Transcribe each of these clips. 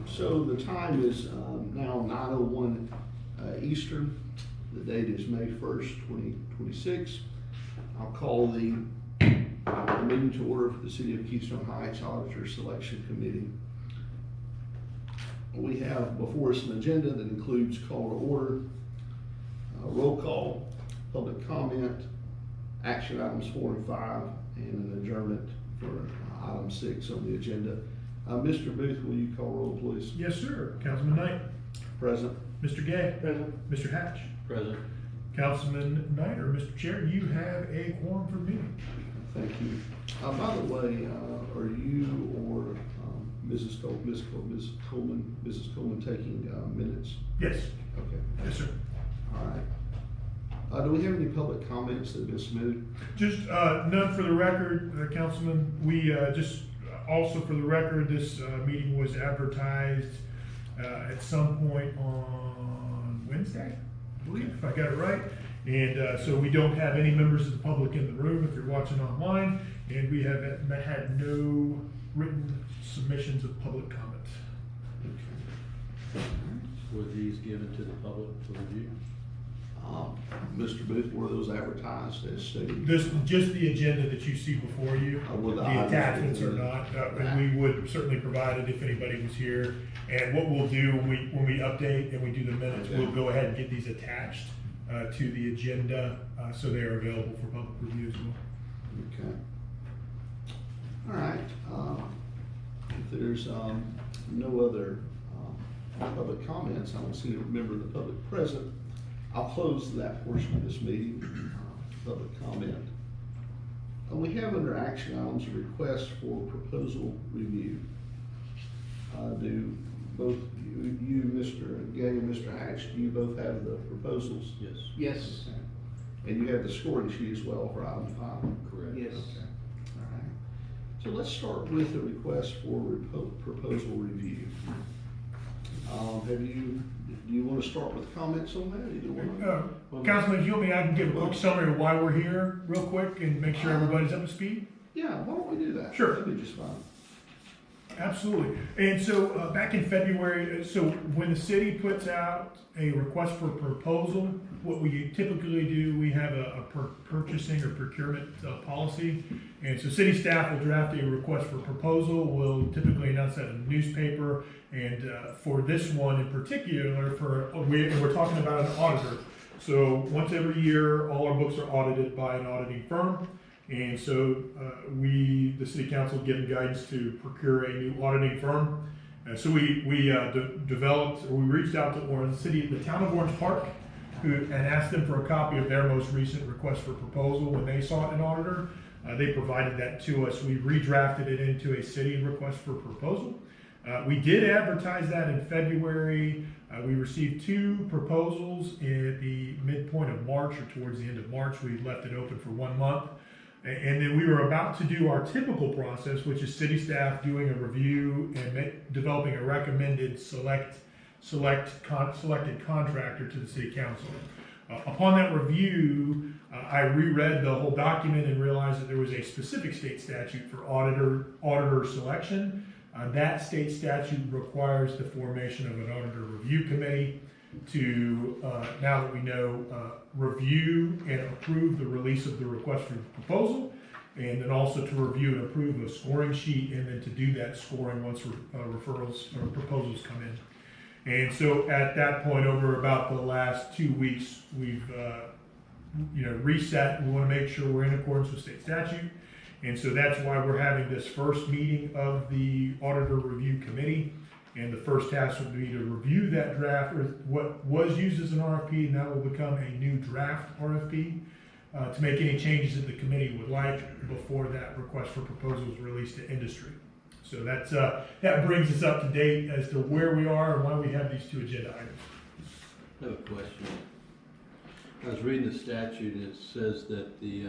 So the time is now 9:01 Eastern. The date is May 1st, 2026. I'll call the meeting to order for the City of Keystone Heights Auditor Selection Committee. We have before us an agenda that includes call to order, roll call, public comment, action items 4 and 5, and an adjournment for item 6 on the agenda. Mr. Booth, will you call roll, please? Yes, sir. Councilman Knight. Present. Mr. Gay. Present. Mr. Hatch. Present. Councilman Knight, or Mr. Chair, you have a quorum for the meeting. Thank you. By the way, are you or Mrs. Coleman taking minutes? Yes. Okay. Yes, sir. All right. Do we have any public comments that have been submitted? Just none for the record, Councilman. We just also for the record, this meeting was advertised at some point on Wednesday, I believe, if I got it right. And so we don't have any members of the public in the room if you're watching online, and we have had no written submissions of public comment. Okay. Were these given to the public for review? Mr. Booth, were those advertised as stated? This just the agenda that you see before you. Well, the attachments are not, and we would certainly provide it if anybody was here. And what we'll do when we update and we do the minutes, we'll go ahead and get these attached to the agenda so they are available for public review as well. Okay. All right. If there's no other public comments, I don't see a member of the public present. I'll close that portion of this meeting, public comment. We have under action items a request for proposal review. Do both you, Mr. Gay and Mr. Hatch, do you both have the proposals? Yes. Yes. Okay. And you have the scoring sheet as well for item 5? Correct. Yes. Okay. All right. So let's start with the request for proposal review. Do you want to start with comments on that? Either one? Councilman, if you want me, I can give a quick summary of why we're here real quick and make sure everybody's up to speed. Yeah, why don't we do that? Sure. That'd be just fine. Absolutely. And so back in February, so when the city puts out a request for proposal, what we typically do, we have a purchasing or procurement policy. And so city staff will draft a request for proposal. We'll typically announce that in the newspaper. And for this one in particular, we're talking about an auditor. So once every year, all our books are audited by an auditing firm. And so the city council given guidance to procure a new auditing firm. So we reached out to the town of Orange Park, and asked them for a copy of their most recent request for proposal when they sought an auditor. They provided that to us. We redrafted it into a city request for proposal. We did advertise that in February. We received 2 proposals at the midpoint of March or towards the end of March. We left it open for 1 month. And then we were about to do our typical process, which is city staff doing a review and developing a recommended selected contractor to the city council. Upon that review, I reread the whole document and realized that there was a specific state statute for auditor selection. That state statute requires the formation of an auditor review committee to, now that we know, review and approve the release of the request for proposal, and then also to review and approve a scoring sheet, and then to do that scoring once referrals or proposals come in. And so at that point, over about the last 2 weeks, we've reset. We want to make sure we're in accordance with state statute. And so that's why we're having this first meeting of the Auditor Review Committee. And the first task would be to review that draft, or what was used as an RFP, and that will become a new draft RFP to make any changes that the committee would like before that request for proposal is released to industry. So that brings us up to date as to where we are and why we have these 2 agenda items. I have a question. I was reading the statute, and it says that the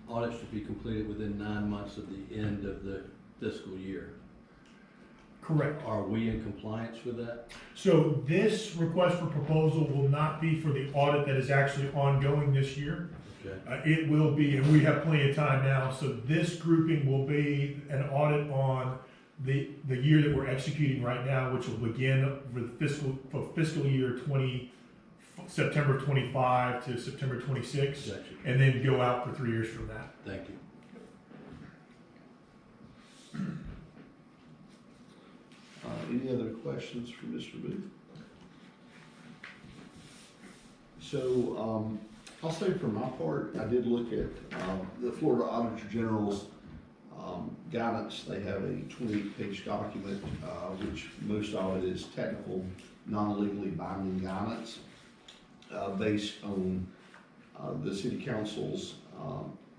audit should be completed within 9 months of the end of the fiscal year. Correct. Are we in compliance with that? So this request for proposal will not be for the audit that is actually ongoing this year. Okay. It will be, and we have plenty of time now, so this grouping will be an audit on the year that we're executing right now, which will begin for fiscal year September 25 to September 26, Gotcha. and then go out for 3 years from that. Thank you. Any other questions for Mr. Booth? So, I'll say for my part, I did look at, the Florida Auditor General's, guidance. They have a 20-page document, which most of it is technical, non-legally binding guidance, based on, the city council's,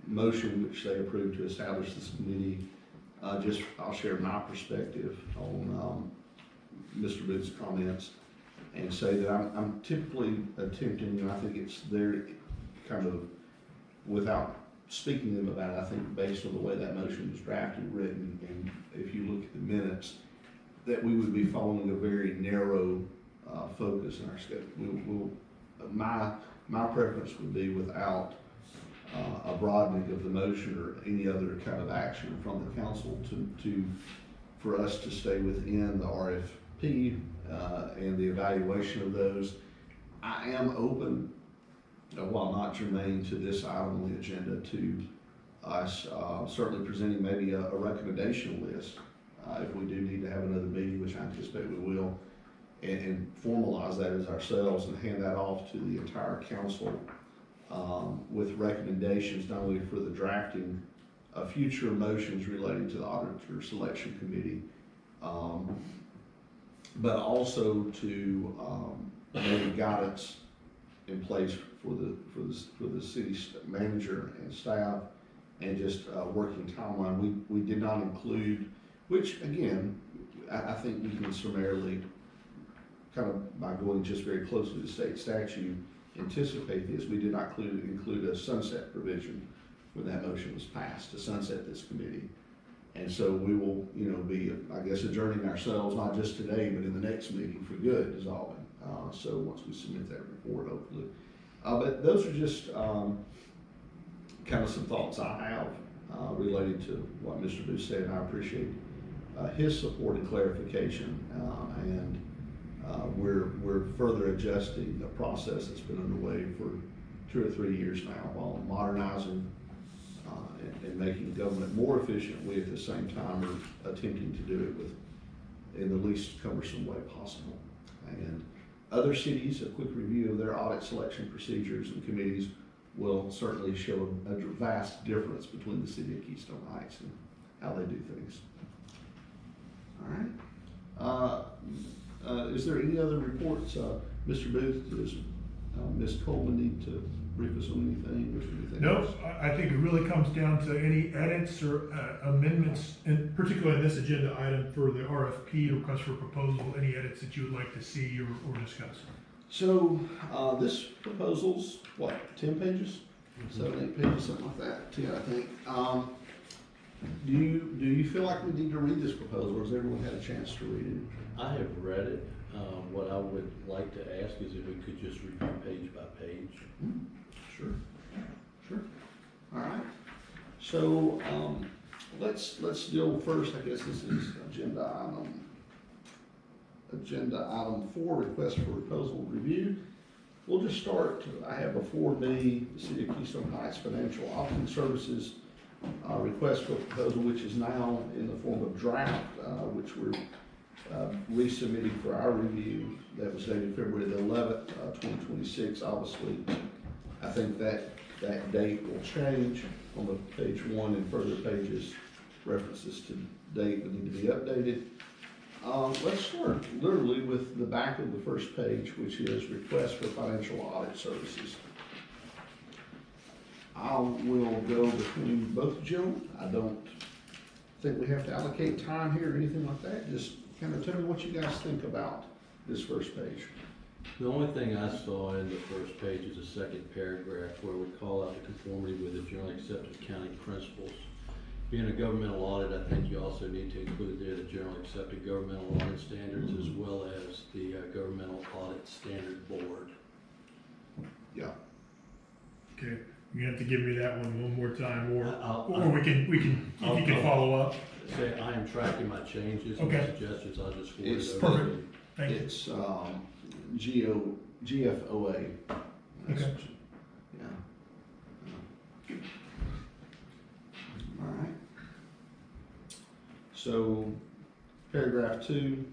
motion, which they approved to establish this committee. I'll share my perspective on, Mr. Booth's comments and say that I'm typically attempting, and I think it's there kind of without speaking to them about it, I think based on the way that motion was drafted, written, and if you look at the minutes, that we would be following a very narrow, focus in our schedule. My preference would be without a broadening of the motion or any other kind of action from the council for us to stay within the RFP and the evaluation of those. I am open, while not germane to this item on the agenda, to us certainly presenting maybe a recommendation list if we do need to have another meeting, which I anticipate we will, and formalize that as ourselves and hand that off to the entire council with recommendations not only for the drafting of future motions relating to the auditor selection committee, but also to maybe guidance in place for the city manager and staff, and just working timeline. We did not include, which again, I think we can summarily, kind of by going just very close to the state statute, anticipate this. We did not include a sunset provision when that motion was passed to sunset this committee. And so we will, be, I guess, adjourning ourselves, not just today, but in the next meeting for good, dissolving. So once we submit that report, hopefully. But those are just kind of some thoughts I have related to what Mr. Booth said. And I appreciate his support and clarification. And we're further adjusting the process that's been underway for 2 or 3 years now, while modernizing and making government more efficient. We at the same time are attempting to do it in the least cumbersome way possible. And other cities, a quick review of their audit selection procedures and committees will certainly show a vast difference between the city of Keystone Heights and how they do things. All right. Is there any other reports? Mr. Booth, does Ms. Coleman need to brief us on anything? Or anything No, else? I think it really comes down to any edits or amendments, and particularly in this agenda item for the RFP, request for proposal, any edits that you would like to see or discuss. So this proposal's what, 10 pages? 7, 8 pages, something like that. 10, I think. Do you feel like we need to read this proposal, or has everyone had a chance to read it? I have read it. What I would like to ask is if we could just review page by page. Sure. All right. So let's deal first. I guess this is agenda item 4, request for proposal review. We'll just start. I have before me the City of Keystone Heights Financial Auditing Services request for proposal, which is now in the form of draft, which we're resubmitting for our review. That was dated February the 11th, 2026. Obviously, I think that date will change on the page 1 and further pages. References to date that need to be updated. Let's start literally with the back of the first page, which is request for financial audit services. I will go between both gentlemen. I don't think we have to allocate time here or anything like that. Just kind of tell me what you guys think about this first page. The only thing I saw in the first page is the second paragraph where we call out the conformity with the generally accepted accounting principles. Being a governmental audit, I think you also need to include there the generally accepted governmental audit standards as well as the Governmental Audit Standard Board. Yeah. Okay. You have to give me that one more time, or I'll- we can, if you can follow up. Say, I am tracking my changes and Okay. suggestions, I'll just forward It's it over. perfect. Thank you. It's, GFOA. That's Okay. what you- Yeah. All right. So, paragraph 2,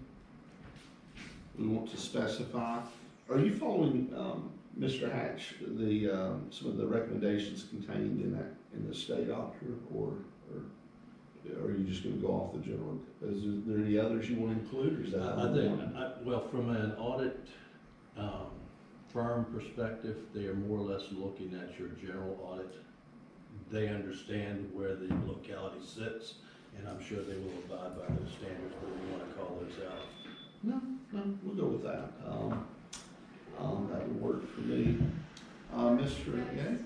we want to specify, are you following, Mr. Hatch, some of the recommendations contained in the state auditor, or are you just gonna go off the general? Is there any others you want to include, or is that? I think, well, from an audit, firm perspective, they are more or less looking at your general audit. They understand where the locality sits, and I'm sure they will abide by those standards, but we wanna call those out. No, we'll go with that. That would work for me. Mr. Yang,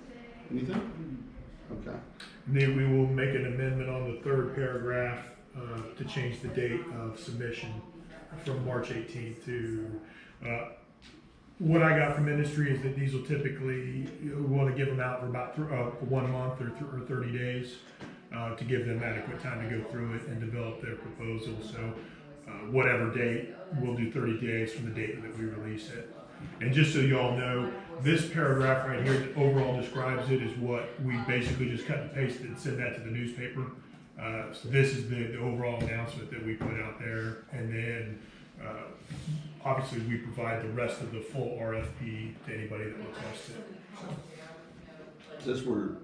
anything? Okay. And then we will make an amendment on the third paragraph to change the date of submission from March 18th to, what I got from industry is that these will typically, we want to give them out for about 1 month or 30 days to give them adequate time to go through it and develop their proposal. So whatever date, we'll do 30 days from the date that we release it. And just so you all know, this paragraph right here that overall describes it is what we basically just cut and pasted and sent that to the newspaper. So this is the overall announcement that we put out there. And then obviously we provide the rest of the full RFP to anybody that requests it. Since we're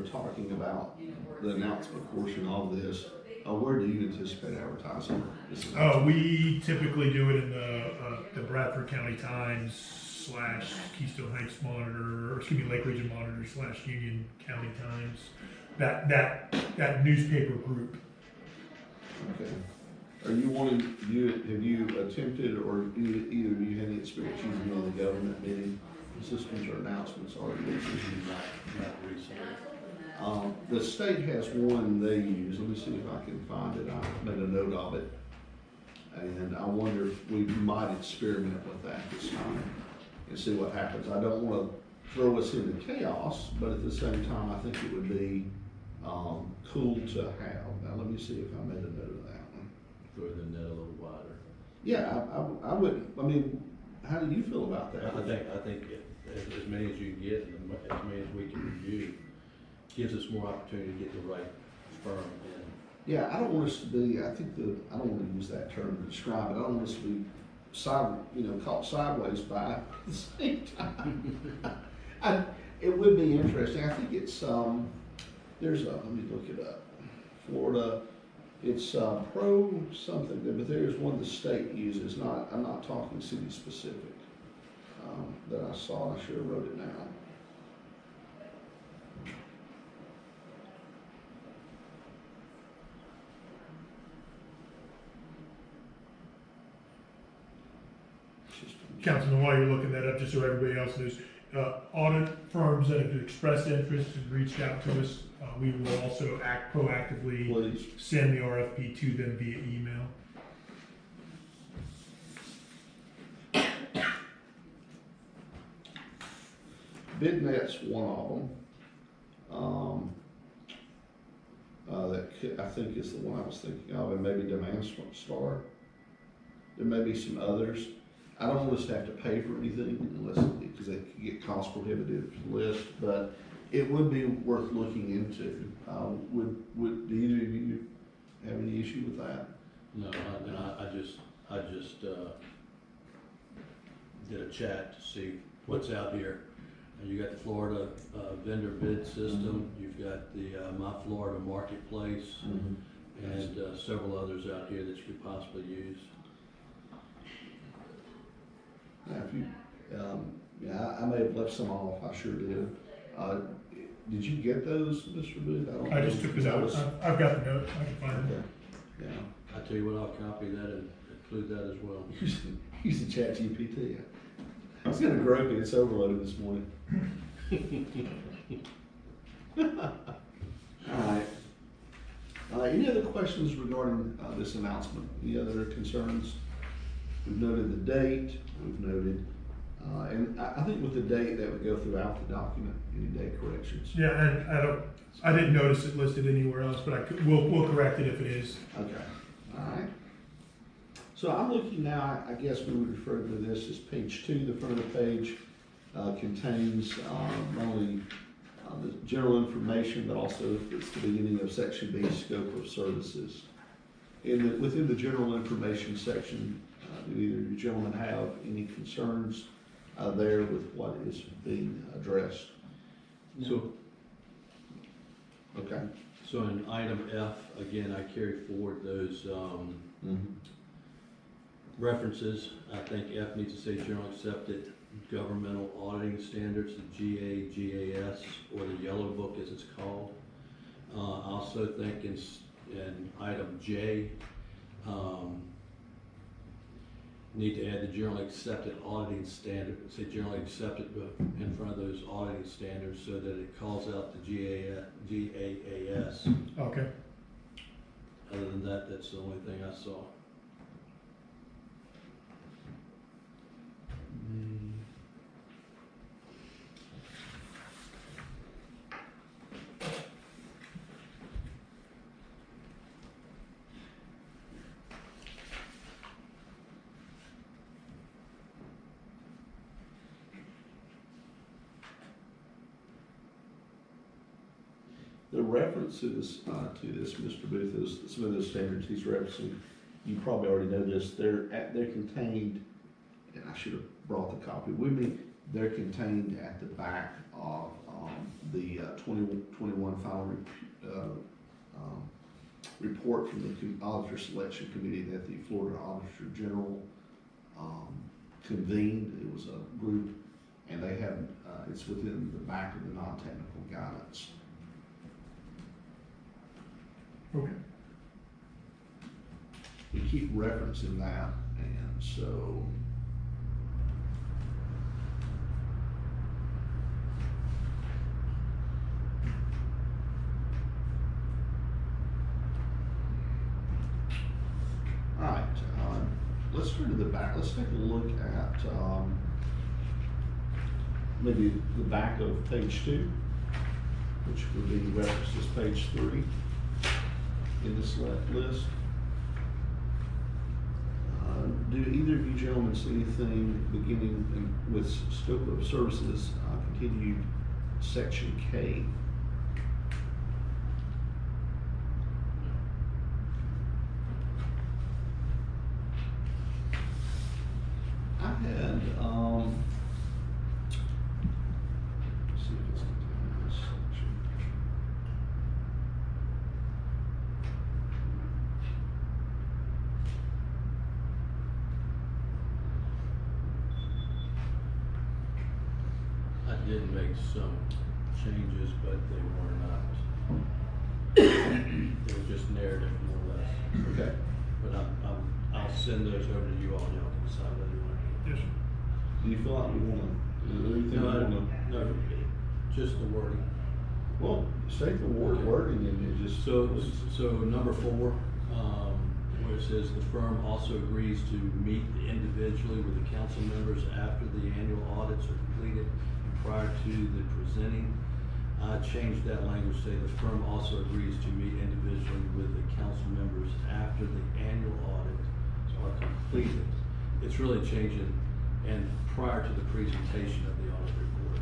talking about the announcement portion of this, where do you anticipate advertising this? We typically do it in the Bradford County Times / Keystone Heights Monitor, or excuse me, Lake Region Monitor / Union County Times. That newspaper group. Okay. Are you wanting, have you attempted, or either do you have any experience using any of the government meeting systems or announcements already? Not recently. The state has one they use. Let me see if I can find it. I made a note of it. And I wonder if we might experiment with that this time and see what happens. I don't want to throw us into chaos, but at the same time, I think it would be cool to have. Now, let me see if I made a note of that one. Throw the net a little wider. Yeah, I would, I mean, how do you feel about that? I think as many as you can get, and as many as we can review, gives us more opportunity to get the right firm in. Yeah, I don't want us to be, I don't want to use that term to describe it. I don't want us to be caught sideways by it at the same time. It would be interesting. I think it's, let me look it up. Florida, it's pro something, but there's one the state uses. I'm not talking city specific that I saw. I should have wrote it down. Councilman, while you're looking that up, just so everybody else knows, audit firms that have expressed interest and reached out to us, we will also act proactively, Please. send the RFP to them via email. BidNet's one of them. I think is the one I was thinking of, and maybe Demand Star. There may be some others. I don't want us to have to pay for anything because they could get cost prohibitive list, but it would be worth looking into. Would do either of you have any issue with that? No, I just did a chat to see what's out here. And you got the Florida vendor bid system, you've got the My Florida Marketplace, and several others out here that you could possibly use. Now, if you, I may have left some off. I sure did. Did you get those, Mr. Booth? I just took the notes. I've got the notes. I can find them. Yeah. I tell you what, I'll copy that and include that as well. Use the chat GPT. It's gonna grope me. It's overloaded this morning. All right. Any other questions regarding this announcement? Any other concerns? We've noted the date. We've noted And I think with the date, that would go throughout the document, any date corrections. Yeah, and I didn't notice it listed anywhere else, but we'll correct it if it is. Okay, all right. So I'm looking now, I guess we would refer to this as page 2. The front of the page contains not only the general information, but also it's the beginning of section B, scope of services. Within the general information section, do either you gentlemen have any concerns there with what is being addressed? So, Okay. so in item F, again, I carried forward those, references. I think F needs to say general accepted governmental auditing standards, the GAS, or the yellow book as it's called. I also think in item J, need to add the generally accepted auditing standard, say generally accepted in front of those auditing standards so that it calls out the GAS. Okay. Other than that, that's the only thing I saw. The references to this, Mr. Booth, is some of those standards he's referencing. You probably already know this. They're contained, and I should have brought the copy with me. They're contained at the back of the 2021 final report from the Auditor Selection Committee that the Florida Auditor General convened. It was a group, and they have it's within the back of the non-technical guidance. Okay. We keep referencing that, and so all right, let's turn to the back. Let's take a look at maybe the back of page 2, which would be referenced as page 3 in this list. Do either of you gentlemen see anything beginning with scope of services, continued section K? I had, let's see if it's contained in this section. I did make some changes, but they were not, they were just narrative more or less. Okay. But I'll send those over to you all, and y'all can decide whether you want to. Yes, sir. Do you feel like we wanna, is there anything we wanna? No, just the wording. Well, state the wording and it just. So number 4, where it says the firm also agrees to meet individually with the council members after the annual audits are completed and prior to the presenting. I changed that language to say the firm also agrees to meet individually with the council members after the annual audits are completed. It's really changing and prior to the presentation of the audit report.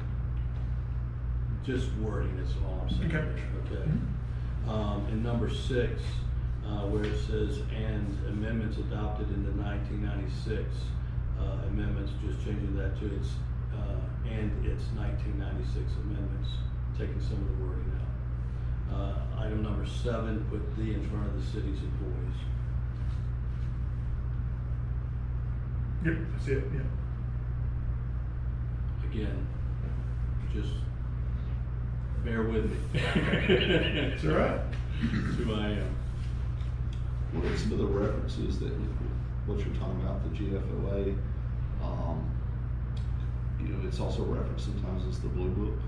Just wording is all I'm saying. Okay. Okay. And number 6, where it says and amendments adopted in the 1996 amendments, just changing that to its and its 1996 amendments, taking some of the wording out. Item number 7, put the in front of the city's employees. Yep, that's it, yeah. Again, just bear with me. It's all right. That's who I am. What are some of the references that, what you're talking about, the GFOA, you know, it's also referenced sometimes as the Blue Book.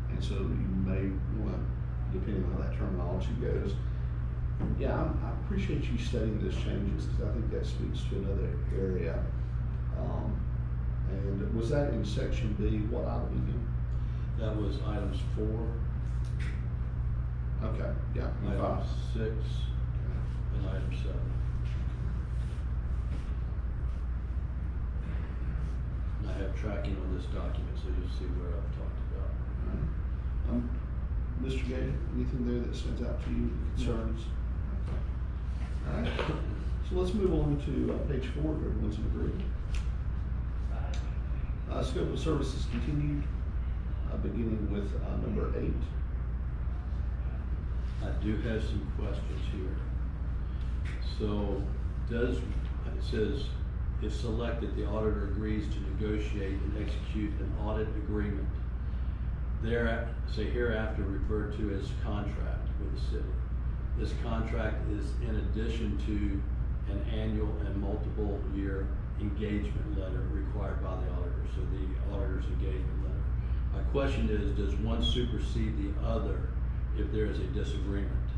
And so you may want to, depending on how that terminology goes. Yeah, I appreciate you studying those changes because I think that speaks to another area. And was that in section B, what item again? That was items 4, Okay, yeah, item five. 6, and item 7. And I have tracking on this document, so you'll see where I've talked about. Mr. Gator, anything there that stands out to you, concerns? Okay. All right, so let's move on to page 4, if everyone's in agreement. Scope of services continued, beginning with number 8. I do have some questions here. So it says, if selected, the auditor agrees to negotiate and execute an audit agreement. Hereafter referred to as contract with the city. This contract is in addition to an annual and multiple year engagement letter required by the auditor, so the auditor's engagement letter. My question is, does one supersede the other if there is a disagreement?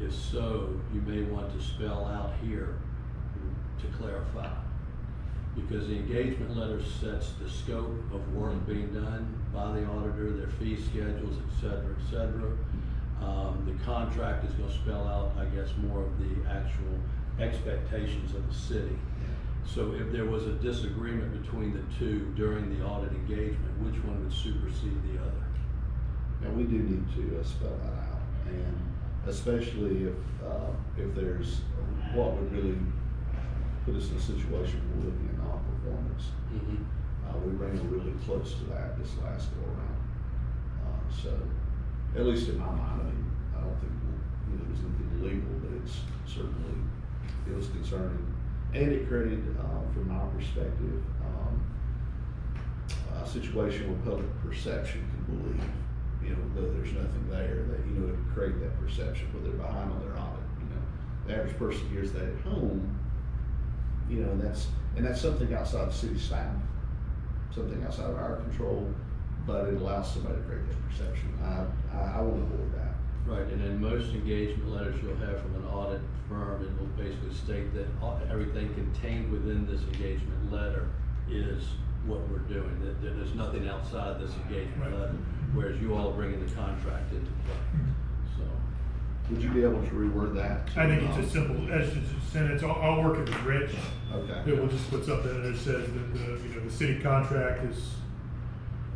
If so, you may want to spell out here to clarify. Because the engagement letter sets the scope of work being done by the auditor, their fee schedules, et cetera, et cetera. The contract is gonna spell out, I guess, more of the actual expectations of the city. So if there was a disagreement between the two during the audit engagement, which one would supersede the other? Now, we do need to spell that out, and especially if there's what would really put us in a situation where we're looking at non-performance. We ran really close to that this last go around. So, at least in my mind, I mean, I don't think it was anything illegal, but it was concerning. And it created, from my perspective, a situation where public perception can believe, though there's nothing there, that, it would create that perception where they're behind on their audit. The average person hears that at home, and that's something outside the city staff, something outside of our control, but it allows somebody to create that perception. I want to avoid that. Right, and in most engagement letters you'll have from an audit firm, it will basically state that everything contained within this engagement letter is what we're doing, that there's nothing outside this engagement letter, whereas you all are bringing the contract into play, so. Would you be able to reword that? I think it's as simple as just a sentence. I'll work it with Rich. Okay. It will just put something in there that says that the city contract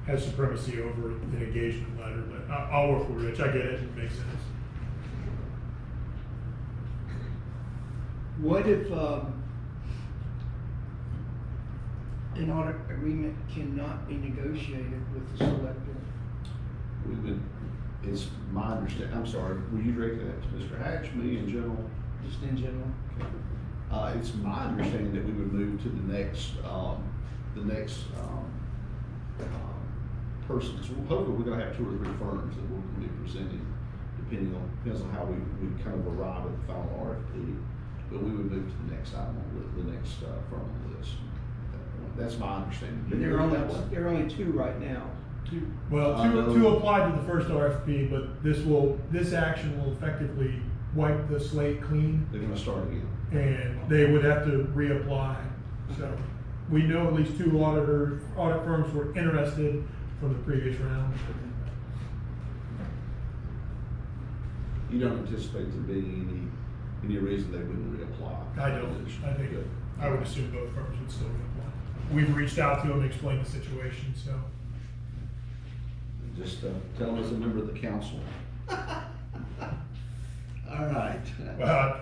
has supremacy over an engagement letter, but I'll work with Rich. I get it. It makes sense. What if an audit agreement cannot be negotiated with the selector? It's my understanding, I'm sorry, were you directing that to Mr. Hatch, me in general? Just in general? It's my understanding that we would move to the next person. So hopefully we're gonna have 2 or 3 firms that we're gonna be presenting, depends on how we kind of arrive at the final RFP. But we would move to the next item on the next firm on the list at that point. That's my understanding. But there are only 2 right now. Well, two applied to the first RFP, but this action will effectively wipe the slate clean, They're gonna start again. and they would have to reapply. So we know at least 2 audit firms were interested from the previous round. You don't anticipate there being any reason they wouldn't reapply? I don't. I think I would assume both firms would still reapply. We've reached out to them, explained the situation, so. Just tell them as a member of the council. All right. Well,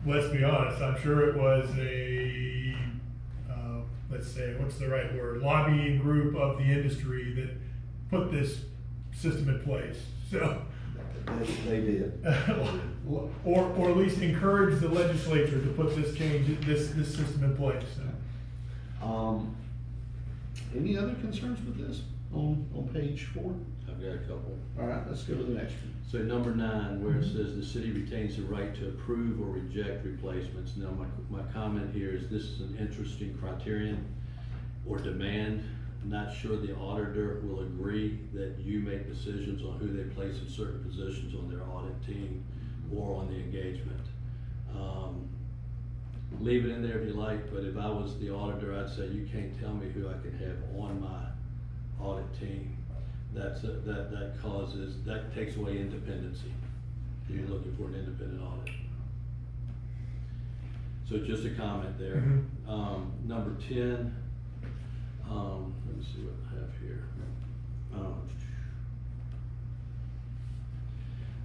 let's be honest, I'm sure it was let's say, what's the right word, lobbying group of the industry that put this system in place, so. They did. Or at least encourage the legislature to put this system in place, so. Any other concerns with this on page 4? I've got a couple. All right, let's go to the next one. So number 9, where it says the city retains the right to approve or reject replacements. Now my comment here is this is an interesting criterion or demand. I'm not sure the auditor will agree that you make decisions on who they place in certain positions on their audit team or on the engagement. leave it in there if you like, but if I was the auditor, I'd say you can't tell me who I can have on my audit team. That takes away independency. You're looking for an independent audit. So just a comment there. Number 10, let me see what I have here.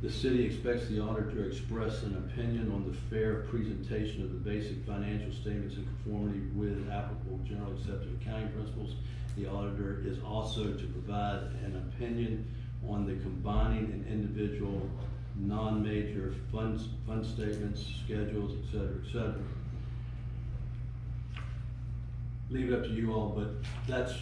The city expects the auditor to express an opinion on the fair presentation of the basic financial statements in conformity with applicable generally accepted accounting principles. The auditor is also to provide an opinion on the combining and individual non-major fund statements, schedules, et cetera, et cetera. Leave it up to you all, but that's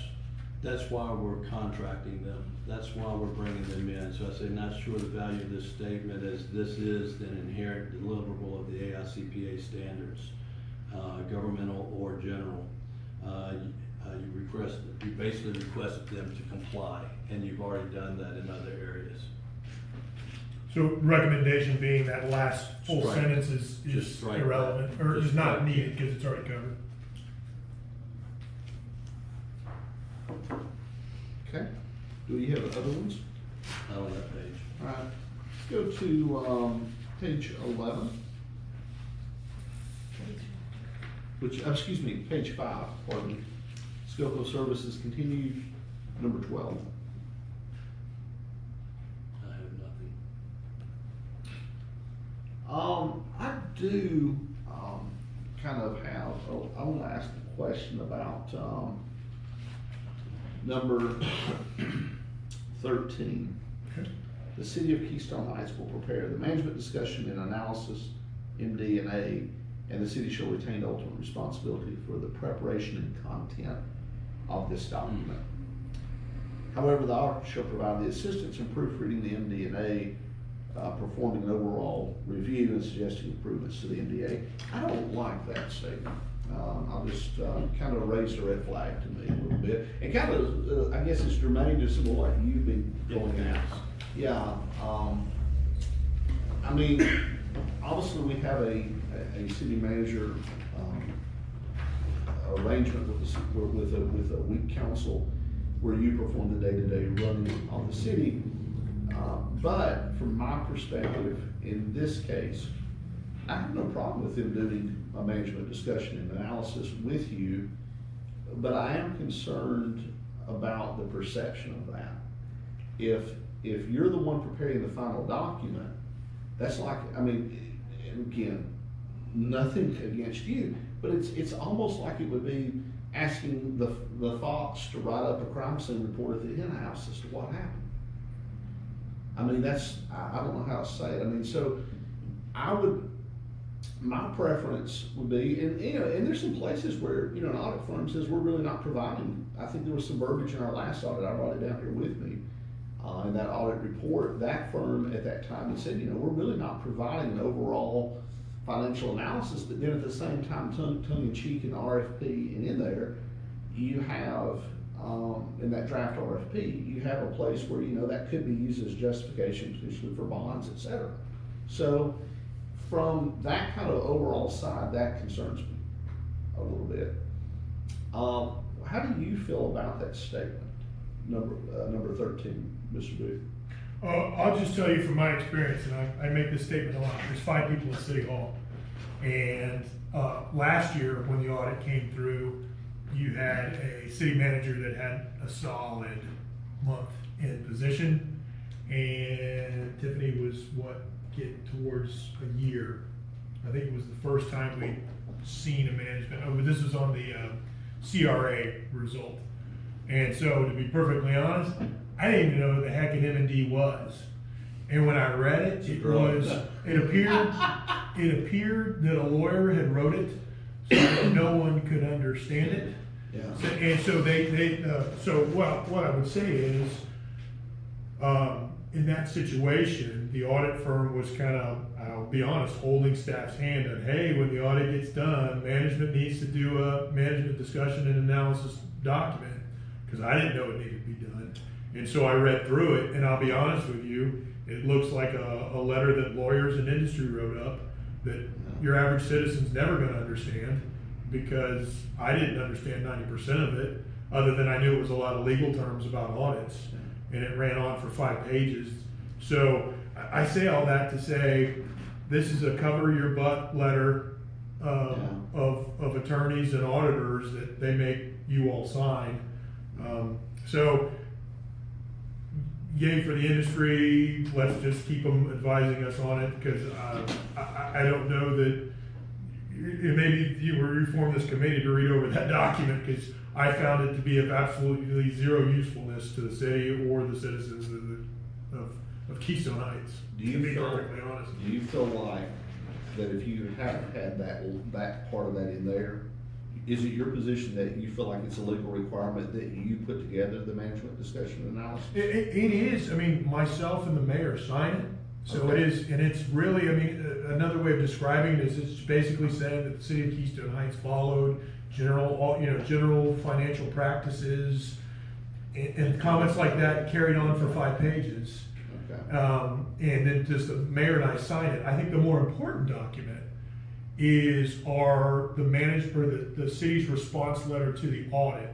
why we're contracting them. That's why we're bringing them in. So I say, not sure the value of this statement as this is an inherent deliverable of the AICPA standards, governmental or general. You basically requested them to comply, and you've already done that in other areas. So recommendation being that last full Strike. sentence is irrelevant, or Just is not strike. needed because it's already covered. Okay, do we have other ones? Not on that page. All right, let's go to, page 11. Excuse me, page 5, pardon me. Scope of services continued, number 12. I have nothing. I do, kind of have, I want to ask a question about, number 13. Okay. The City of Keystone Heights will prepare the management discussion and analysis, MD&A, and the city shall retain ultimate responsibility for the preparation and content of this document. However, the auditor shall provide the assistance in proofreading the MD&A, performing an overall review and suggesting improvements to the MD&A. I don't like that statement. I'll just kind of raised a red flag to me a little bit. And kind of, I guess it's germane to some of what you've been going at. Yeah, I mean, obviously we have a city manager arrangement with a weak council where you perform the day-to-day running of the city. But from my perspective, in this case, I have no problem with them doing a management discussion and analysis with you, but I am concerned about the perception of that. If you're the one preparing the final document, that's like, I mean, and again, nothing against you, but it's almost like it would be asking the Fox to write up a crime scene report at the hen house as to what happened. I mean, I don't know how to say it. I mean, so my preference would be, and there's some places where, an audit firm says we're really not providing. I think there was some verbiage in our last audit, I brought it down here with me, in that audit report. That firm at that time had said, we're really not providing an overall financial analysis, but then at the same time, tongue in cheek in the RFP and in there, you have, in that draft RFP, you have a place where, that could be used as justification, potentially for bonds, et cetera. So from that kind of overall side, that concerns me a little bit. How do you feel about that statement, number 13, Mr. Booth? I'll just tell you from my experience, and I make this statement a lot. There's 5 people at City Hall, and last year when the audit came through, you had a city manager that had a solid month in position, and Tiffany was getting towards a year. I think it was the first time we'd seen a management. Oh, but this was on the CRA result, and so to be perfectly honest, I didn't even know what the heck an M&D was. And when I read it, it appeared that a lawyer had wrote it so that no one could understand it. Yeah. And so what I would say is, in that situation, the audit firm was kind of, I'll be honest, holding staff's hand on, hey, when the audit gets done, management needs to do a management discussion and analysis document, because I didn't know it needed to be done. And so I read through it, and I'll be honest with you, it looks like a letter that lawyers and industry wrote up that your average citizen's never gonna understand, because I didn't understand 90% of it, other than I knew it was a lot of legal terms about audits, and it ran on for 5 pages. So I say all that to say, this is a cover your butt letter of attorneys and auditors that they make you all sign. So yay for the industry, let's just keep them advising us on it, because I don't know that, maybe you will reform this committee to read over that document, because I found it to be of absolutely zero usefulness to the city or the citizens of Keystone Heights, Do to you be feel- perfectly honest. Do you feel like that if you hadn't had that part of that in there, is it your position that you feel like it's a legal requirement that you put together the management discussion analysis? It is, I mean, myself and the mayor sign it, so Okay. it is, and it's really, I mean, another way of describing it is it's basically saying that the city of Keystone Heights followed general financial practices, and comments like that carried on for 5 pages. Okay. And then just the mayor and I sign it. I think the more important document are the city's response letter to the audit.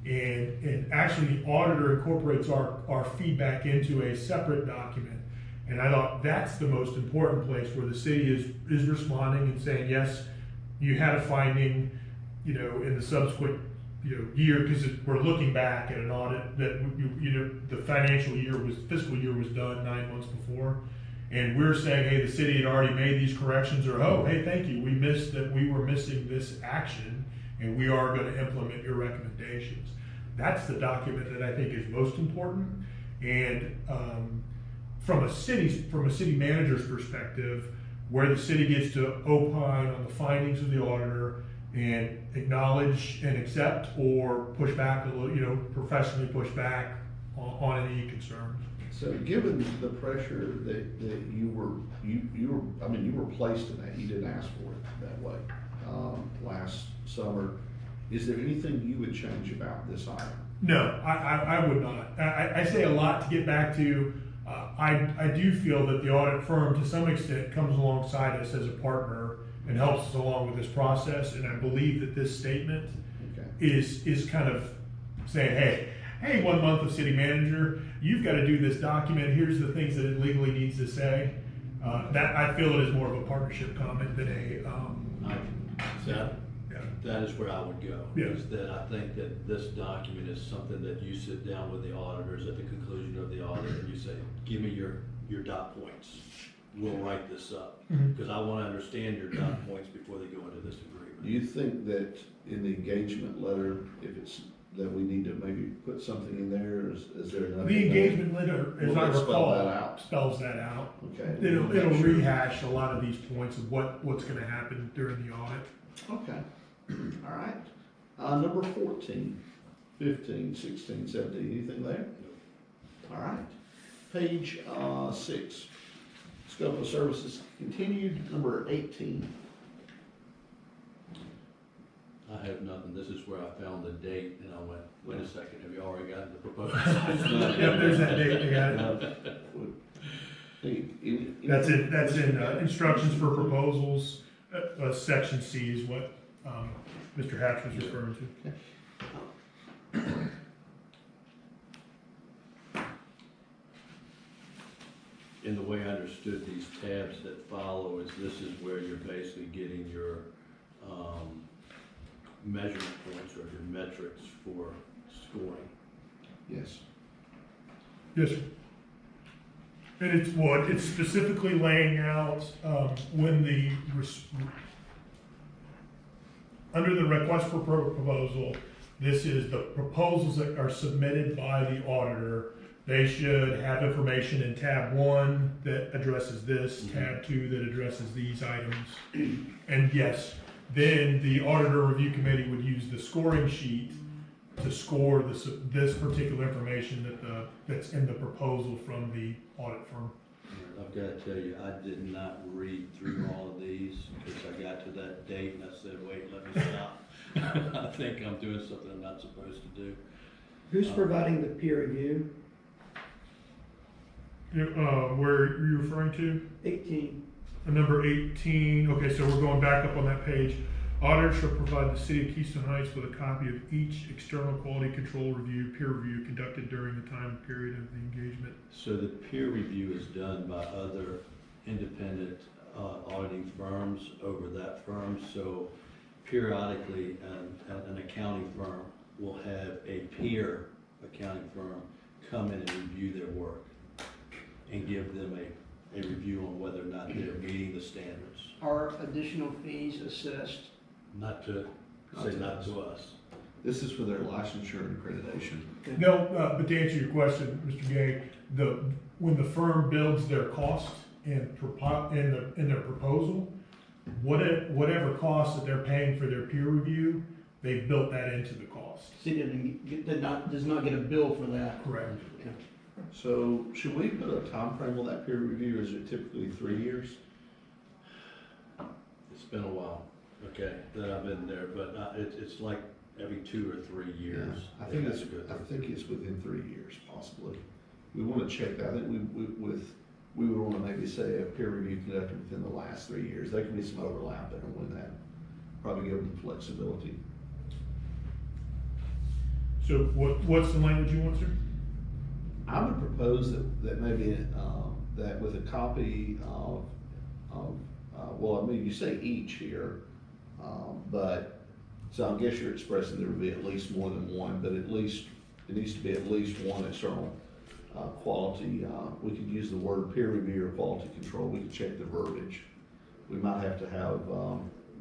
And actually the auditor incorporates our feedback into a separate document. And I thought that's the most important place where the city is responding and saying, yes, you had a finding, in the subsequent, year, because we're looking back at an audit that, the fiscal year was done 9 months before. And we're saying, hey, the city had already made these corrections, or, oh, hey, thank you, we were missing this action, and we are gonna implement your recommendations. That's the document that I think is most important. And from a city manager's perspective, where the city gets to opine on the findings of the auditor and acknowledge and accept, or push back a little, professionally push back on any concerns. So given the pressure that you were placed in that, you didn't ask for it that way, last summer, is there anything you would change about this item? No, I would not. I say a lot to get back to, I do feel that the audit firm, to some extent, comes alongside us as a partner and helps us along with this process, and I believe that this statement is kind of saying, hey, 1 month of city manager, you've got to do this document, here's the things that it legally needs to say. That, I feel it is more of a partnership comment than That is where I would go. Yeah. Is that I think that this document is something that you sit down with the auditors at the conclusion of the audit and you say, give me your dot points. We'll write this up. Because I want to understand your dot points before they go into this agreement. Do you think that in the engagement letter, that we need to maybe put something in there, is there enough? the engagement letter, as Will I it spell recall, that out? spells that out. Okay. It'll Make sure. rehash a lot of these points of what's gonna happen during the audit. Okay, all right. Number 14, 15, 16, 17, anything there? All right. Page 6, scope of services continued. Number 18. I have nothing. This is where I found the date and I went, wait a second, have you already gotten the proposal? Yep, there's that date, I got it. That's in instructions for proposals, section C is what, Mr. Hatch was referring to. In the way I understood these tabs that follow is this is where you're basically getting your measurement points or your metrics for scoring. Yes. Yes, sir. And it's specifically laying out, when under the request for proposal, this is the proposals that are submitted by the auditor. They should have information in tab 1 that addresses this, tab 2 that addresses these items. And yes, then the auditor review committee would use the scoring sheet to score this particular information that's in the proposal from the audit firm. I've got to tell you, I did not read through all of these because I got to that date and I said, wait, let me stop. I think I'm doing something I'm not supposed to do. Who's providing the peer review? Where are you referring to? 18. Number 18, okay, so we're going back up on that page. Auditor shall provide the city of Keystone Heights with a copy of each external quality control review, peer review conducted during the time period of the engagement. So the peer review is done by other independent auditing firms over that firm. So periodically, an accounting firm will have a peer accounting firm come in and review their work and give them a review on whether or not they're meeting the standards. Are additional fees assessed? Not to us. This is for their licensure and accreditation. No, but to answer your question, Mr. Gay, when the firm builds their cost in their proposal, whatever cost that they're paying for their peer review, they've built that into the cost. City does not get a bill for that. Correct. Okay. So should we put a time frame on that peer review? Is it typically 3 years? It's been a while, okay, that I've been there, but it's like every 2 or 3 years. Yeah, I think it's within 3 years, possibly. We want to check that. I think we would want to maybe say a peer review conducted within the last 3 years. There can be some overlap there with that. Probably give them flexibility. So what's the language you want, sir? I would propose that maybe, that with a copy of, well, I mean, you say each here, but, so I guess you're expressing there would be at least more than one, but at least, it needs to be at least one external, quality, we could use the word peer review or quality control, we could check the verbiage. We might have to have,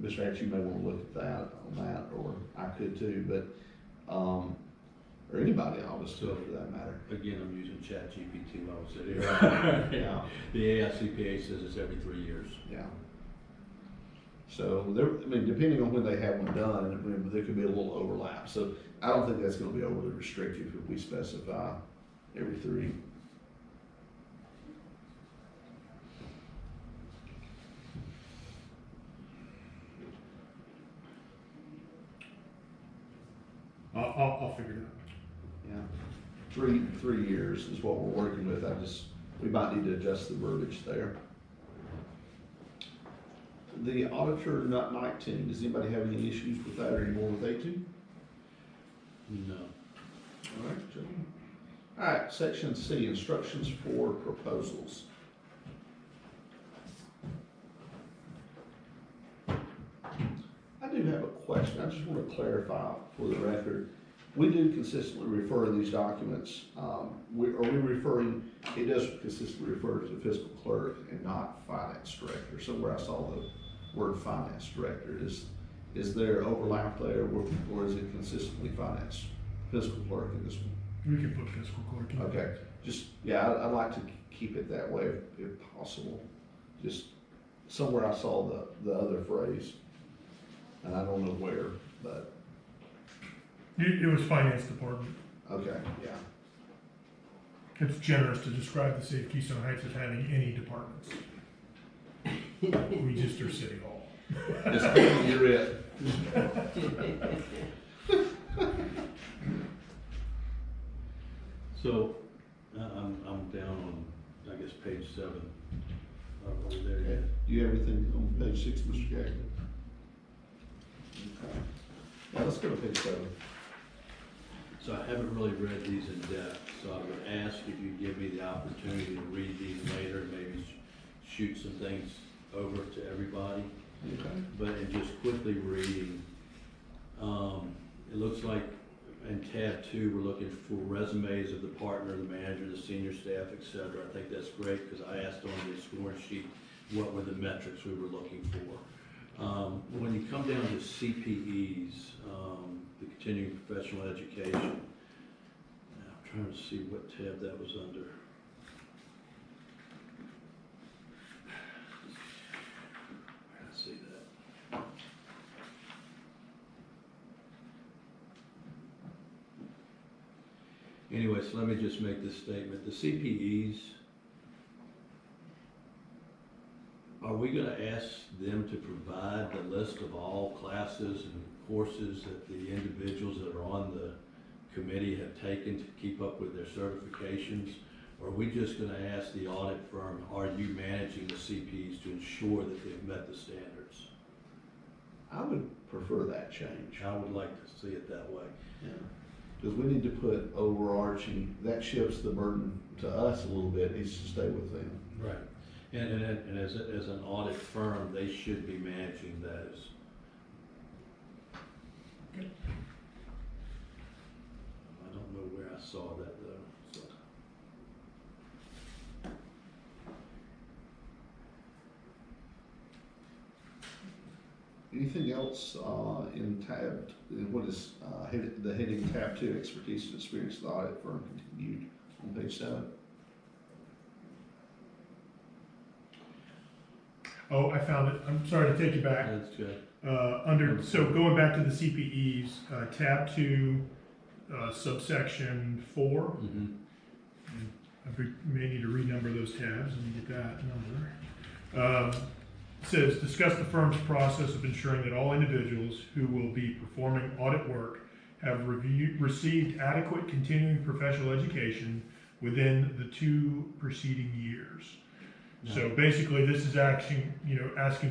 Mr. Hatch, you may want to look at that, on that, or I could too, but, or anybody, obviously, for that matter. Again, I'm using ChatGPT while I sit here. Yeah. The AICPA says it's every 3 years. Yeah. So there, I mean, depending on when they have one done, there could be a little overlap. So I don't think that's gonna be overly restrictive if we specify every 3. I'll figure it out. Yeah. 3 years is what we're working with. We might need to adjust the verbiage there. The auditor, not 19, does anybody have any issues with that or any more with 18? No. All right, gentlemen. All right, section C, instructions for proposals. I do have a question. I just want to clarify for the record. We do consistently refer to these documents. Are we referring, it does consistently refer to the fiscal clerk and not finance director. Somewhere I saw the word finance director. Is there overlap there, or is it consistently finance fiscal clerk in this one? We can put fiscal clerk in. Okay, just, yeah, I'd like to keep it that way if possible. Just somewhere I saw the other phrase, and I don't know where, but, It was finance department. okay, yeah. It's generous to describe the city of Keystone Heights as having any departments. We just are city hall. Just kidding, you're it. So, I'm down on, I guess, page 7. Are we there yet? Do you have anything on page 6, Mr. Gagnon? Okay. Well, let's go to page 7. So I haven't really read these in depth, so I would ask if you give me the opportunity to read these later, and maybe shoot some things over to everybody. Okay. But in just quickly reading, it looks like in tab 2, we're looking for resumes of the partner, the manager, the senior staff, etc. I think that's great, because I asked on the scoring sheet what were the metrics we were looking for. When you come down to CPEs, the continuing professional education, now I'm trying to see what tab that was under. I see that. Anyway, so let me just make this statement. The CPEs, are we gonna ask them to provide the list of all classes and courses that the individuals that are on the committee have taken to keep up with their certifications? Or are we just gonna ask the audit firm, are you managing the CPs to ensure that they've met the standards? I would prefer that change. I would like to see it that way. Yeah, because we need to put overarching, that shifts the burden to us a little bit, needs to stay with them. Right. And as an audit firm, they should be managing those. Okay. I don't know where I saw that though, so. Anything else, in tab, what is, the heading tab 2, expertise and experience of the audit firm continued on page 7? Oh, I found it. I'm sorry to take you back. That's good. So going back to the CPEs, tab 2, subsection 4. Mm-hmm. I may need to renumber those tabs and get that number. Says, discuss the firm's process of ensuring that all individuals who will be performing audit work have received adequate continuing professional education within the 2 preceding years. Yeah. So basically, this is asking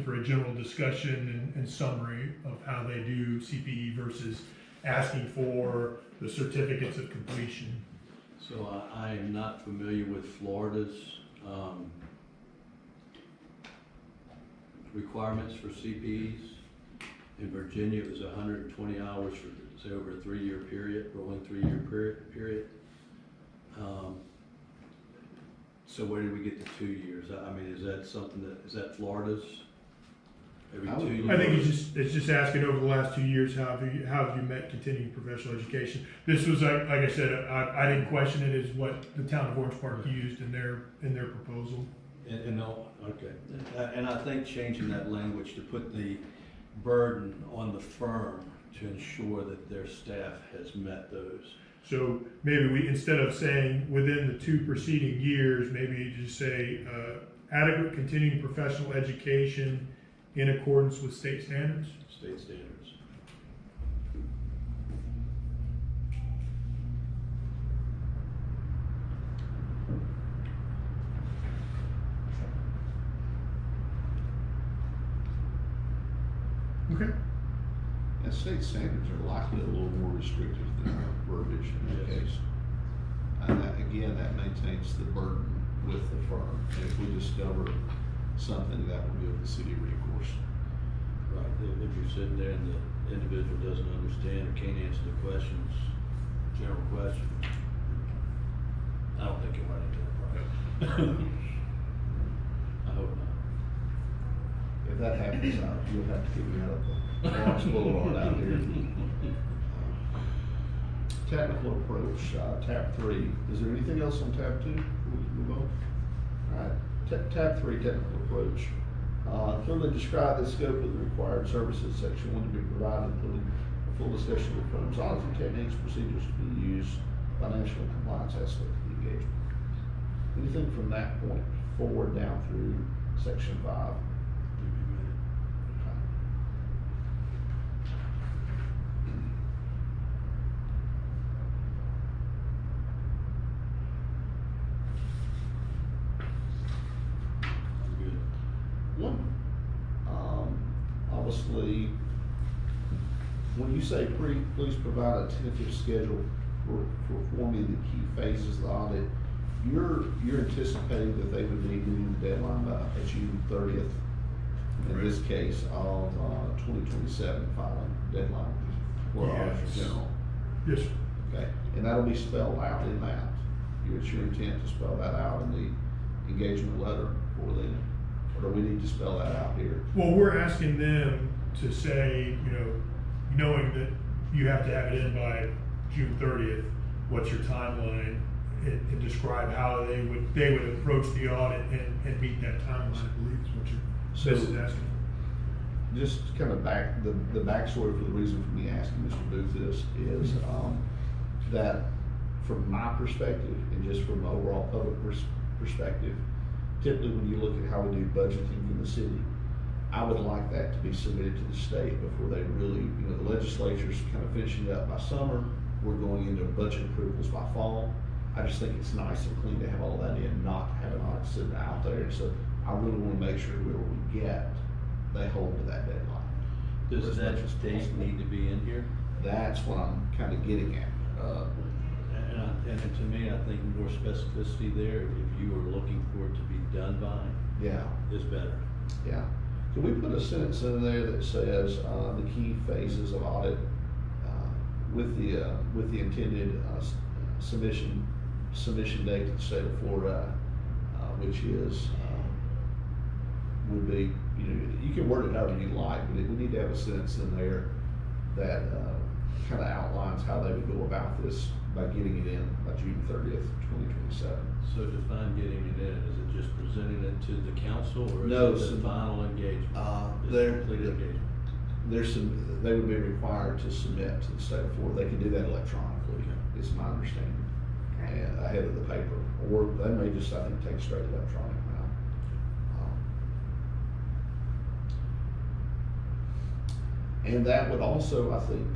for a general discussion and summary of how they do CPE versus asking for the certificates of completion. So I am not familiar with Florida's requirements for CPEs. In Virginia, it was 120 hours for, say, over a 3-year period, rolling 3-year period. So where did we get to 2 years? I mean, is that something is that Florida's? Every 2 years? I think it's just asking over the last 2 years, how have you met continuing professional education? This was, like I said, I didn't question it as what the town of Orange Park used in their proposal. And no, okay. And I think changing that language to put the burden on the firm to ensure that their staff has met those. So maybe we, instead of saying within the 2 preceding years, maybe you just say adequate continuing professional education in accordance with state standards. State standards. Okay. And state standards are likely a little more restrictive than our verbiage in that Yes. case. And that, again, that maintains the burden with the firm. And if we discover something, that will give the city recourse. Right, if you're sitting there and the individual doesn't understand or can't answer the questions, general questions, I don't think you'll run into a problem. I hope not. If that happens, you'll have to get me out of the Lawrence Boulevard out here. Technical approach, tab 3. Is there anything else on tab 2? We move on. All right, tab 3, technical approach. Clearly describe the scope of the required services, section 1 to be provided, including a full discussion of the firm's auditing techniques, procedures to be used, financial and compliance aspect of the engagement. Anything from that point forward down through section 5? Give me a minute. I'm good. One, obviously, when you say please provide a tentative schedule for performing the key phases of the audit, you're anticipating that they would need to meet the deadline by June 30th, in this case, of 2027 filing deadline for Auditor Yes. General. Yes, sir. Okay, and that'll be spelled out in that. It's your intent to spell that out in the engagement letter for them, or do we need to spell that out here? Well, we're asking them to say, knowing that you have to have it in by June 30th, what's your timeline, and describe how they would approach the audit and meet that timeline, I believe is what this is asking. Just kind of the backstory for the reason for me asking Mr. Booth this is that from my perspective and just from an overall public perspective, typically when you look at how we do budgeting in the city, I would like that to be submitted to the state before they really, the legislature's kind of finishing up by summer. We're going into budget approvals by fall. I just think it's nice and clean to have all that in, not have an audit sitting out there. So I really wanna make sure whoever we get, they hold to that deadline. Does as that much as date possible. need to be in here? That's what I'm kinda getting at. And to me, I think more specificity there, if you are looking for it to be done by, Yeah, is better. yeah. Can we put a sentence in there that says, the key phases of audit, with the intended, submission date to the state of Florida, which is, would be, you know, you can word it however you like, but we need to have a sentence in there that, kind of outlines how they would go about this by getting it in by June 30th, 2027. So define getting it in, is it just presenting it to the council, or No, is it so- the final engagement? Is it they're- completed engagement? They would be required to submit to the state of Florida. They can do that electronically, Okay. is my understanding, and ahead of the paper, or they may just, I think, take straight electronic now. And that would also, I think,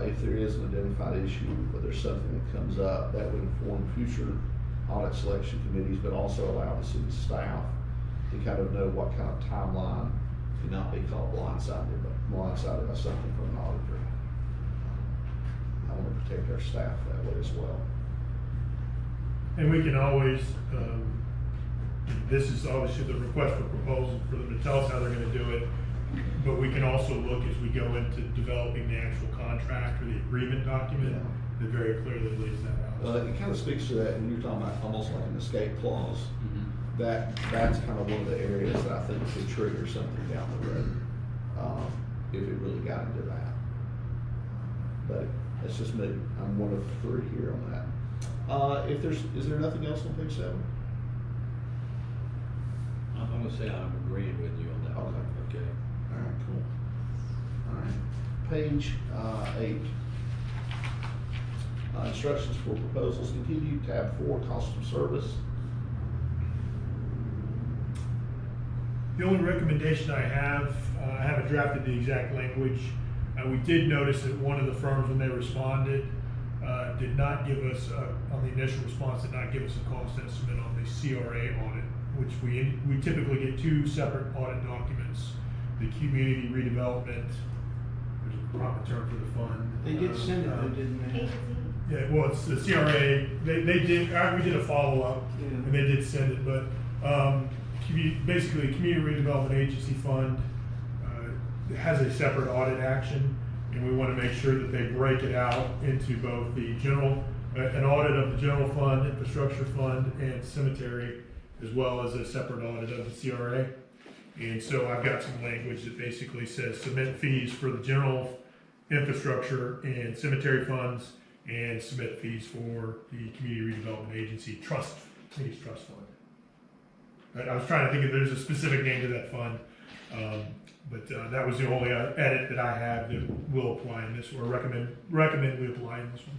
if there is an identified issue, or there's something that comes up, that would inform future audit selection committees, but also allow the city staff to kind of know what kind of timeline to not be caught blindsided by something from an auditor. I want to protect our staff that way as well. And we can always, this is obviously the request for proposal for them to tell us how they're gonna do it. But we can also look as we go into developing the actual contract or the agreement document, that very clearly lays that out. It kind of speaks to that when you're talking about almost like an escape clause. That's kind of one of the areas that I think could trigger something down the road, if it really got into that. But that's just me. I'm one of three here on that. Is there nothing else on page 7? I'm gonna say I'm agreeing with you on that one. Okay. All right, cool. All right, page 8. Instructions for proposals continued, tab 4, cost of service. The only recommendation I haven't drafted the exact language. We did notice that one of the firms, when they responded, did not give us, on the initial response, did not give us a cost estimate on the CRA audit, which we typically get 2 separate audit documents. The community redevelopment, there's a proper term for the fund. They did send it though, didn't they? Yeah, well, it's the CRA, they did, we did a follow-up, Yeah. and they did send it, but, basically, Community Redevelopment Agency Fund, has a separate audit action, and we wanna make sure that they break it out into both the general, an audit of the general fund, infrastructure fund, and cemetery, as well as a separate audit of the CRA. And so I've got some language that basically says submit fees for the general infrastructure and cemetery funds, and submit fees for the Community Redevelopment Agency trust, I think it's trust fund. I was trying to think if there's a specific name to that fund, but that was the only edit that I have that will apply in this, or recommend we apply in this one.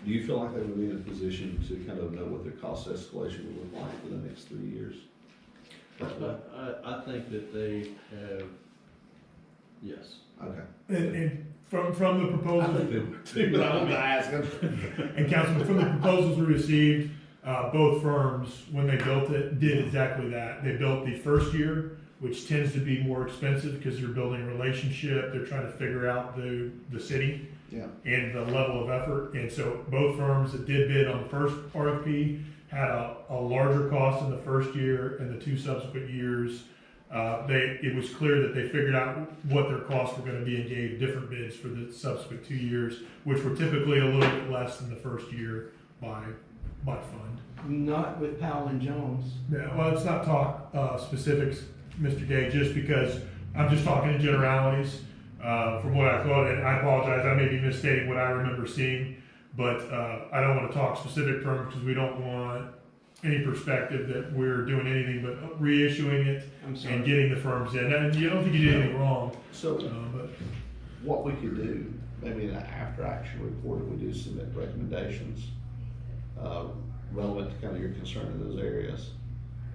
Do you feel like they would be in a position to kind of know what their cost escalation would look like for the next 3 years? I think that they have, yes. Okay. And from the proposal. But I want to ask them. And Councilman, from the proposals we received, both firms, when they built it, did exactly that. They built the first year, which tends to be more expensive because they're building a relationship, they're trying to figure out the city. Yeah. And the level of effort. And so both firms that did bid on the first RFP had a larger cost in the first year, and the 2 subsequent years, it was clear that they figured out what their costs were gonna be and gave different bids for the subsequent 2 years, which were typically a little bit less than the first year by fund. Not with Powell and Jones. Yeah, well, let's not talk specifics, Mr. Gay, just because I'm just talking in generalities. From what I thought, and I apologize, I may be misstating what I remember seeing, but I don't want to talk specific terms because we don't want any perspective that we're doing anything but reissuing it I'm sorry. and getting the firms in. And you don't think you did anything wrong, So but what we could do, maybe in an after action report, if we do submit recommendations, relevant to kind of your concern in those areas,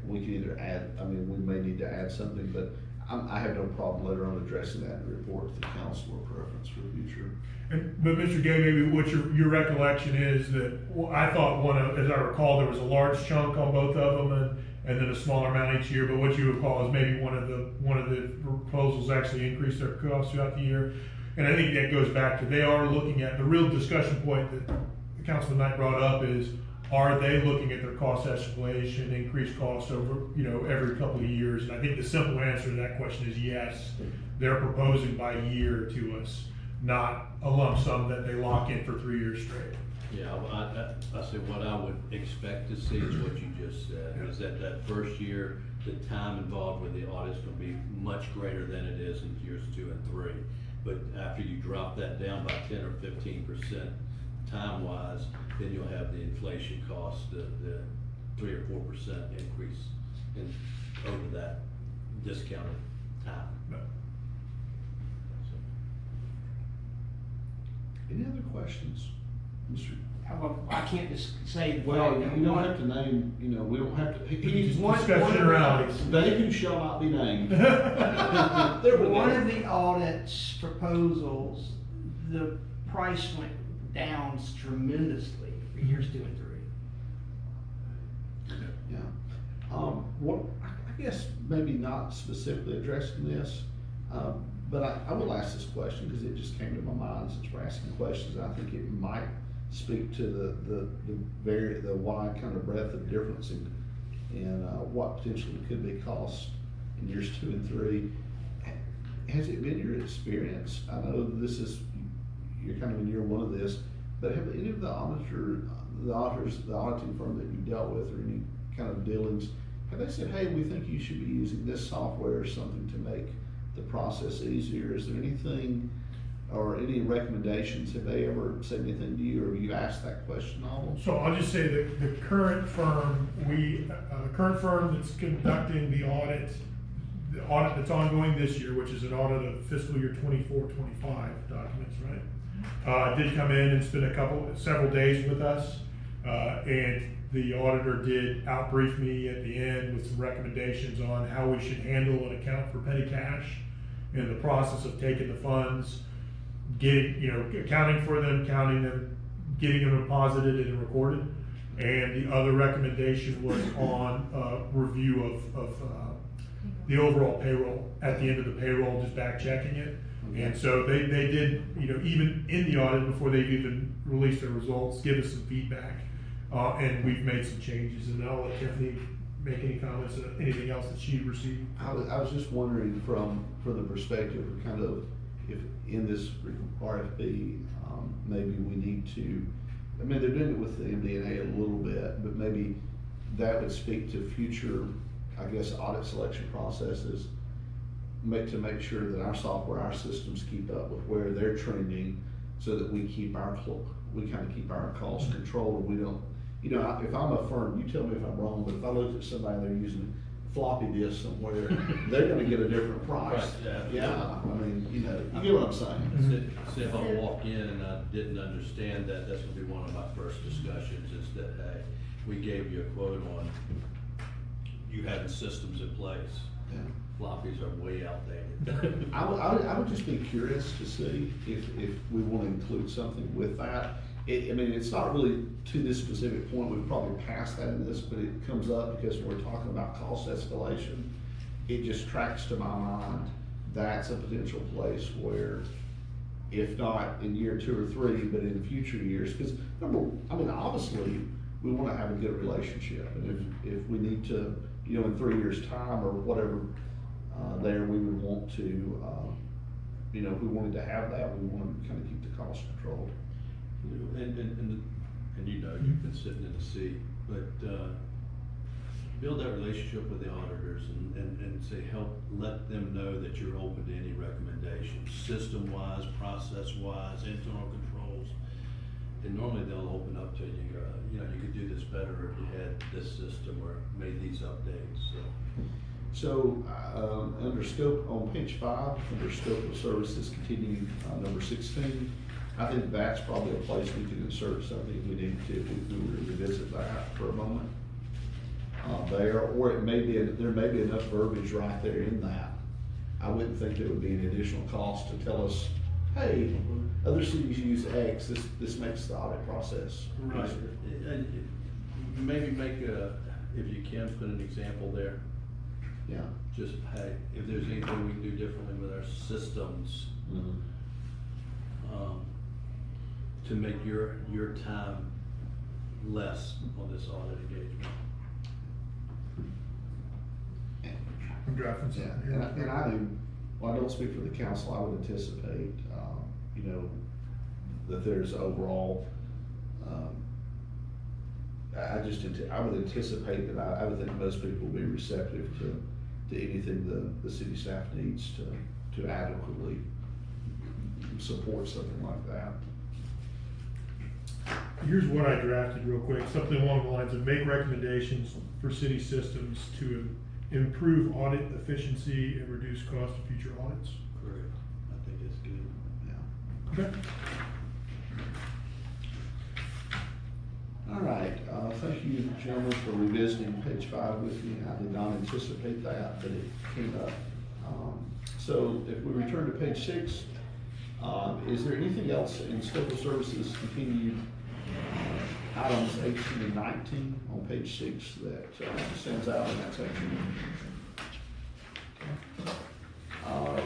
we could either add, I mean, we may need to add something, but I have no problem later on addressing that in the report if the council or preference for the future. But Mr. Gay, maybe what your recollection is that, well, I thought as I recall, there was a large chunk on both of them and then a smaller amount each year, but what you recall is maybe one of the proposals actually increased their costs throughout the year. And I think that goes back to, they are looking at, the real discussion point that Councilman Knight brought up is, are they looking at their cost escalation, increased costs over, every couple of years? And I think the simple answer to that question is yes. They're proposing by year to us, not a lump sum that they lock in for 3 years straight. Yeah, I say what I would expect to see is what you just said, is that first year, the time involved with the audit's gonna be much greater than it is in years 2 and 3. But after you drop that down by 10 or 15% time-wise, then you'll have the inflation cost, the 3 or 4% increase over that discounted time. No. Any other questions, Mr.? However, I can't just say. Well, you don't have to name, we don't have to. Just One- discuss one- generalities. They who shall not be named. One of the audit's proposals, the price went down tremendously for years 2 and 3. Yeah. What, I guess maybe not specifically addressing this, but I will ask this question because it just came to my mind since we're asking questions. And I think it might speak to the wide kind of breadth of difference in what potentially could be cost in years 2 and 3. Has it been your experience? I know you're kind of in year 1 of this, but have any of the auditors, the auditing firm that you dealt with, or any kind of dealings, have they said, hey, we think you should be using this software or something to make the process easier? Is there anything or any recommendations? Have they ever said anything to you, or have you asked that question of them? So I'll just say that the current firm, the current firm that's conducting the audit that's ongoing this year, which is an audit of fiscal year 24-25 documents, right? Did come in and spend several days with us, and the auditor did outbrief me at the end with some recommendations on how we should handle an account for petty cash in the process of taking the funds, accounting for them, counting them, getting them deposited and recorded. And the other recommendation was on review of the overall payroll at the end of the payroll, just back checking it. Okay. And so they did, even in the audit before they've even released their results, give us some feedback. And we've made some changes, and I'll let Tiffany make any comments on anything else that she received. I was just wondering from the perspective of kind of, if in this RFP, maybe we need to, I mean, they're doing it with the MD&A a little bit, but maybe that would speak to future, I guess, audit selection processes, to make sure that our software, our systems keep up with where they're trending, so that we kind of keep our costs controlled. We don't, if I'm a firm, you tell me if I'm wrong, but if I looked at somebody and they're using floppy disk somewhere, they're gonna get a different price. Right, yeah, I mean, you get what I'm saying. Say if I walk in and I didn't understand that, that's gonna be one of my first discussions, is that, hey, we gave you a quote on, you having systems in place. Yeah. Floppies are way outdated. I would just be curious to see if we want to include something with that. I mean, it's not really to this specific point, we've probably passed that in this, but it comes up because we're talking about cost escalation. It just tracks to my mind, that's a potential place where, if not in year 2 or 3, but in future years, because obviously, we want to have a good relationship, and if we need to, in 3 years' time or whatever, we would want to, if we wanted to have that, we want to kind of keep the cost controlled. And you've been sitting in the seat, but build that relationship with the auditors and say, let them know that you're open to any recommendations, system-wise, process-wise, internal controls. And normally they'll open up to you, you could do this better if you had this system or made these updates. So, under scope, on page 5, under scope of services, continuing number 16, I think that's probably a place we could insert something if we need to, if we were to revisit that for a moment. Or there may be enough verbiage right there in that I wouldn't think there would be any additional cost to tell us, hey, other cities use X, this makes the audit process Right, easier. and maybe make if you can, put an example there. Yeah. Just, hey, if there's anything we can do differently with our systems, to make your time less on this audit engagement. I'm drafting Yeah, something here. and I do, well, I don't speak for the council, I would anticipate, you know, that there's overall, I would anticipate that I would think most people will be receptive to anything the city staff needs to adequately support something like that. Here's what I drafted real quick, something along the lines of make recommendations for city systems to improve audit efficiency and reduce cost of future audits. Correct. I think it's good. Yeah. Okay. All right, thank you, gentlemen, for revisiting page 5 with me. I did not anticipate that, but it came up. So if we return to page 6, is there anything else in scope of services continued items 18 and 19 on page 6 that stands out in that section?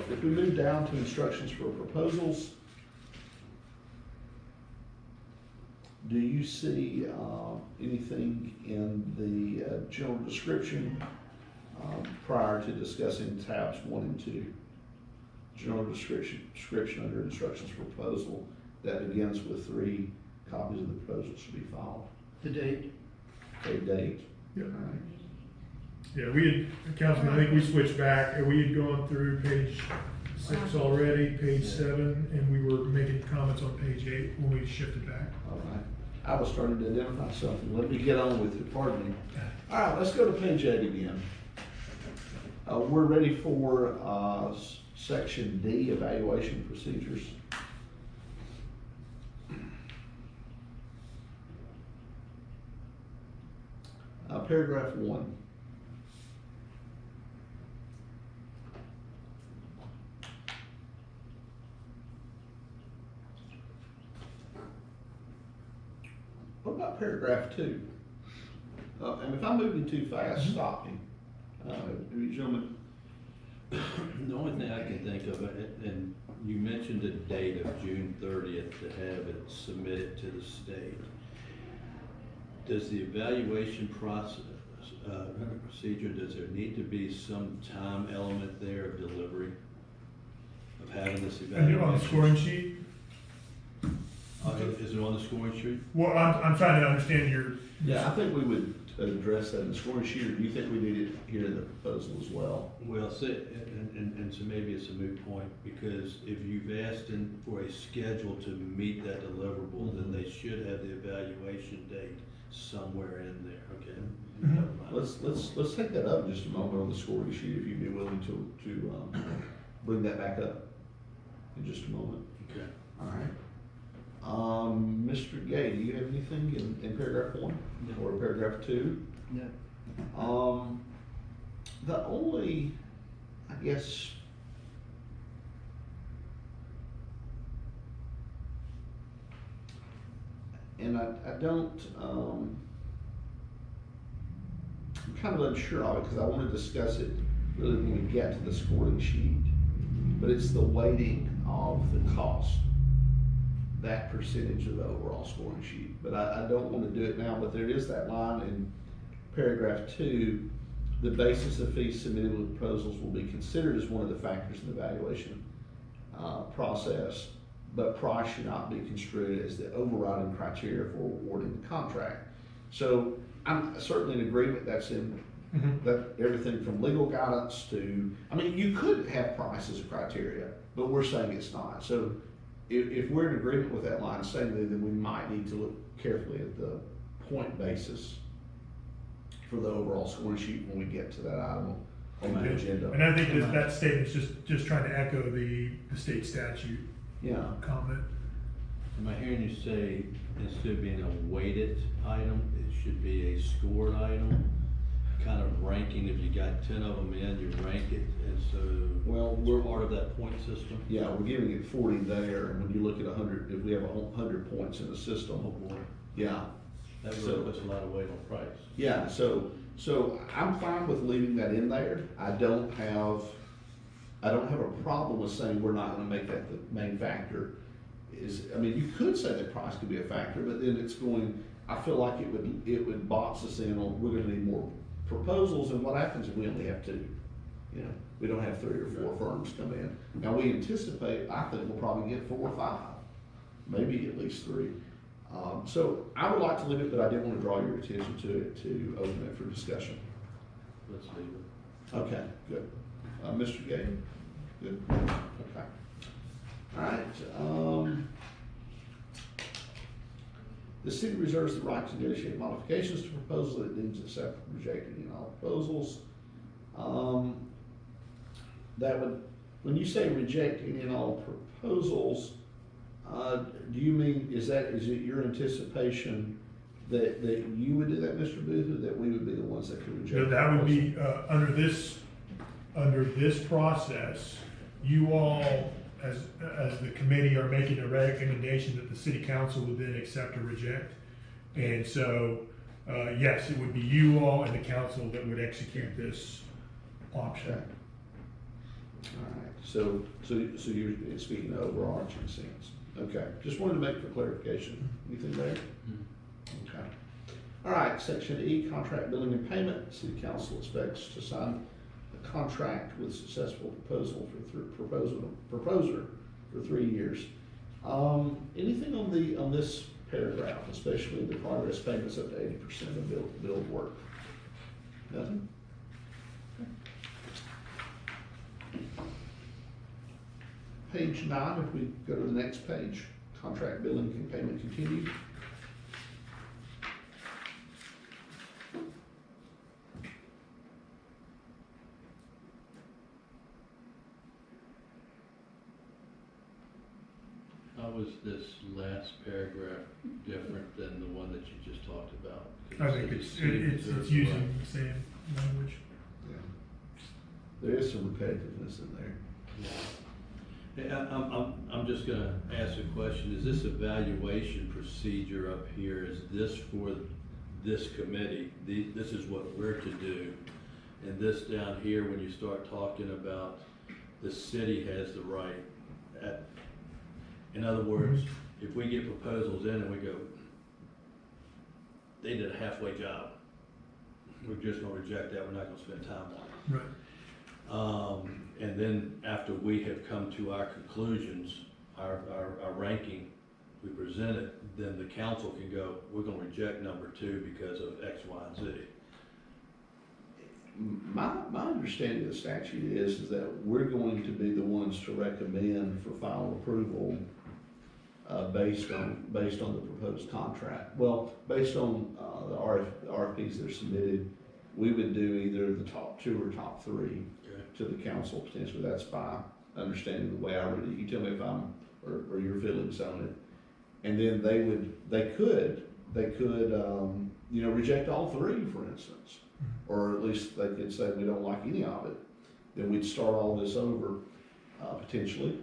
If we move down to instructions for proposals, do you see anything in the general description prior to discussing tabs 1 and 2? General description under instructions for proposal that begins with 3 copies of the proposal should be filed. The date. Okay, date. Yep. All right. Yeah, we had, Councilman, I think we switched back, and we had gone through page 6 already, page 7, and we were making comments on page 8 when we shifted back. All right. I was starting to identify something. Let me get on with it. Pardon me. All right, let's go to page 8 again. We're ready for section D, evaluation procedures. Paragraph 1. What about paragraph 2? And if I'm moving too fast, stop me. You gentlemen. The only thing I can think of, and you mentioned the date of June 30th to have it submitted to the state. Does the evaluation process, procedure, does there need to be some time element there of delivery? Of having this And evaluation? on the scoring sheet, Is it on the scoring sheet? well, I'm trying to understand your. Yeah, I think we would address that in the scoring sheet, or do you think we need it here in the proposal as well? Well, and so maybe it's a moot point, because if you've asked for a schedule to meet that deliverable, then they should have the evaluation date somewhere in there, okay? Mhm. Never mind. Let's take that up in just a moment on the scoring sheet, if you'd be willing to bring that back up in just a moment. Okay. All right. Mr. Gay, do you have anything in paragraph 1 No. or paragraph 2? No. The only, I guess, and I don't, I'm kind of unsure of it because I want to discuss it really when we get to the scoring sheet, but it's the weighting of the cost, that percentage of the overall scoring sheet. But I don't want to do it now, but there is that line in paragraph 2, the basis of fees submitted with proposals will be considered as one of the factors in the evaluation process, but price should not be construed as the overriding criteria for awarding the contract. So I'm certainly in agreement that's in that everything from legal guidance to, I mean, you could have price as a criteria, but we're saying it's not. So if we're in agreement with that line statement, then we might need to look carefully at the point basis for the overall scoring sheet when we get to that item on the agenda. And I think that statement's just trying to echo the state statute Yeah. comment. Am I hearing you say instead of being a weighted item, it should be a scored item? Kind of ranking, if you got 10 of them in, you rank it, and so. Well, we're, Part of that point system? yeah, we're giving it 40 there, and when you look at 100, if we have 100 points in the Oh, system, boy. yeah. That So- really puts a lot of weight on price. Yeah, so I'm fine with leaving that in there. I don't have a problem with saying we're not gonna make that the main factor. I mean, you could say that price could be a factor, but then I feel like it would box us in on, we're gonna need more proposals, and what happens if we only have two? You know, we don't have 3 or 4 firms come in. Now, we anticipate, I think we'll probably get 4 or 5, maybe at least 3. So I would like to leave it, but I did want to draw your attention to it, to open it for discussion. Let's leave it. Okay, good. Mr. Gay? Good? Okay. All right, the city reserves the right to negotiate modifications to proposals that it deems acceptable, rejecting any and all proposals. That would, when you say reject any and all proposals, do you mean, is it your anticipation that you would do that, Mr. Booth, or that we would be the ones that could reject? No, that would be, under this process, you all, as the committee, are making a recommendation that the city council would then accept or reject. And so, yes, it would be you all and the council that would execute this option. Okay. All right, so you're speaking of overarching sense. Okay, just wanted to make for clarification. Anything there? Okay. All right, section E, contract billing and payment. City council expects to sign a contract with successful proposer for 3 years. Anything on this paragraph, especially the progress payments up to 80% of billed work? Nothing? Page 9, if we go to the next page, contract billing and payment continued. How was this last paragraph different than the one that you just talked about? I think it's using the same language. Yeah. There is some repetitiveness in there. Yeah, I'm just gonna ask a question. Is this evaluation procedure up here, is this for this committee? This is what we're to do. And this down here, when you start talking about the city has the right in other words, if we get proposals in and we go, they did a halfway job, we're just gonna reject that, we're not gonna spend time on it. Right. And then after we have come to our conclusions, our ranking, we present it, then the council can go, we're gonna reject number 2 because of X, Y, and Z. My understanding of the statute is that we're going to be the ones to recommend for final approval based on the proposed contract. Well, based on the RFPs that are submitted, we would do either the top 2 or top 3 to the council potentially. That's my understanding the way I read it. You tell me if I'm or your feelings on it. And then they could reject all 3, for instance, or at least they could say we don't like any of it. Then we'd start all this over potentially,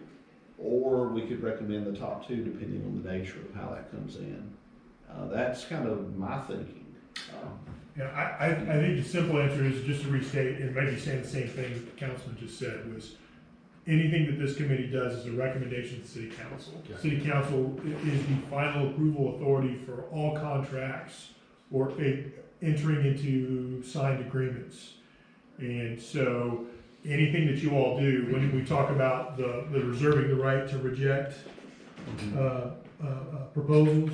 or we could recommend the top 2 depending on the nature of how that comes in. That's kind of my thinking. Yeah, I think the simple answer is just to restate, and maybe saying the same thing that the councilman just said, was anything that this committee does is a recommendation to the city council. Okay. City council is the final approval authority for all contracts or entering into signed agreements. And so anything that you all do, when we talk about the reserving the right to reject proposals,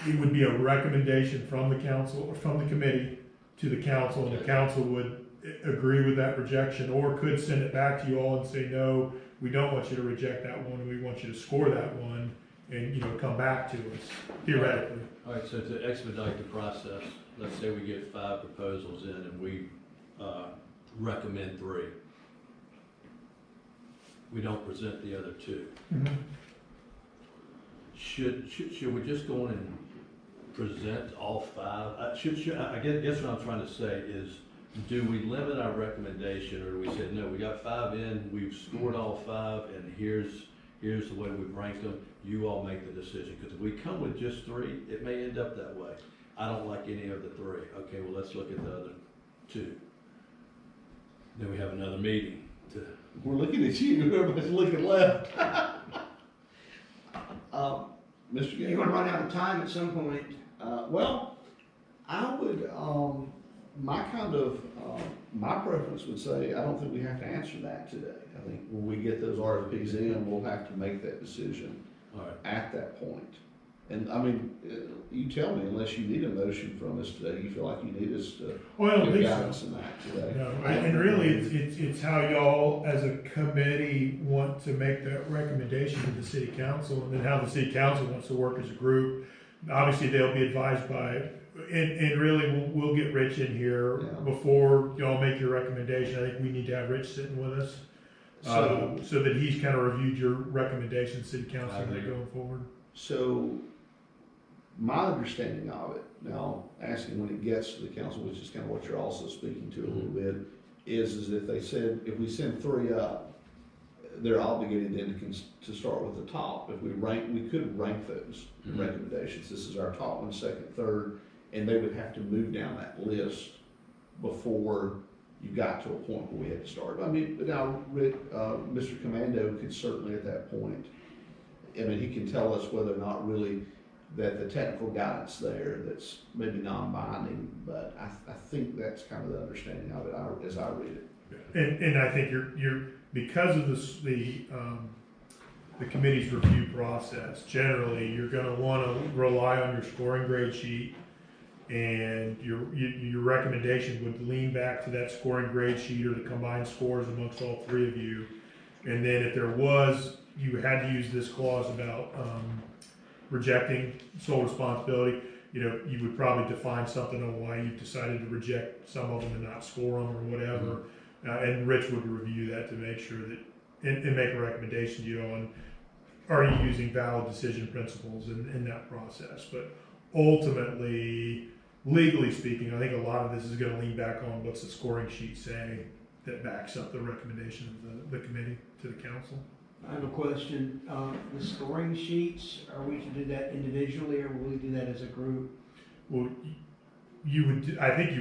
it would be a recommendation from the council or from the committee to the council, and the council would agree with that rejection, or could send it back to you all and say, no, we don't want you to reject that one, we want you to score that one, and, come back to us, theoretically. All right, so to expedite the process, let's say we get 5 proposals in and we recommend 3. We don't present the other 2. Mm-hmm. Should we just go in and present all 5? I guess what I'm trying to say is, Do we limit our recommendation, or do we say, no, we got 5 in, we've scored all 5, and here's the way we've ranked them, you all make the decision? Because if we come with just 3, it may end up that way. I don't like any of the 3. Okay, well, let's look at the other 2. Then we have another meeting to. We're looking at you, everybody's looking left. Mr. You're gonna run out of time at some point. Well, I would, my preference would say, I don't think we have to answer that today. I think when we get those RFPs in, we'll have to make that decision All right. at that point. And I mean, you tell me, unless you need a motion from us today, you feel like you need us to Well, I don't give think guidance so. in that today. No, and really, it's how y'all, as a committee, want to make that recommendation to the city council, and then how the city council wants to work as a group. Obviously, they'll be advised by, and really, we'll get Rich in here Yeah. before y'all make your recommendation. I think we need to have Rich sitting with us, so that he's kind of reviewed your recommendation, city council, I agree. going forward. So, my understanding of it, now, asking when it gets to the council, which is kind of what you're also speaking to a little bit, is if they said, if we send 3 up, they're obligated then to start with the top. If we could rank those recommendations. This is our top 1, 2nd, 3rd, and they would have to move down that list before you got to a point where we had to start. I mean, but now, Mr. Commando could certainly at that point, I mean, he can tell us whether or not really that the technical guidance there that's maybe non-binding, but I think that's kind of the understanding of it as I read it. And I think you're because of the committee's review process, generally, you're gonna wanna rely on your scoring grade sheet, and your recommendation would lean back to that scoring grade sheet or the combined scores amongst all 3 of you. And then if you had to use this clause about, rejecting sole responsibility, you would probably define something on why you've decided to reject some of them and not score them or whatever. And Rich would review that to make sure that, and make a recommendation to you on, are you using valid decision principles in that process? But ultimately, legally speaking, I think a lot of this is gonna lean back on what's the scoring sheet say that backs up the recommendation of the committee to the council. I have a question. The scoring sheets, are we to do that individually or will we do that as a group? Well, I think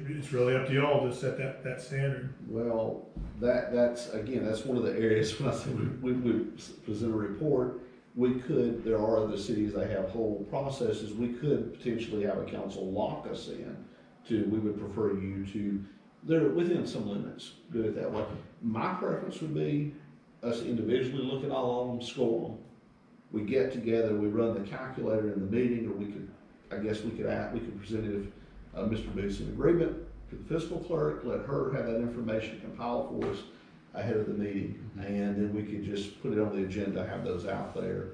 it's really up to y'all to set that standard. Well, that's one of the areas when I say we present a report, there are other cities that have whole processes, we could potentially have a council lock us in we would prefer you to, they're within some limits, do it that way. My preference would be us individually look at all of them, score them. We get together, we run the calculator in the meeting, or we could present it if Mr. Booth's in agreement to the fiscal clerk, let her have that information compiled for us ahead of the meeting, and then we could just put it on the agenda, have those out there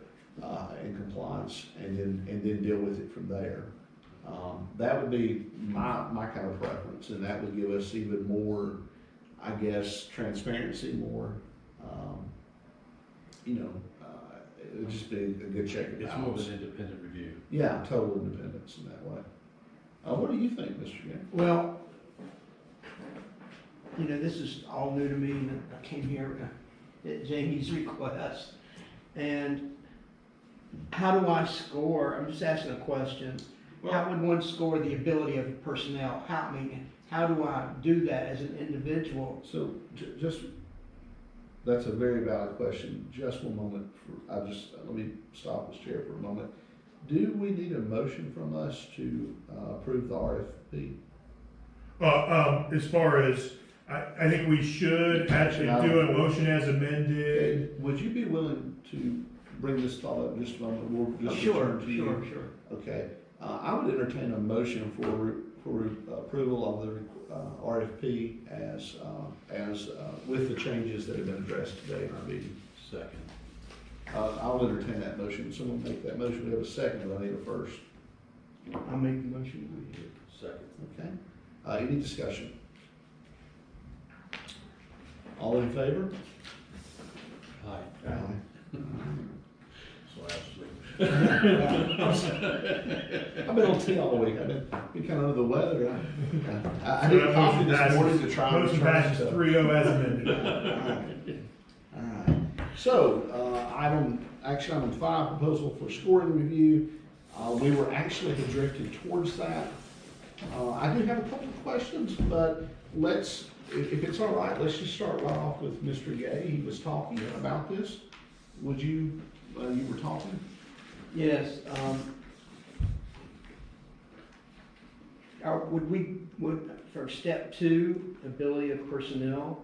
in compliance, and then deal with it from there. That would be my kind of preference, and that would give us even more, I guess, transparency, more. It would just be a good check and It's more of balance. an independent review. Yeah, total independence in that way. What do you think, Mr. Gann? Well, this is all new to me, and I came here at Jamie's request. And how do I score? I'm just asking a question. How would one score the ability of personnel? How do I do that as an individual? So, that's a very valid question. Just one moment. Let me stop this chair for a moment. Do we need a motion from us to approve the RFP? As far as, I think we should actually do a motion as amended. Okay. Would you be willing to bring this thought up in just a moment? We'll just Sure. return to you. Okay. I would entertain a motion for approval of the RFP as with the changes that have been addressed today in our meeting. Second. I'll entertain that motion. Someone make that motion. We have a second, but I need a first. I'll make the motion. Second. Okay. Any discussion? All in favor? Aye. Aye. So absolutely. I've been on tea all week. I've been kind of under the weather. I So did that coffee motion this passes- morning to try and Motion return passes stuff. 3-0 as amended. All right. So, action item 5, proposal for scoring review. We were actually directed towards that. I do have a couple of questions, but if it's all right, let's just start right off with Mr. Gay. He was talking about this. Would you, you were talking? Yes, for step 2, ability of personnel,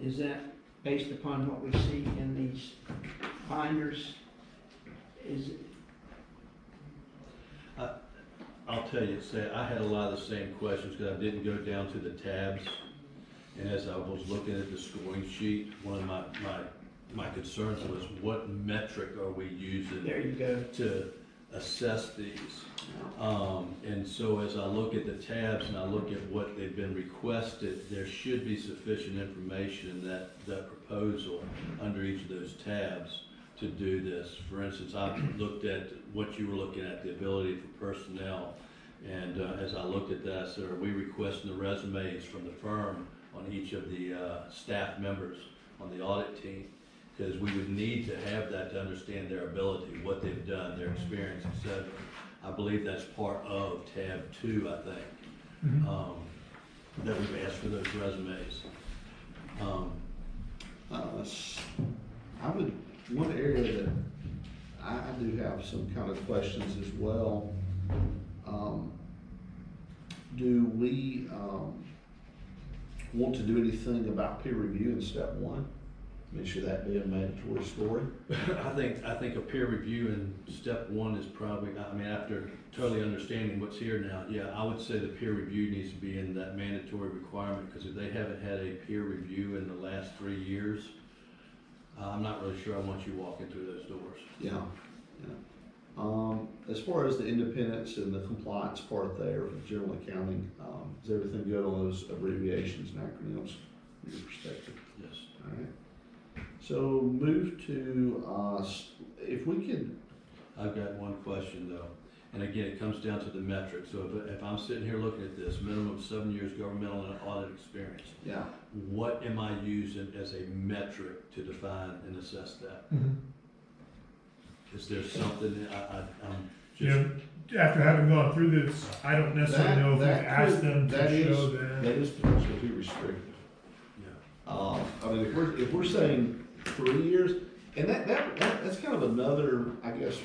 is that based upon what we see in these binders? I'll tell you, I had a lot of the same questions because I didn't go down to the tabs. And as I was looking at the scoring sheet, one of my concerns was what metric are we using There you go. to assess these? And so as I look at the tabs and I look at what they've been requested, there should be sufficient information in that proposal under each of those tabs to do this. For instance, I looked at what you were looking at, the ability for personnel. And as I looked at that, I said, are we requesting the resumes from the firm on each of the staff members on the audit team? Because we would need to have that to understand their ability, what they've done, their experience, etc. I believe that's part of tab 2, I think, that we've asked for those resumes. One area that I do have some kind of questions as well. Do we want to do anything about peer review in step 1? Make sure that be a mandatory scoring? I think a peer review in step 1 is probably, I mean, after totally understanding what's here now, yeah, I would say the peer review needs to be in that mandatory requirement, because if they haven't had a peer review in the last 3 years, I'm not really sure I want you walking through those doors. Yeah. As far as the independence and the compliance part there for general accounting, is everything good on those abbreviations and acronyms from your perspective? Yes. All right. So move to, if we could. I've got one question though, and again, it comes down to the metric. So if I'm sitting here looking at this, minimum of 7 years governmental and audit experience, Yeah. what am I using as a metric to define and assess that? Is there something I'm You just, know, after having gone through this, I don't necessarily know if we've asked them to show That that. is potentially too restrictive. yeah. I mean, if we're saying 3 years, and that's kind of another, I guess,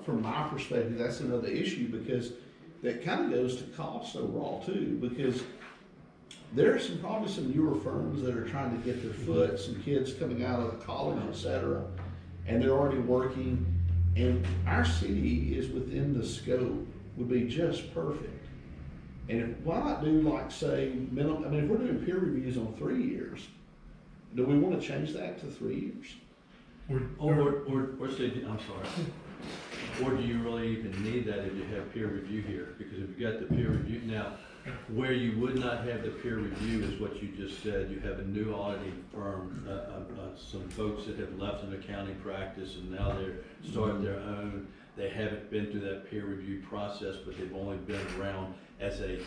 from my perspective, that's another issue, because that kind of goes to cost overall too, because there are probably some newer firms that are trying to get their foot, some kids coming out of college, et cetera, and they're already working, and our city is within the scope, would be just perfect. And why not do like, say, minimum, I mean, if we're doing peer reviews on 3 years, do we want to change that to 3 years? Or say, I'm sorry. Or do you really even need that if you have peer review here? Because if you got the peer review, now, where you would not have the peer review is what you just said. You have a new auditing firm, some folks that have left an accounting practice and now they're starting their own. They haven't been through that peer review process, but they've only been around as a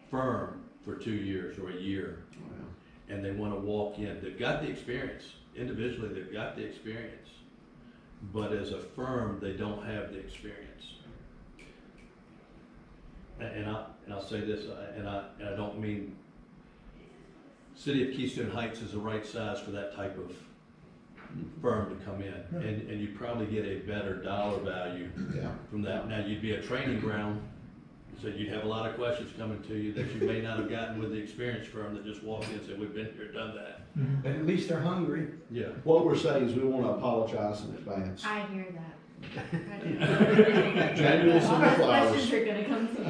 firm for 2 years or a year. Wow. And they want to walk in. They've got the experience. Individually, they've got the experience. But as a firm, they don't have the experience. And I'll say this, and I don't mean, City of Keystone Heights is the right size for that type of firm to come in. And you probably get a better dollar value from that. Now, you'd be a training ground, so you'd have a lot of questions coming to you that you may not have gotten with the experienced firm that just walked in and said, we've been here, done that. But at least they're hungry. Yeah. What we're saying is we want to apologize in advance. I hear that. January All summer our flowers. questions are gonna come to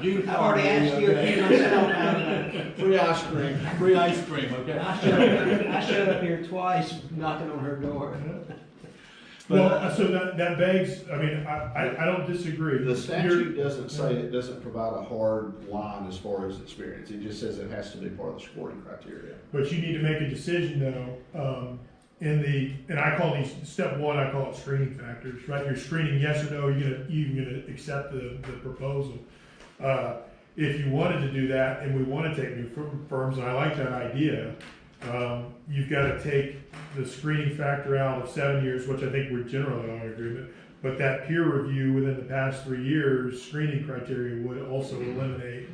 me. I've already asked you a few myself. Free ice cream. Free ice cream, okay? I showed up here twice knocking on her door. Well, so that begs, I mean, I don't disagree. The statute doesn't say, it doesn't provide a hard line as far as experience. It just says it has to be part of the scoring criteria. But you need to make a decision though, and I call these, step one, I call it screening factors, right? You're screening yes or no, you're gonna accept the proposal. If you wanted to do that, and we wanna take new firms, and I like that idea, you've gotta take the screening factor out of 7 years, which I think we're generally all in agreement, but that peer review within the past 3 years, screening criteria would also eliminate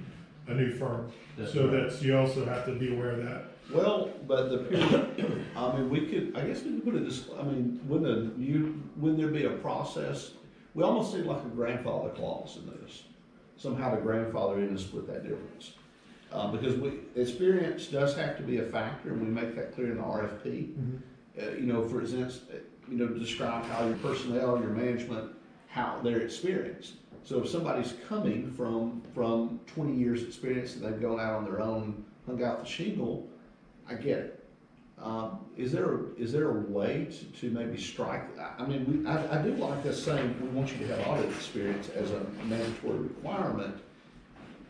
a new firm. That's So right. that's, you also have to be aware of that. Well, but the period, I mean, I guess we could put I mean, wouldn't there be a process? We almost need like a grandfather clause in this, somehow to grandfather in and split that difference. Because experience does have to be a factor, and we make that clear in the RFP. You know, for instance, describe how your personnel, your management, how they're experienced. So if somebody's coming from 20 years experience and they've gone out on their own, hung out the shingle, I get it. Is there a way to maybe strike? I mean, I do like us saying we want you to have audit experience as a mandatory requirement.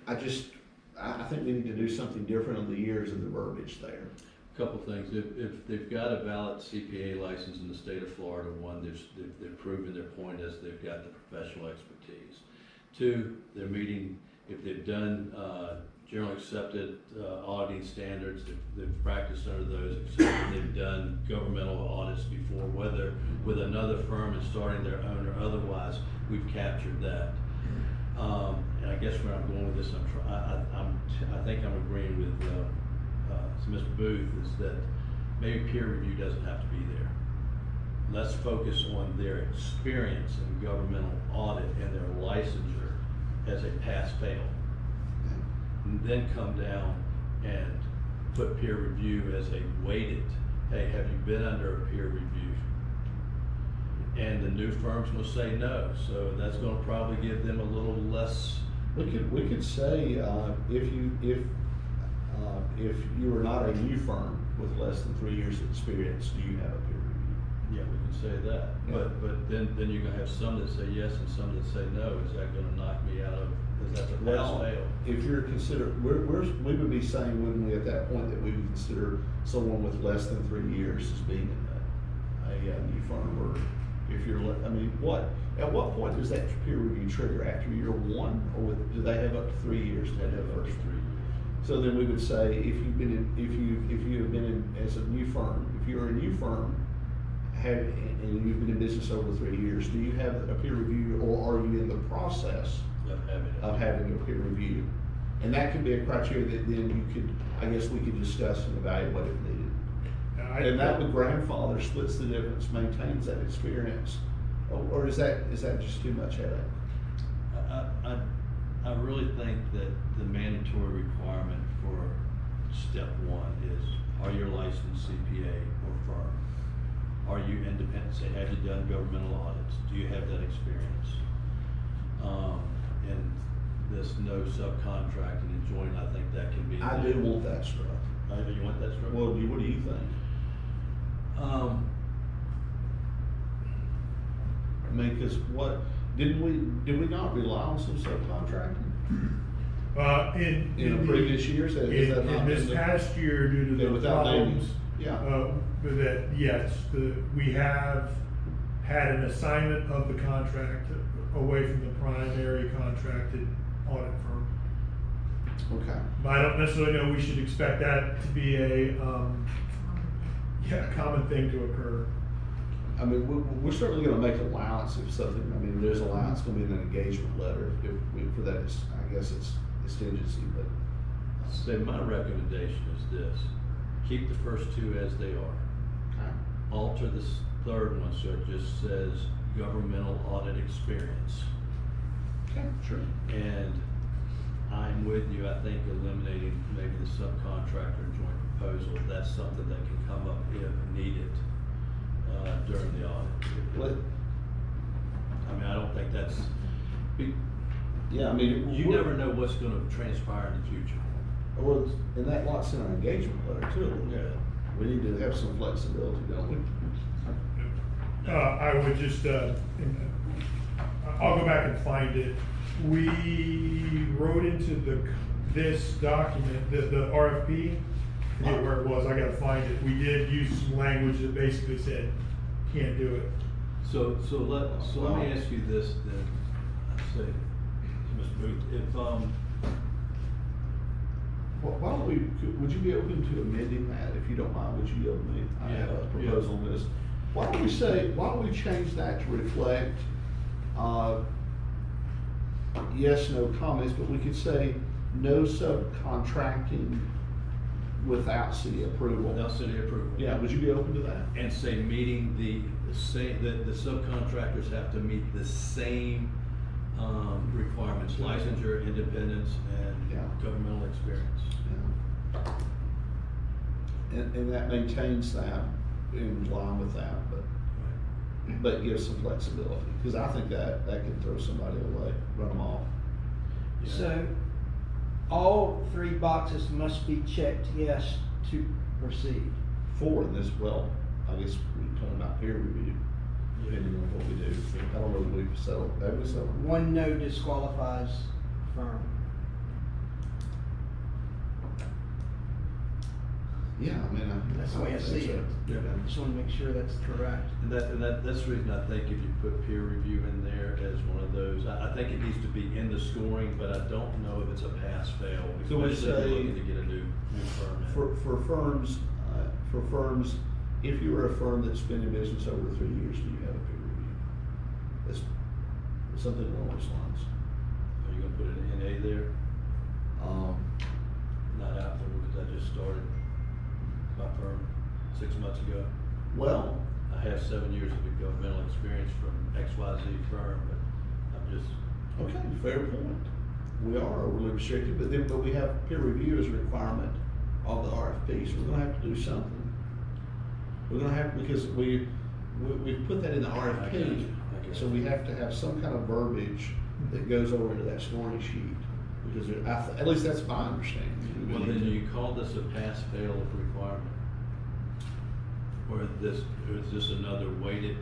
I think we need to do something different on the years of the verbiage there. Couple things, if they've got a valid CPA license in the state of Florida, one, they've proven their point as they've got the professional expertise. Two, they're meeting, if they've done generally accepted auditing standards, they've practiced under those, except they've done governmental audits before, whether with another firm and starting their own or otherwise, we've captured that. And I guess where I'm going with this, I think I'm agreeing with Mr. Booth, is that maybe peer review doesn't have to be there. Let's focus on their experience in governmental audit and their licensure as a pass-fail. And then come down and put peer review as a weighted, hey, have you been under a peer review? And the new firm's gonna say no, so that's gonna probably give them a little less. We could say, if you are not a new firm with less than 3 years of experience, do you have a peer review? Yeah, we can say that, Yeah. but then you're gonna have some that say yes and some that say no. Is that gonna knock me out of, is that a pass-fail? If you're we would be saying, wouldn't we, at that point, that we would consider someone with less than 3 years as being a new firm, or if you're, at what point does that peer review trigger? After year one, or do they have up to 3 years to They'd have have up to first? 3 years. So then we would say, if you have been in as a new firm, if you're a new firm, and you've been in business over 3 years, do you have a peer review, or are you in the process of having a peer review? And that could be a criteria that then we could discuss and evaluate if needed. And that with grandfather splits the difference, maintains that experience, or is that just too much headache? I really think that the mandatory requirement for step one is, are you a licensed CPA or firm? Are you independent? Say, have you done governmental audits? Do you have that experience? And this no subcontracting and joint, I think that can be. I do want that struck. You want that struck? Well, what do you think? I mean, because did we not rely on some subcontracting in previous years? In this past year, due to the without problems, yeah. Yes, we have had an assignment of the contract away from the primary contracted audit firm. Okay. But I don't necessarily know we should expect that to be a common thing to occur. I mean, we're certainly going to make allowance if something. I mean, there's allowance going to be in an engagement letter for that. I guess it's contingency, but. So my recommendation is this: keep the first two as they are. Okay. Alter this third one so it just says governmental audit experience. Okay, sure. And I'm with you. I think eliminating maybe the subcontractor joint proposal, that's something that can come up if needed during the audit. I mean, I don't think that's. Yeah, I mean, You never know what's going to transpire in the future. Well, and that locks in our engagement letter too a little bit. We need to have some flexibility, don't we? I would just, I'll go back and find it. We wrote into this document, the RFP, forget where it was, I gotta find it. We did use some language that basically said, can't do it. So let me ask you this then, I'd say, Mr. Booth, if, Well, why don't we, would you be open to amending that, if you don't mind, would you yield me? I have a Yeah. proposal on this. Why don't we change that to reflect, yes, no comments, but we could say no subcontracting without city approval. without city approval? Yeah, would you be open to that? And say meeting the same, the subcontractors have to meet the same, requirements, licensure, independence, and Yeah. governmental experience. Yeah. And that maintains that, in line with that, but gives some flexibility, because I think that could throw somebody away, run them off. Yeah. So, all three boxes must be checked yes to proceed. For this, well, I guess we're talking about peer review, depending on what we do. I don't know if we've settled, have we settled? One no disqualifies firm. Yeah, I mean, That's the way I see it. Yeah. Just wanna make sure that's correct. And that's the reason I think if you put peer review in there as one of those, I think it needs to be in the scoring, but I don't know if it's a pass-fail, Could we especially if say- you're looking to get a new firm. For firms, if you're a firm that's been in business over 3 years, do you have a peer review? That's something along those lines. Are you gonna put an NA there? Not applicable, because I just started my firm 6 months ago. Well, I have 7 years of governmental experience from XYZ firm, but I'm just, okay, fair point. We are overly restricted, but we have peer review as a requirement of the RFP, so we're gonna have to do something. We're gonna have, because we've put that in the I got RFP, you. so we have to have some kind of verbiage that goes over into that scoring sheet, because at least that's my understanding. well, then do you call this a pass-fail requirement? Or is this another weighted?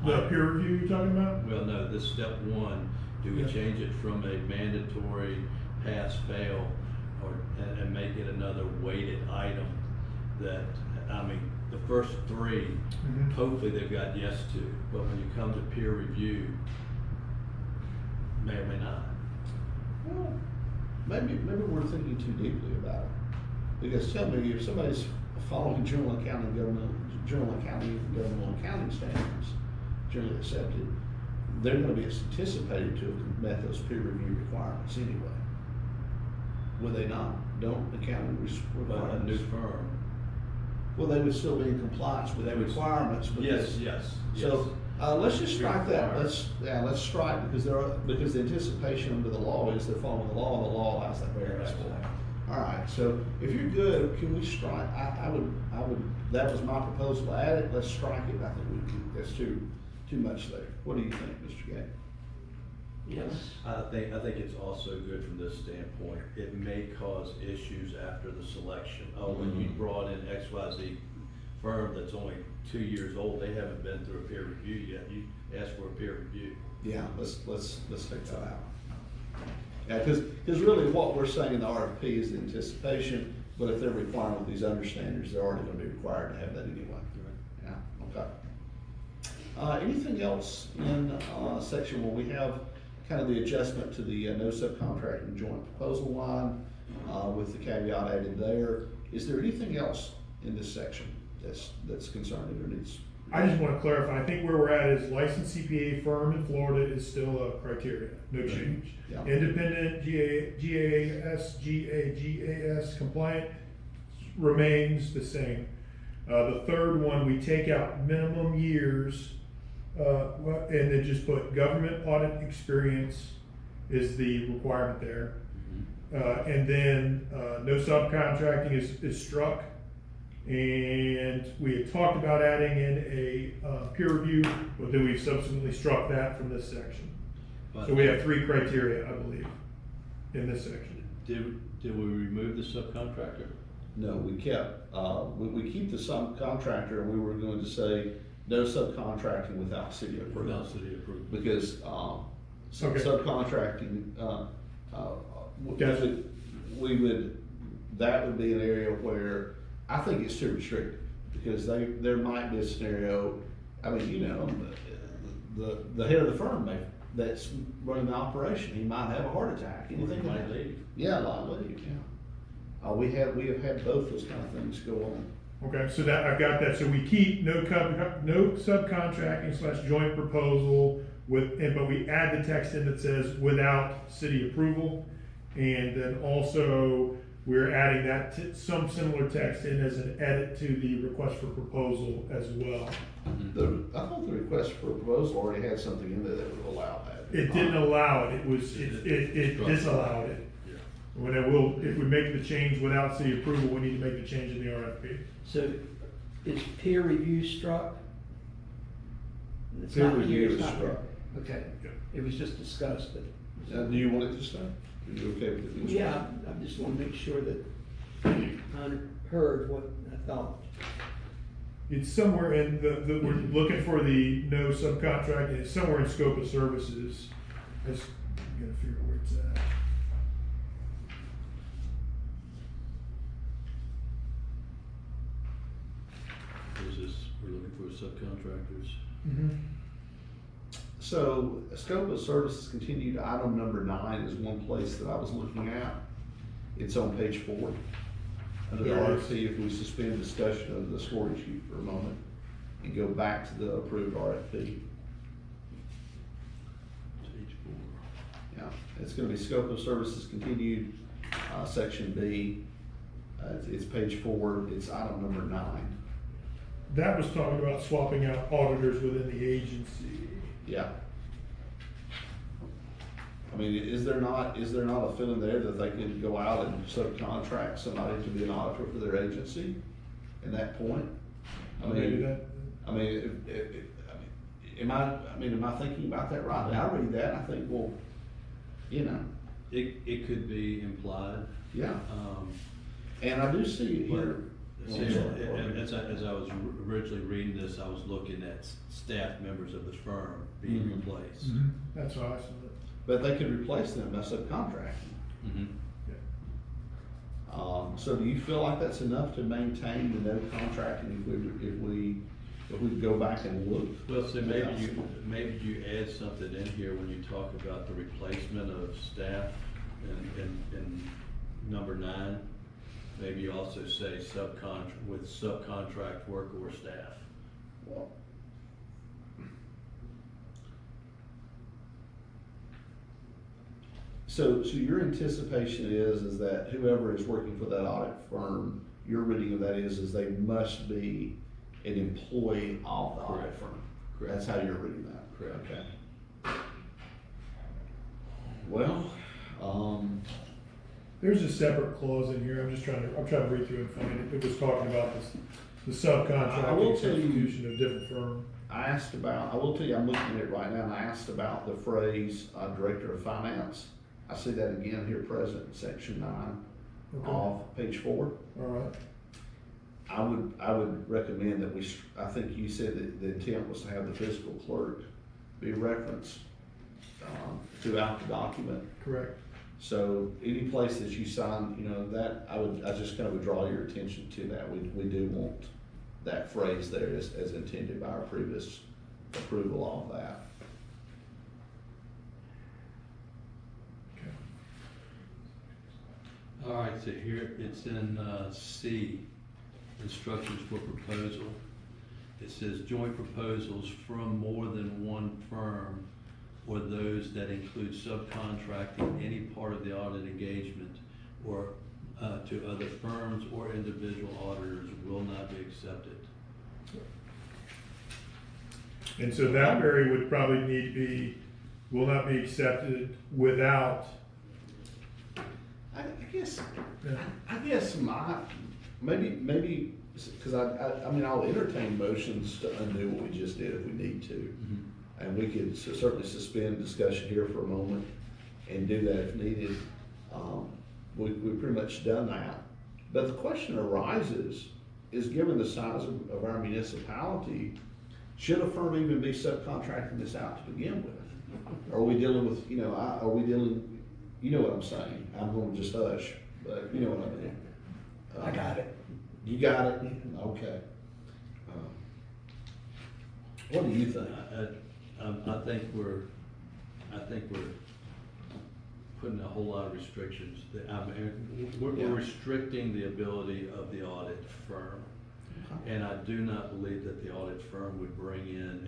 The peer review you're talking about? Well, no, this step one, do we Yeah. change it from a mandatory pass-fail and make it another weighted item that, I mean, the first three, Mhm. hopefully they've got yes to, but when you come to peer review, may or may not. Well, maybe we're thinking too deeply about it. Because tell me, if somebody's following general accounting governmental accounting standards, generally accepted, they're gonna be anticipated to have met those peer review requirements anyway. Would they not? Don't accounting But a requirements? new firm. Well, they would still be in compliance with They the would- requirements, because. Yes. So, let's just strike that, Required. let's strike, because because the anticipation under the law is they're following the law, and the law allows that variance for them. All right, so if you're good, can we strike, I would, that was my proposal, add it, let's strike it, I think that's too much there. What do you think, Mr. Gay? Yes. I think it's also good from this standpoint. It may cause issues after the selection. Oh, when you brought in XYZ firm that's only 2 years old, they haven't been through a peer review yet. You asked for a peer review. Yeah, let's take that out. Yeah, because really what we're saying in the RFP is the anticipation, but if they're requiring with these understanders, they're already gonna be required to have that anyway. Yeah, okay. Anything else in, section where we have kind of the adjustment to the no subcontracting joint proposal line, with the caveat added there? Is there anything else in this section that's concerning or needs? I just want to clarify, I think where we're at is licensed CPA firm in Florida is still a criteria, no change. Yeah. Independent GAS compliant remains the same. The third one, we take out minimum years, and then just put government audit experience is the requirement there. And then, no subcontracting is struck. And we had talked about adding in a peer review, but then we've subsequently struck that from this section. So we have 3 criteria, I believe, in this section. Did we remove the subcontractor? No, we kept, we keep the subcontractor, and we were going to say no subcontracting without city approval. Without city approval. Because, Okay. subcontracting, Gotcha. we would, that would be an area where I think it's too restrictive, because there might be a scenario, I mean, you know, the head of the firm that's running the operation, he might have a heart attack, anything Or like might that. leave. Yeah, might leave, yeah. We have had both those kind of things go on. Okay, so that, I've got that, so we keep no subcontracting / joint proposal but we add the text in that says without city approval. And then also, we're adding that, some similar text in as an edit to the request for proposal as well. Mm-hmm. I thought the request for proposal already had something in there that would allow that. It didn't allow it, it disallowed it. Yeah. When if we make the change without city approval, we need to make the change in the RFP. So is peer review struck? It's Peer not review here, it's is not struck. here. Okay, it was just discussed, but. Do you want it to stay? Are you okay with it being Yeah, struck? I just want to make sure that I heard what I thought. It's somewhere in we're looking for the no subcontracting, it's somewhere in scope of services. I just gotta figure out where it's at. Is this, we're looking for subcontractors? So, scope of services continued, item number 9 is one place that I was looking at. It's on page 4. Under the There it is. RFP, if we suspend discussion of the storage sheet for a moment and go back to the approved RFP. Page 4. Yeah, it's gonna be scope of services continued, section B. It's page 4, it's item number 9. That was talking about swapping out auditors within the agency. Yeah. I mean, is there not a feeling there that they could go out and subcontract somebody to be an auditor for their agency at that point? Maybe that. I mean, am I thinking about that right? I read that and I think, well, you know, It could be implied. yeah. And I do see it here. See, as I was originally reading this, I was looking at staff members of the firm being Mhm. replaced. That's how I saw it. But they could replace them by subcontracting. Mm-hmm. So do you feel like that's enough to maintain the no contracting if we go back and look? Well, so maybe you add something in here when you talk about the replacement of staff in number 9. Maybe you also say subcontract work or staff. Well, so your anticipation is that whoever is working for that audit firm, your reading of that is they must be an employee of the audit Correct. firm. Correct. That's how you're reading that. Correct. Okay. Well, There's a separate clause in here, I'm trying to read through and find it. It was talking about the I will subcontracting tell you- substitution of different firm. I will tell you, I'm looking at it right now, and I asked about the phrase, Director of Finance. I see that again here present in section 9 Okay. of page 4. All right. I would recommend that I think you said that the intent was to have the fiscal clerk be referenced, throughout the document. Correct. So any place that you sign, you know, that, I just kind of would draw your attention to that. We do want that phrase there as intended by our previous approval of that. Okay. All right, so here it's in C, instructions for proposal. It says joint proposals from more than one firm or those that include subcontracting any part of the audit engagement or to other firms or individual auditors will not be accepted. And so that area would probably need to be, will not be accepted without. I guess, Yeah. I guess maybe, because I mean, I'll entertain motions to undo what we just did if we need to. And we could certainly suspend discussion here for a moment and do that if needed. We've pretty much done that. But the question arises, is given the size of our municipality, should a firm even be subcontracting this out to begin with? Are we dealing with, you know what I'm saying? I'm going to just hush, but you know what I mean. I got it. You got it? Okay. What do you think? I think we're putting a whole lot of restrictions. We're Yeah. restricting the ability of the audit firm. And I do not believe that the audit firm would bring in,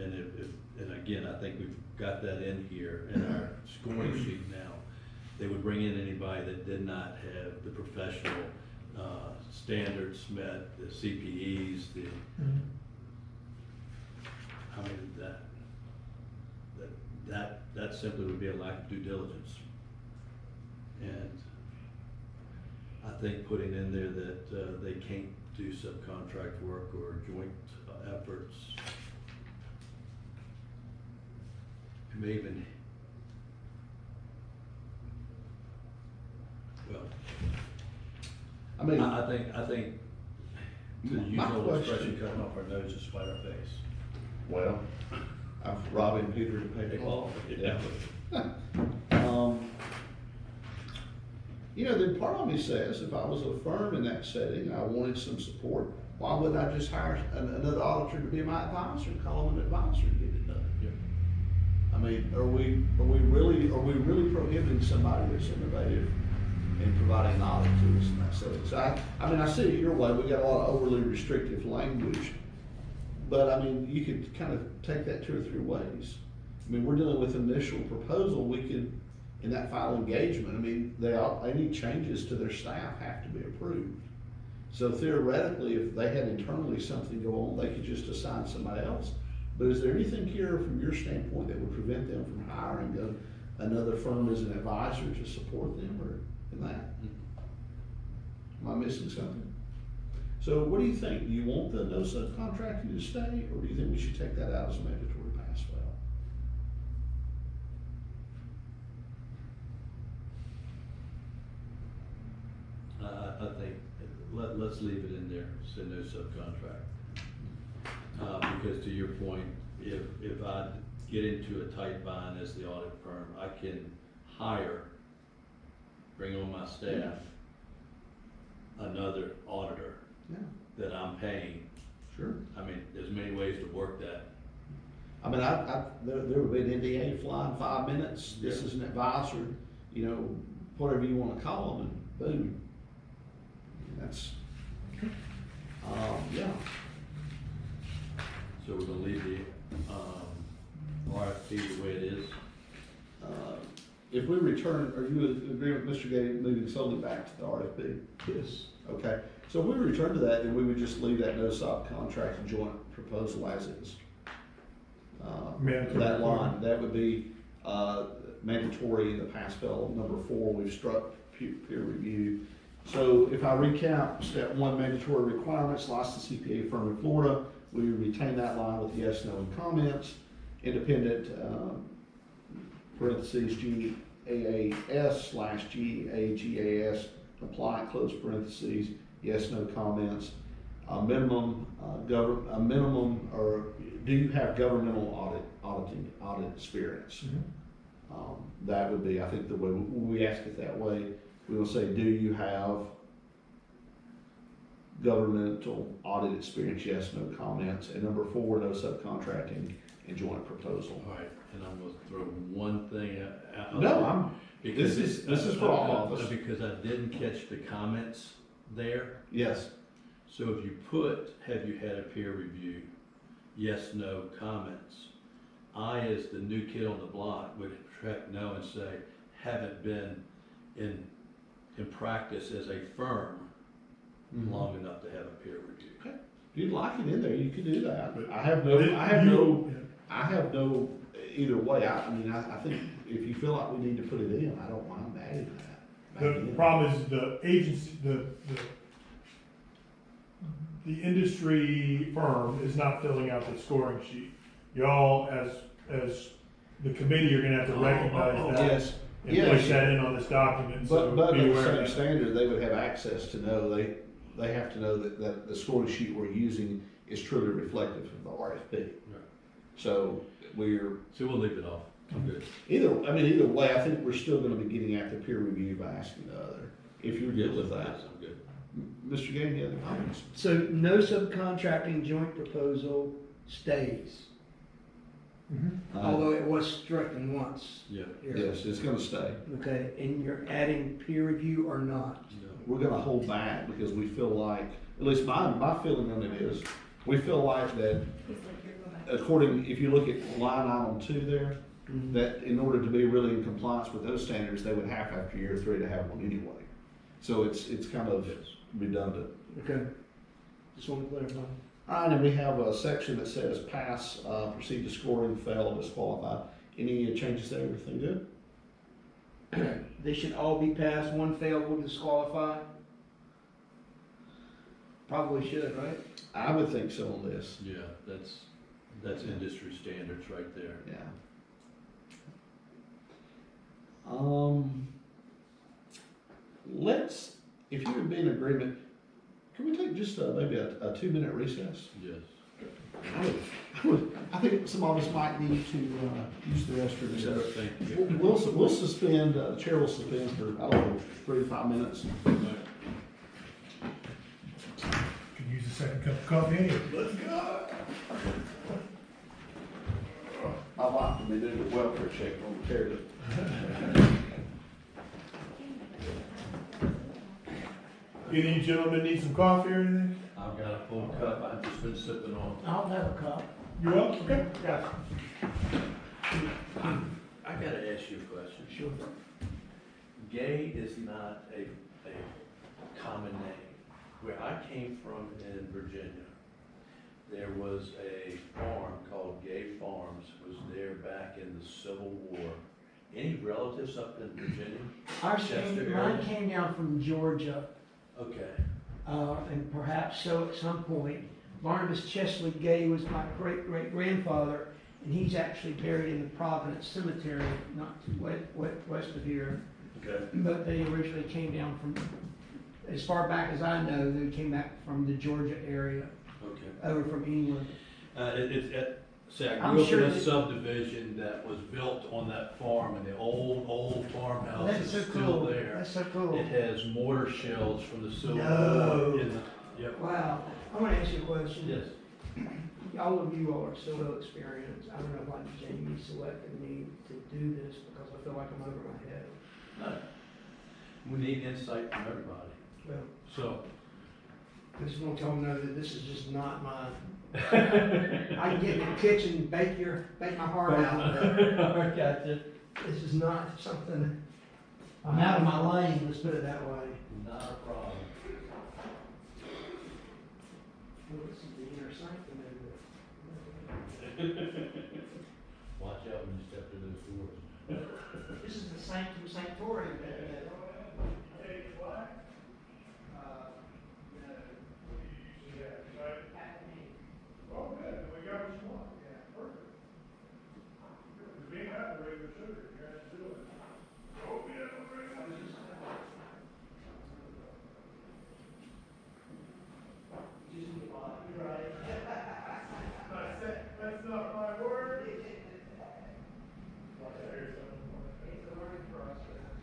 and again, I think we've got that in here in our scoring sheet now. They would bring in anybody that did not have the professional, standards met, the CPEs, I mean, that simply would be a lack of due diligence. And I think putting in there that, they can't do subcontract work or joint efforts. It may even, well, I mean, I think to use my old expression, question, cutting off our nose to spite our face. well, I've robbed Peter to pay Paul. Yeah. You know, then part of me says, if I was a firm in that setting, I wanted some support, why wouldn't I just hire another auditor to be my advisor and call him an advisor to get it done? Yeah. I mean, are we really prohibiting somebody that's innovative in providing an audit to us in that setting? So I mean, I see it your way, we got a lot of overly restrictive language, but I mean, you could kind of take that 2 or 3 ways. I mean, we're dealing with initial proposal, we could, in that final engagement, I mean, any changes to their staff have to be approved. So theoretically, if they had internally something go on, they could just assign somebody else. But is there anything here from your standpoint that would prevent them from hiring another firm as an advisor to support them, or in that? Am I missing something? So what do you think? Do you want the no subcontracting to stay, or do you think we should take that out as a mandatory pass fail? I think, let's leave it in there, say no subcontract. Because to your point, if I get into a tight bind as the audit firm, I can hire, bring on my staff, another auditor Yeah, that I'm paying. sure. I mean, there's many ways to work that. I mean, there would be an NDA flying 5 minutes. This Yeah. is an advisor, you know, whatever you want to call them, and boom. That's, yeah. So we're gonna leave the, RFP the way it is. If we return, are you in agreement with Mr. Gay moving solely back to the RFP? Yes. Okay, so if we return to that, then we would just leave that no subcontract and joint proposal as is. Mandatory That line, requirement. that would be, mandatory in the pass-fail. Number 4, we've struck peer review. So if I recap, step 1, mandatory requirements, licensed CPA firm in Florida, we retain that line with yes, no, and comments. Independent, parentheses, GAAS/GAGAS, compliant, close parentheses, yes, no comments. A minimum, or do you have governmental audit experience? That would be, I think, the way, when we ask it that way, we will say, do you have governmental audit experience? Yes, no comments. And number 4, no subcontracting and joint proposal. All right, and I'm gonna throw one thing out. No, Because this is for all of us. Because I didn't catch the comments there. Yes, So if you put, have you had a peer review? Yes, no comments. I, as the new kid on the block, would track no and say, haven't been in practice as a firm long enough to have a peer review. Okay. If you'd like it in there, you could do that. But I have no, either way. I mean, I think if you feel like we need to put it in, I don't mind adding that. back The in. problem is the agency, the industry firm is not filling out the scoring sheet. Y'all, as the committee, are gonna have to recognize that Yes, and yes. push that in on this document, so But be at the aware of same that. standard, they would have access to know, they have to know that the scoring sheet we're using is truly reflective of the RFP. Right. So So we'll leave it off. I'm good. either way, I think we're still gonna be getting at the peer review by asking the other, if you're good with that. Yes, I'm good. Mr. Gain, any other comments? So no subcontracting joint proposal stays, although it was stricken once. Yeah. here. Yes, it's gonna stay. Okay, and you're adding peer review or not? No. We're gonna hold back because we feel like, at least my feeling on it is, we feel like that He's like, here, go back. according, if you look at line item 2 there, Mhm. that in order to be really in compliance with those standards, they would have after year 3 to have one anyway. So it's kind of redundant. Okay, just want to clarify. All right, and we have a section that says pass, proceed to scoring, fail, disqualified. Any changes there? Everything good? They should all be passed, one failed, will disqualify? Probably should, right? I would think so on this. Yeah, that's industry standards right there. Yeah. Let's, if you would be in agreement, can we take just maybe a 2-minute recess? Yes. I think some of us might need to use the restroom, so Thank you. we'll suspend, the chair will suspend for, I don't know, 3 to 5 minutes. Could use a second cup of coffee anyway. Let's go. My wife will be doing a welfare check on the chair. Either you gentlemen need some coffee or anything? I've got a full cup, I've just been sipping on. I'll have a cup. You will? Okay. Yeah. I gotta ask you a question. Sure. Gay is not a common name. Where I came from in Virginia, there was a farm called Gay Farms, was there back in the Civil War. Any relatives up in Virginia? Chester Mine area? came down from Georgia, Okay, and perhaps so at some point. Barnabas Chesley Gay was my great-great-grandfather, and he's actually buried in the Providence Cemetery, not too west of here. okay. But they originally came down from, as far back as I know, they came back from the Georgia area, Okay. over from England. See, I I'm grew up sure in a that- subdivision that was built on that farm, and the old farmhouse That's is so still cool. there. That's so cool. It has mortar shells from the Civil No. War in the, yep. Wow. I want to ask you a question. Yes. All of you all are so well experienced. I don't know why Jamie selected me to do this because I feel like I'm over my head. No. We need insight from everybody. Well, So, I just want to tell them know that this is just not my. I can get in the kitchen, bake my heart out. But gotcha. this is not something. I'm out of my lane. Let's put it that way. Not a problem. Well, this is the inner sanctum, isn't it? Watch out when you step through those doors. This is the sanctum sanctorum. That's not my word. It's a learning process.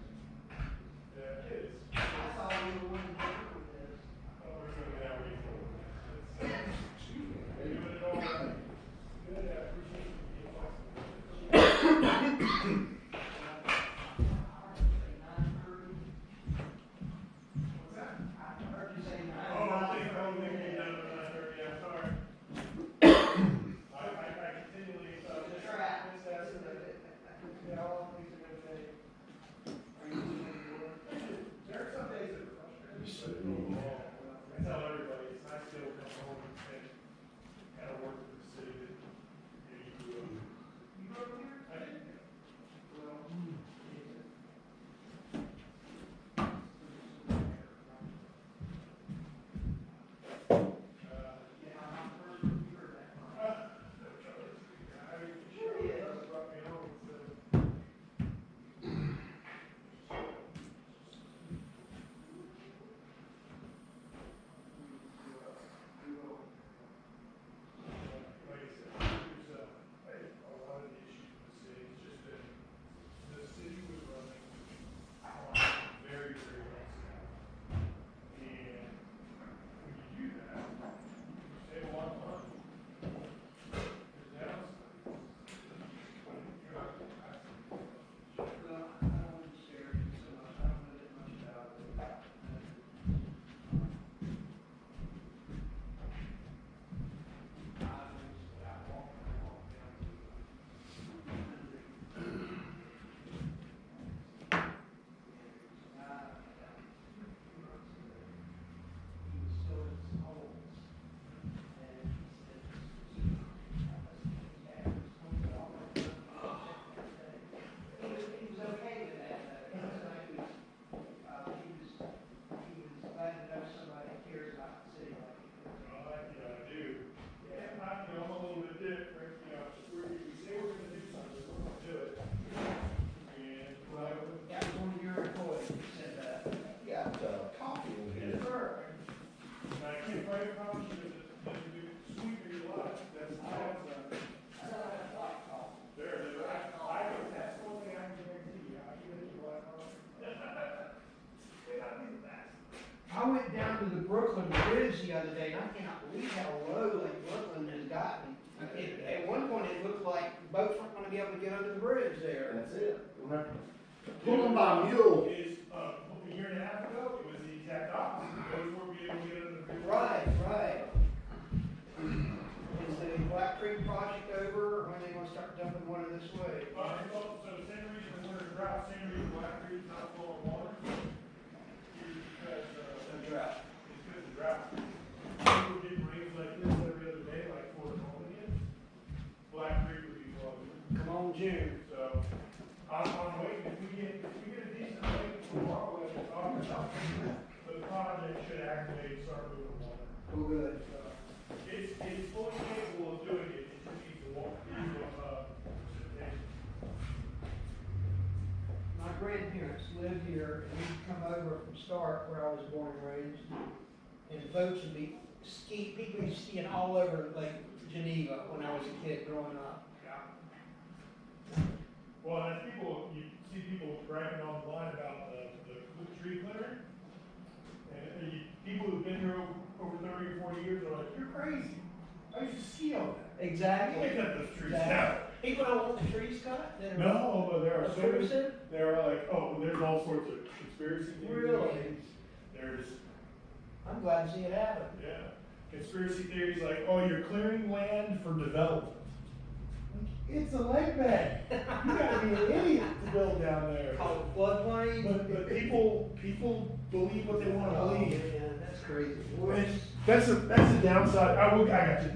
your problem, doesn't do sweep of your life, that's, I think that's the one thing I can guarantee you, I can get you black on. May not be the best. I went down to the Brooklyn Bridge the other day, and I cannot believe how low like Brooklyn has gotten. At one point, it looked like boats weren't gonna be able to get under the bridge there. That's it. Pull them by mule. Is, a year and a half ago, it was the exact opposite, those were being able to get under the bridge. Right, right. Is the Black Creek project over, or when they gonna start dumping water this way? So the same reason we're in drought, same reason Black Creek's not full of water, is because, The drought. it's because of drought. People get rains like this every other day, like Fort Holman. Black Creek would be flooded. Come on, June. So, I'm waiting, if we get a decent rain tomorrow, like it's August, the project should activate, start moving water. Oh, good. So, it's fully capable of doing it, it just needs the water, precipitation. My grandparents lived here, and we'd come over from Stark, where I was born and raised, and folks would be people would be skiing all over Lake Geneva when I was a kid growing up. Well, and you see people bragging online about the tree clearing, and people who've been here over 30 or 40 years are like, you're crazy. I used to ski on that. Exactly. You can't cut those trees Exactly. down. People don't want the trees cut? They're- No, but there are so many, Person? there are like, there's all sorts of conspiracy theories. Really? There's, I'm glad to see it happen. yeah, conspiracy theories like, you're clearing land for development. It's a lake bed. You gotta be an idiot to build down there. Call it floodplain? But people believe what they wanna Oh, believe. yeah, that's crazy. That's the downside. I got you.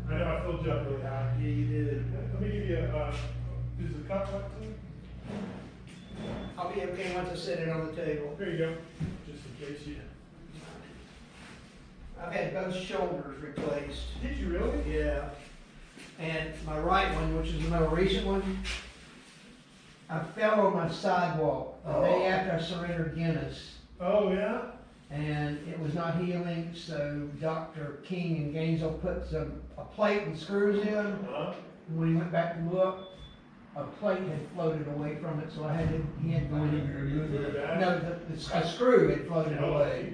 I know I filled you up really high. Yeah, you did. Let me give you is the cup up to you? I'll be okay once I set it on the table. There you go. Just in case you. I've had both shoulders replaced. Did you really? Yeah. And my right one, which is the more recent one, I fell on my sidewalk the day after I surrendered Guinness. Oh, yeah? And it was not healing, so Dr. King in Gainesville put a plate and screws in. Uh-huh. And when he went back to look, a plate had floated away from it, so he had to go in and remove it. No, a screw had floated away.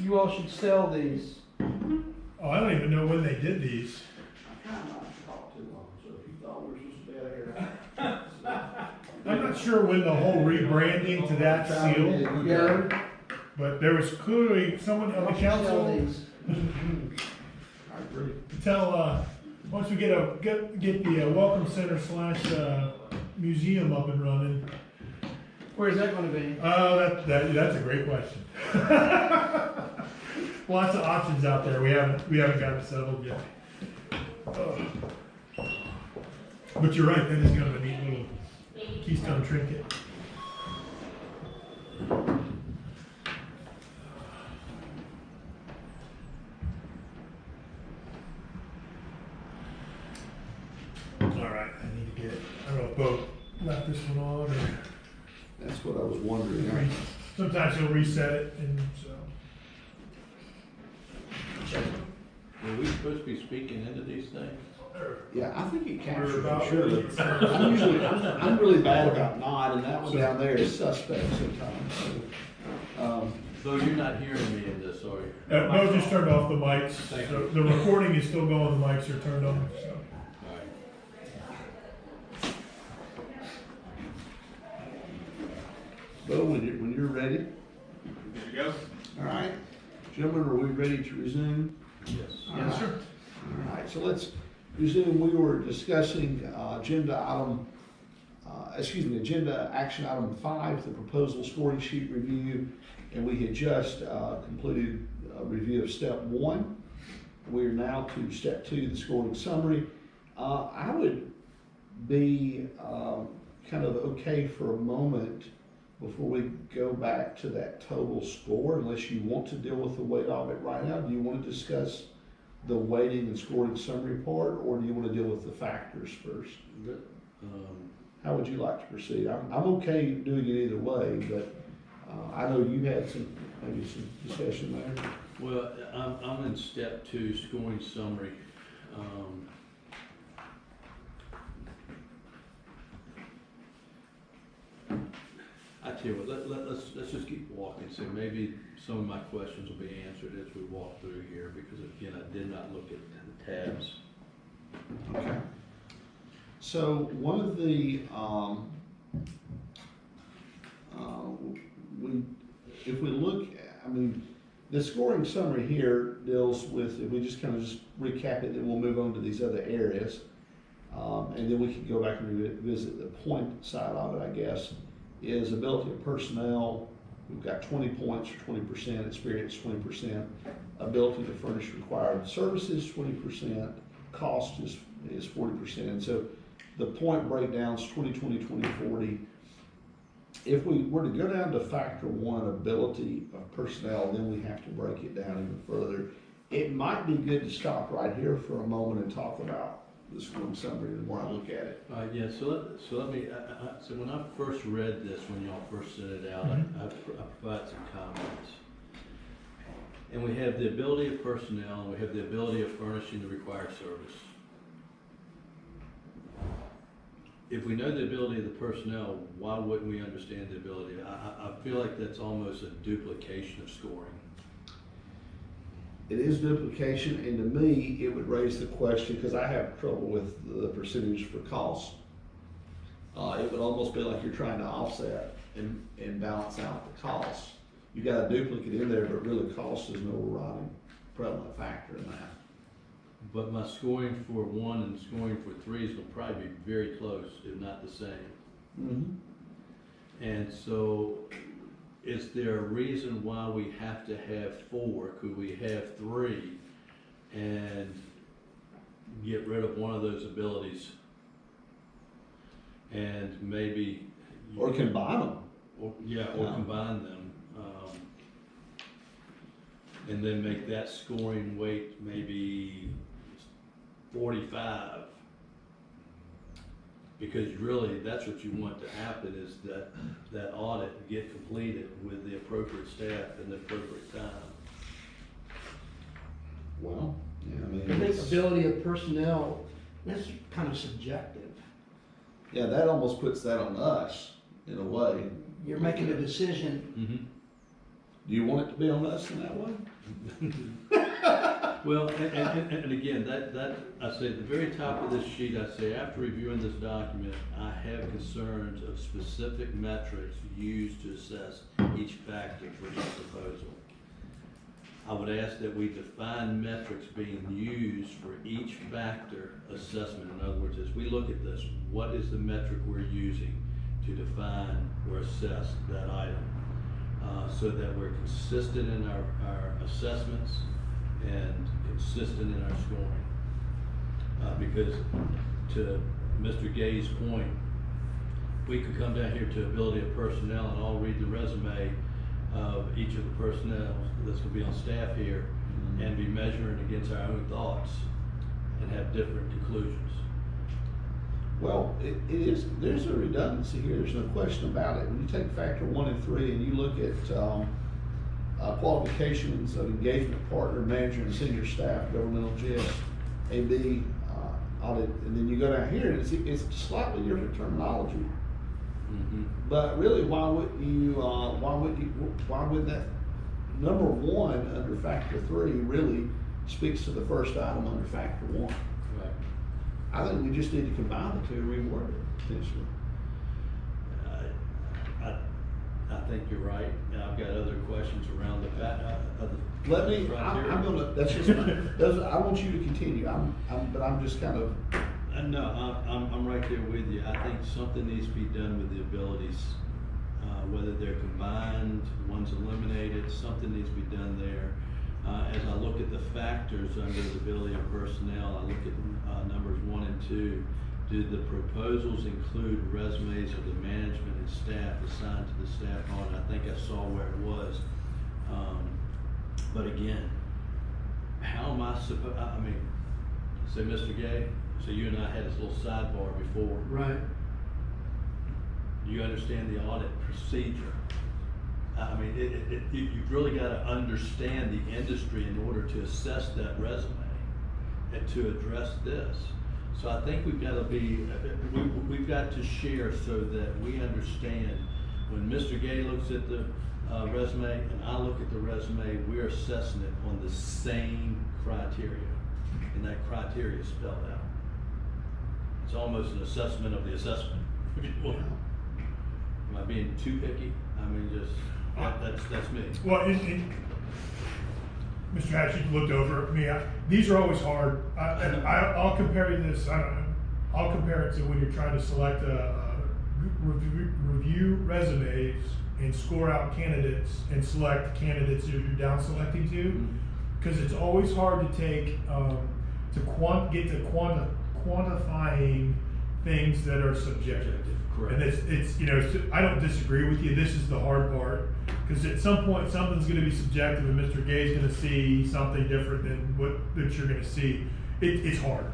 You all should sell these. Oh, I don't even know when they did these. I kind of not talked too long, so if you thought we were supposed to be out here. I'm not sure when the whole rebranding to that seal occurred, but there was clearly someone on the council I agree. to tell, once we get the Welcome Center / museum up and running. Where's that gonna be? That's a great question. Lots of options out there. We haven't got it settled yet. But you're right. That is kind of a neat little Keystone trinket. All right. I need to get. I don't know if Bo left this one on or. That's what I was wondering. Sometimes he'll reset it, and so. Were we supposed to be speaking into these things? Yeah, I think it We're captured about it, surely. I'm really bad about not, and that one down there is suspect sometimes. So, Bo, you're not hearing me in this, are you? Bo just turned off the mics, Thank so you. the recording is still going, the mics are turned on, so. All right. Bo, when you're ready. Good to go? All right. Gentlemen, are we ready to resume? Yes. All Yes, right. sir. All right, so let's resume. We were discussing agenda action item 5, the proposal scoring sheet review, and we had just completed a review of step 1. We are now to step 2, the scoring summary. I would be kind of okay for a moment before we go back to that total score, unless you want to deal with the weight of it right now. Do you want to discuss the weighting and scoring summary part, or do you want to deal with the factors first? How would you like to proceed? I'm okay doing it either way, but I know you had maybe some discussion there. Well, I'm in step 2, scoring summary. I tell you what, let's just keep walking, so maybe some of my questions will be answered as we walk through here, because again, I did not look at the tabs. Okay. So one of the, if we look, the scoring summary here deals with, if we just kind of just recap it, then we'll move on to these other areas. And then we can go back and revisit the point side of it, I guess, is ability of personnel. We've got 20 points for 20%, experience 20%, ability to furnish required services 20%, cost is 40%. And so the point breakdowns 20, 20, 20, 40. If we were to go down to factor 1, ability of personnel, then we have to break it down even further. It might be good to stop right here for a moment and talk about the scoring summary and more I look at it. Yeah, so let me, so when I first read this, when y'all first sent it out, I provided some comments. And we have the ability of personnel, and we have the ability of furnishing the required service. If we know the ability of the personnel, why wouldn't we understand the ability? I feel like that's almost a duplication of scoring. It is duplication, and to me, it would raise the question, because I have trouble with the percentage for cost. It would almost be like you're trying to offset and balance out the cost. You got a duplicate in there, but really cost is no overriding prevalent factor in that. But my scoring for 1 and scoring for 3 is gonna probably be very close, if not the same. Mm-hmm. And so, is there a reason why we have to have 4? Could we have 3 and get rid of one of those abilities? And maybe. Or combine them. Or Yeah. combine them. And then make that scoring weight maybe 45. Because really, that's what you want to happen, is that audit get completed with the appropriate staff and the appropriate time. Well, yeah, I think ability of personnel, that's kind of subjective. yeah, that almost puts that on us in a way. You're making a decision. Mm-hmm. Do you want it to be on us in that way? Well, and again, that, I say at the very top of this sheet, I say, after reviewing this document, I have concerns of specific metrics used to assess each factor for this proposal. I would ask that we define metrics being used for each factor assessment. In other words, as we look at this, what is the metric we're using to define or assess that item? So that we're consistent in our assessments and consistent in our scoring. Because to Mr. Gay's point, we could come down here to ability of personnel and all read the resume of each of the personnel that's gonna be on staff here and be measuring against our own thoughts and have different conclusions. Well, it is, there's a redundancy here, there's no question about it. When you take factor 1 and 3 and you look at qualifications of engagement partner, manager, and senior staff, governmental GS, AB, audit, and then you go down here and it's slightly different terminology. Mm-hmm. But really, why would number one under factor three really speaks to the first item under factor one. Right. I think we just need to combine the two, reword it potentially. I think you're right. Now, I've got other questions around the Let me, criteria. I'm gonna, that's just, I want you to continue, but I'm just kind of, No, I'm right there with you. I think something needs to be done with the abilities, whether they're combined, one's eliminated, something needs to be done there. As I look at the factors under the ability of personnel, I look at numbers 1 and 2. Do the proposals include resumes of the management and staff assigned to the staff audit? I think I saw where it was. But again, how am I supposed, I mean, say Mr. Gay, so you and I had this little sidebar before. Right. Do you understand the audit procedure? I mean, you've really got to understand the industry in order to assess that resume and to address this. So I think we've got to be, we've got to share so that we understand when Mr. Gay looks at the resume and I look at the resume, we're assessing it on the same criteria, and that criteria is spelled out. It's almost an assessment of the assessment. Am I being too picky? I mean, just, that's me. Well, Mr. Hatch, you looked over at me. These are always hard. I'll compare this. I'll compare it to when you're trying to select review resumes and score out candidates and select candidates that you're down selecting to, because it's always hard to take get to quantifying things that are subjective. Correct. And it's I don't disagree with you. This is the hard part, because at some point something's going to be subjective, and Mr. Gay's going to see something different than what that you're going to see. It's hard.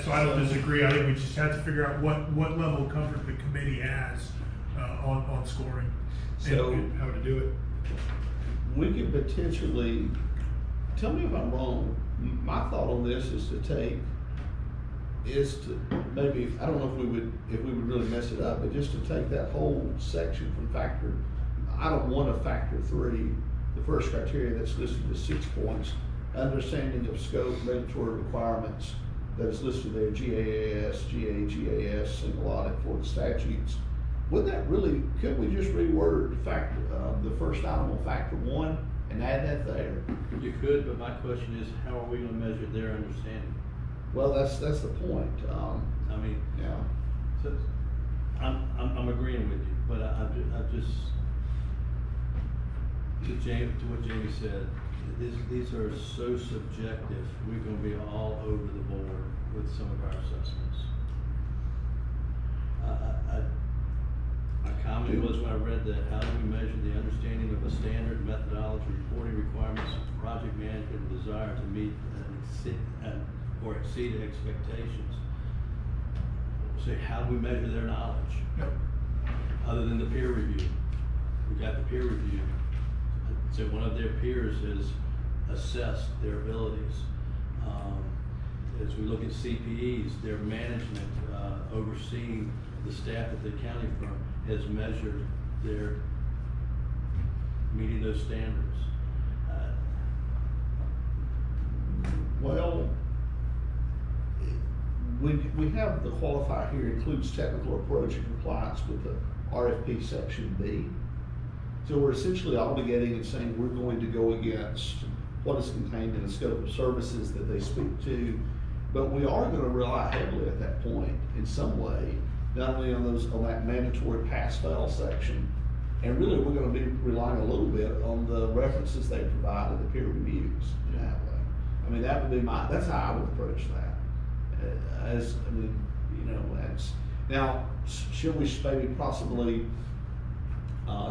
So I don't disagree. I think we just have to figure out what level of comfort the committee has on scoring and how to do it. we could potentially, tell me if I'm wrong, my thought on this is to maybe, I don't know if we would really mess it up, but just to take that whole section from item 1 of factor 3, the first criteria that's listed as 6 points, understanding of scope, regulatory requirements, that is listed there, GAAS, GAS, single audit for the statutes. Would that really, could we just reword the first item on factor 1 and add that there? You could, but my question is, how are we going to measure their understanding? Well, that's the point. I mean, Yeah. so I'm agreeing with you, but I just to what Jamie said, these are so subjective. We're going to be all over the board with some of our assessments. My comment was when I read that, how do we measure the understanding of a standard methodology, reporting requirements, project management, and desire to meet or exceed expectations? So how do we measure their knowledge? Yep. Other than the peer review. We got the peer review. So one of their peers has assessed their abilities. As we look at CPEs, their management overseeing the staff at the accounting firm has measured their meeting those standards. Well, we have the qualifier here includes technical approach and compliance with the RFP section B. So we're essentially obligating and saying we're going to go against what is contained in the scope of services that they speak to, but we are going to rely heavily at that point in some way, not only on that mandatory pass-fail section, and really we're going to be relying a little bit on the references they provide in the peer reviews in that way. I mean, that's how I would approach that. Now, should we maybe possibly,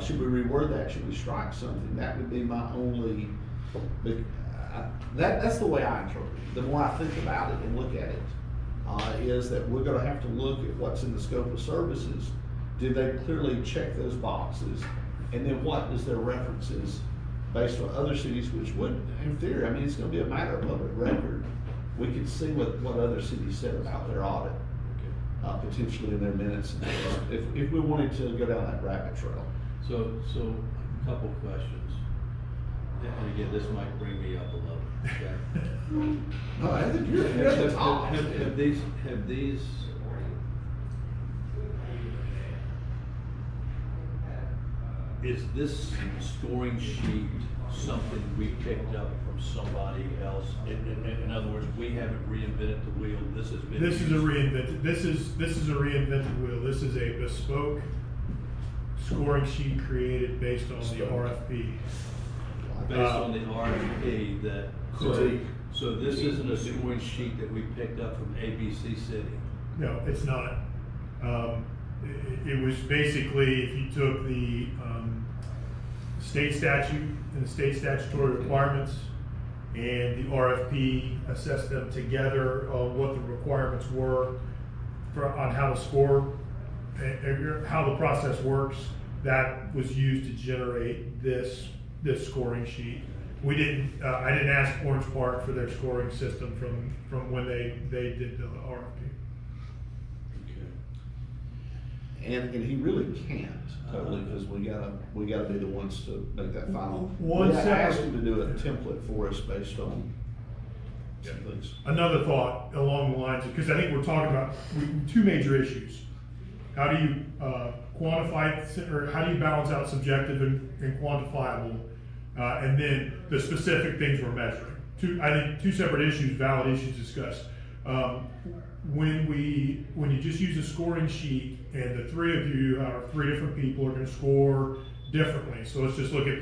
should we reword that? Should we strike something? That would be my only, that's the way I interpret it. The more I think about it and look at it, is that we're gonna have to look at what's in the scope of services. Did they clearly check those boxes? And then what is their references based on other cities, which would, in theory, I mean, it's gonna be a matter of public record. We can see what other cities said about their audit, potentially in their minutes, if we wanted to go down that rabbit trail. So a couple questions. and again, this might bring me up a level, okay? No, I think you're at the top. Have these, is this scoring sheet something we picked up from somebody else? In other words, we haven't reinvented the wheel, this has been. This is a reinvented wheel. This is a bespoke scoring sheet created based on the RFP. Based on the RFP that, so this isn't a scoring sheet that we picked up from ABC City? No, it's not. It was basically, if you took the state statute and the state statutory requirements and the RFP, assessed them together on what the requirements were on how to score, and how the process works, that was used to generate this scoring sheet. We didn't, I didn't ask Orange Park for their scoring system from when they did the RFP. And he really can't totally, because we gotta be the ones to make that final. One I asked second. him to do a template for us based on some things. Another thought along the lines, because I think we're talking about two major issues. How do you quantify, or how do you balance out subjective and quantifiable? And then the specific things we're measuring. I think two separate issues, valid issues discussed. When you just use a scoring sheet and the three of you, three different people, are going to score differently. So let's just look at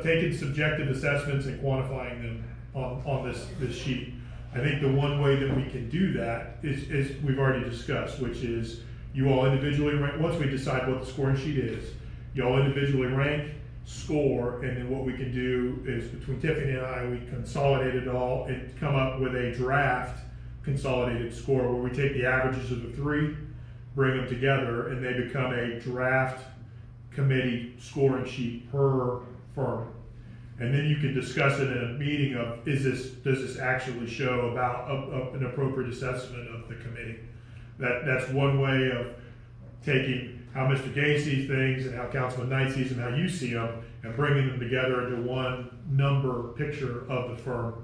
taking subjective assessments and quantifying them on this sheet. I think the one way that we can do that is we've already discussed, which is you all individually rank. Once we decide what the scoring sheet is, you all individually rank, score, and then what we can do is between Tiffany and I, we consolidate it all and come up with a draft consolidated score where we take the averages of the three, bring them together, and they become a draft committee scoring sheet per firm. And then you can discuss it in a meeting of, does this actually show about an appropriate assessment of the committee? That's one way of taking how Mr. Gay sees things and how Councilman Knight sees them, how you see them, and bringing them together into one number picture of the firm.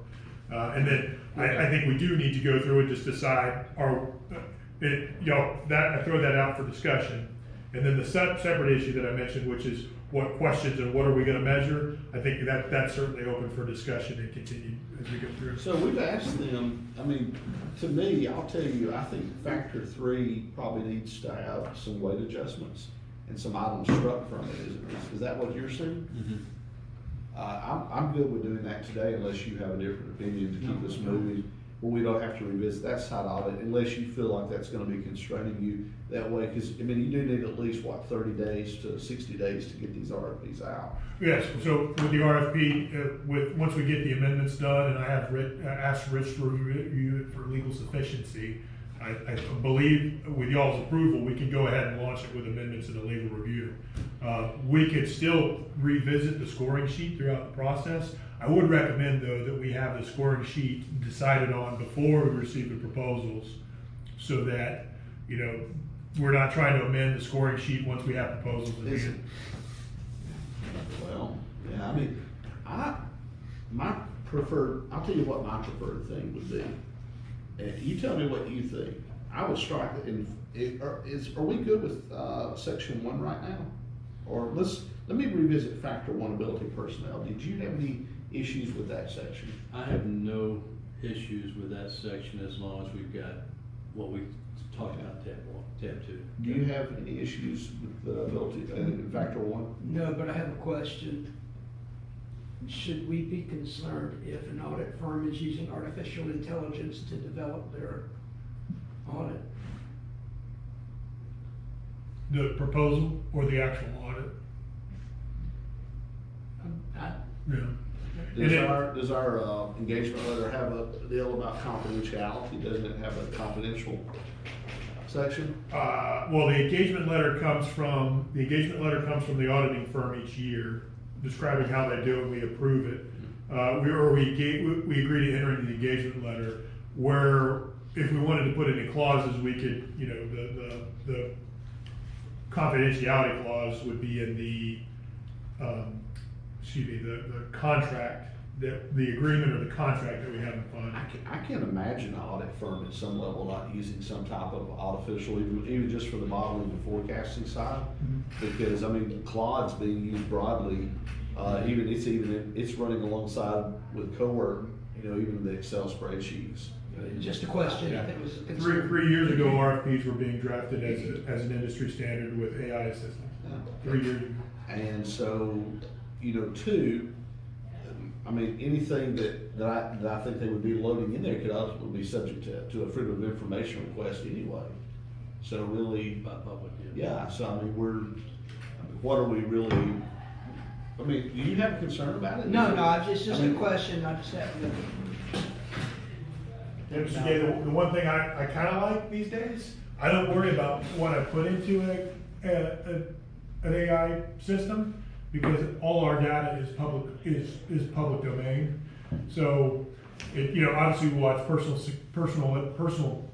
And then I think we do need to go through and just decide, I throw that out for discussion. And then the separate issue that I mentioned, which is what questions and what are we going to measure, I think that's certainly open for discussion and continue as we go through. So we've asked them, I mean, to me, I'll tell you, I think factor 3 probably needs to have some weight adjustments and some items struck from it. Is that what you're saying? Mm-hmm. I'm good with doing that today unless you have a different opinion to keep us moving. Well, we don't have to revisit that side of it unless you feel like that's gonna be constraining you that way, because, I mean, you do need at least, 30 days to 60 days to get these RFPs out. Yes, so with the RFP, once we get the amendments done, and I have asked Rich to review it for legal sufficiency, I believe with y'all's approval, we can go ahead and launch it with amendments and a legal review. We could still revisit the scoring sheet throughout the process. I would recommend, though, that we have the scoring sheet decided on before we receive the proposals, so that, we're not trying to amend the scoring sheet once we have proposals in hand. Well, yeah, I mean, I'll tell you what my preferred thing would be. And you tell me what you think. I would strike it are we good with, section 1 right now? Or let me revisit factor 1 ability personnel. Did you have any issues with that section? I have no issues with that section as long as we've got what we talked about tab 2. Do you have any issues with the ability, factor 1? No, but I have a question. Should we be concerned if an audit firm is using artificial intelligence to develop their audit? The proposal or the actual audit? Yeah. Does our engagement letter have a deal about confidentiality? Doesn't it have a confidential section? Well, the engagement letter comes from the auditing firm each year, describing how they do it. We approve it. We agree to enter into the engagement letter, where if we wanted to put any clauses, we could, the confidentiality clause would be in the the contract, the agreement or the contract that we have in front. I can't imagine an audit firm at some level not using some type of artificial, even just for the modeling and forecasting side. Because, I mean, Claude's being used broadly, it's running alongside with cowork, even the Excel spreadsheets. Just a question, Yeah. if it was. Three years ago, RFPs were being drafted as an industry standard with AI assistance. Yeah. 3 years ago. And so, two, I mean, anything that I think they would be loading in there could ultimately be subject to a freedom of information request anyway. So really, By public, yeah, so I mean, what are we really, I mean, do you have a concern about it? No, it's just I mean, a question, I just have to. Yeah, Mr. Gay, the one thing I kind of like these days, I don't worry about what I put into an AI system, because all our data is public domain. So, obviously we watch personal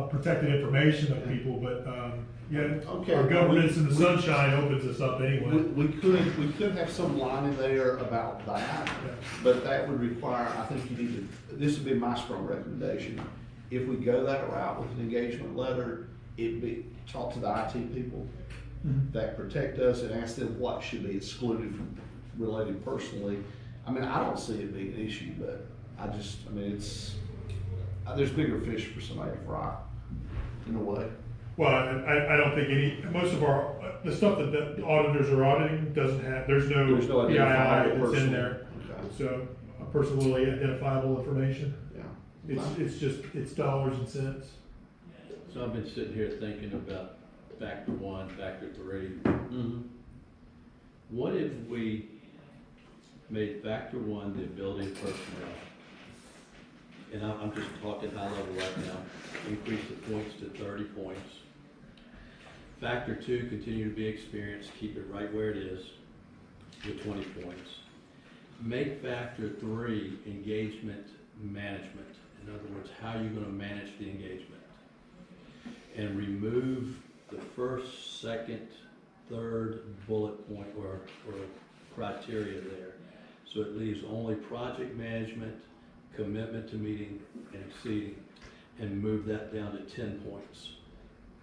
protected information of people, but Okay, our governance in the sunshine opens us up anyway. We could have some line in there about that, but that would require, I think this would be my strong recommendation. If we go that route with an engagement letter, talk to the IT people that protect us and ask them what should be excluded from related personally. I mean, I don't see it being an issue, but there's bigger fish for somebody to fry, in a way. Well, I don't think most of the stuff that the auditors are auditing there's no PII identifiable that's in person. there. Okay. So a personally identifiable information. Yeah. It's dollars and cents. So I've been sitting here thinking about factor 1, factor 3. What if we made factor 1 the ability of personnel? And I'm just talking high level right now. Increase the points to 30 points. Factor 2, continue to be experienced, keep it right where it is with 20 points. Make factor 3 engagement management. In other words, how are you going to manage the engagement? And remove the first, second, third bullet point or criteria there. So it leaves only project management, commitment to meeting and exceeding, and move that down to 10 points.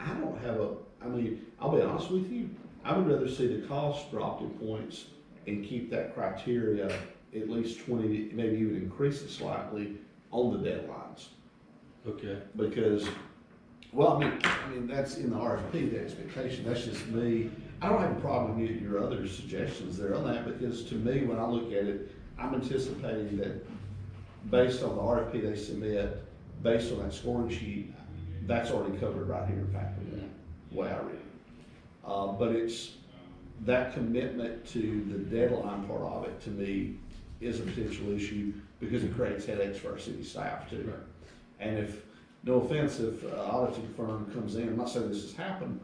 I don't have I'll be honest with you, I would rather see the cost drop in points and keep that criteria at least 20, maybe even increase it slightly on the deadlines. Okay. Because, well, I mean, that's in the RFP, the expectation, that's just me. I don't have a problem with your other suggestions there on that, because to me, when I look at it, I'm anticipating that based on the RFP they submit, based on that scoring sheet, that's already covered right here in factor one, the way I read it. But it's that commitment to the deadline part of it, to me, is a potential issue because it creates headaches for our city staff too. Right. And if, no offense, if an auditing firm comes in, I'm not saying this has happened,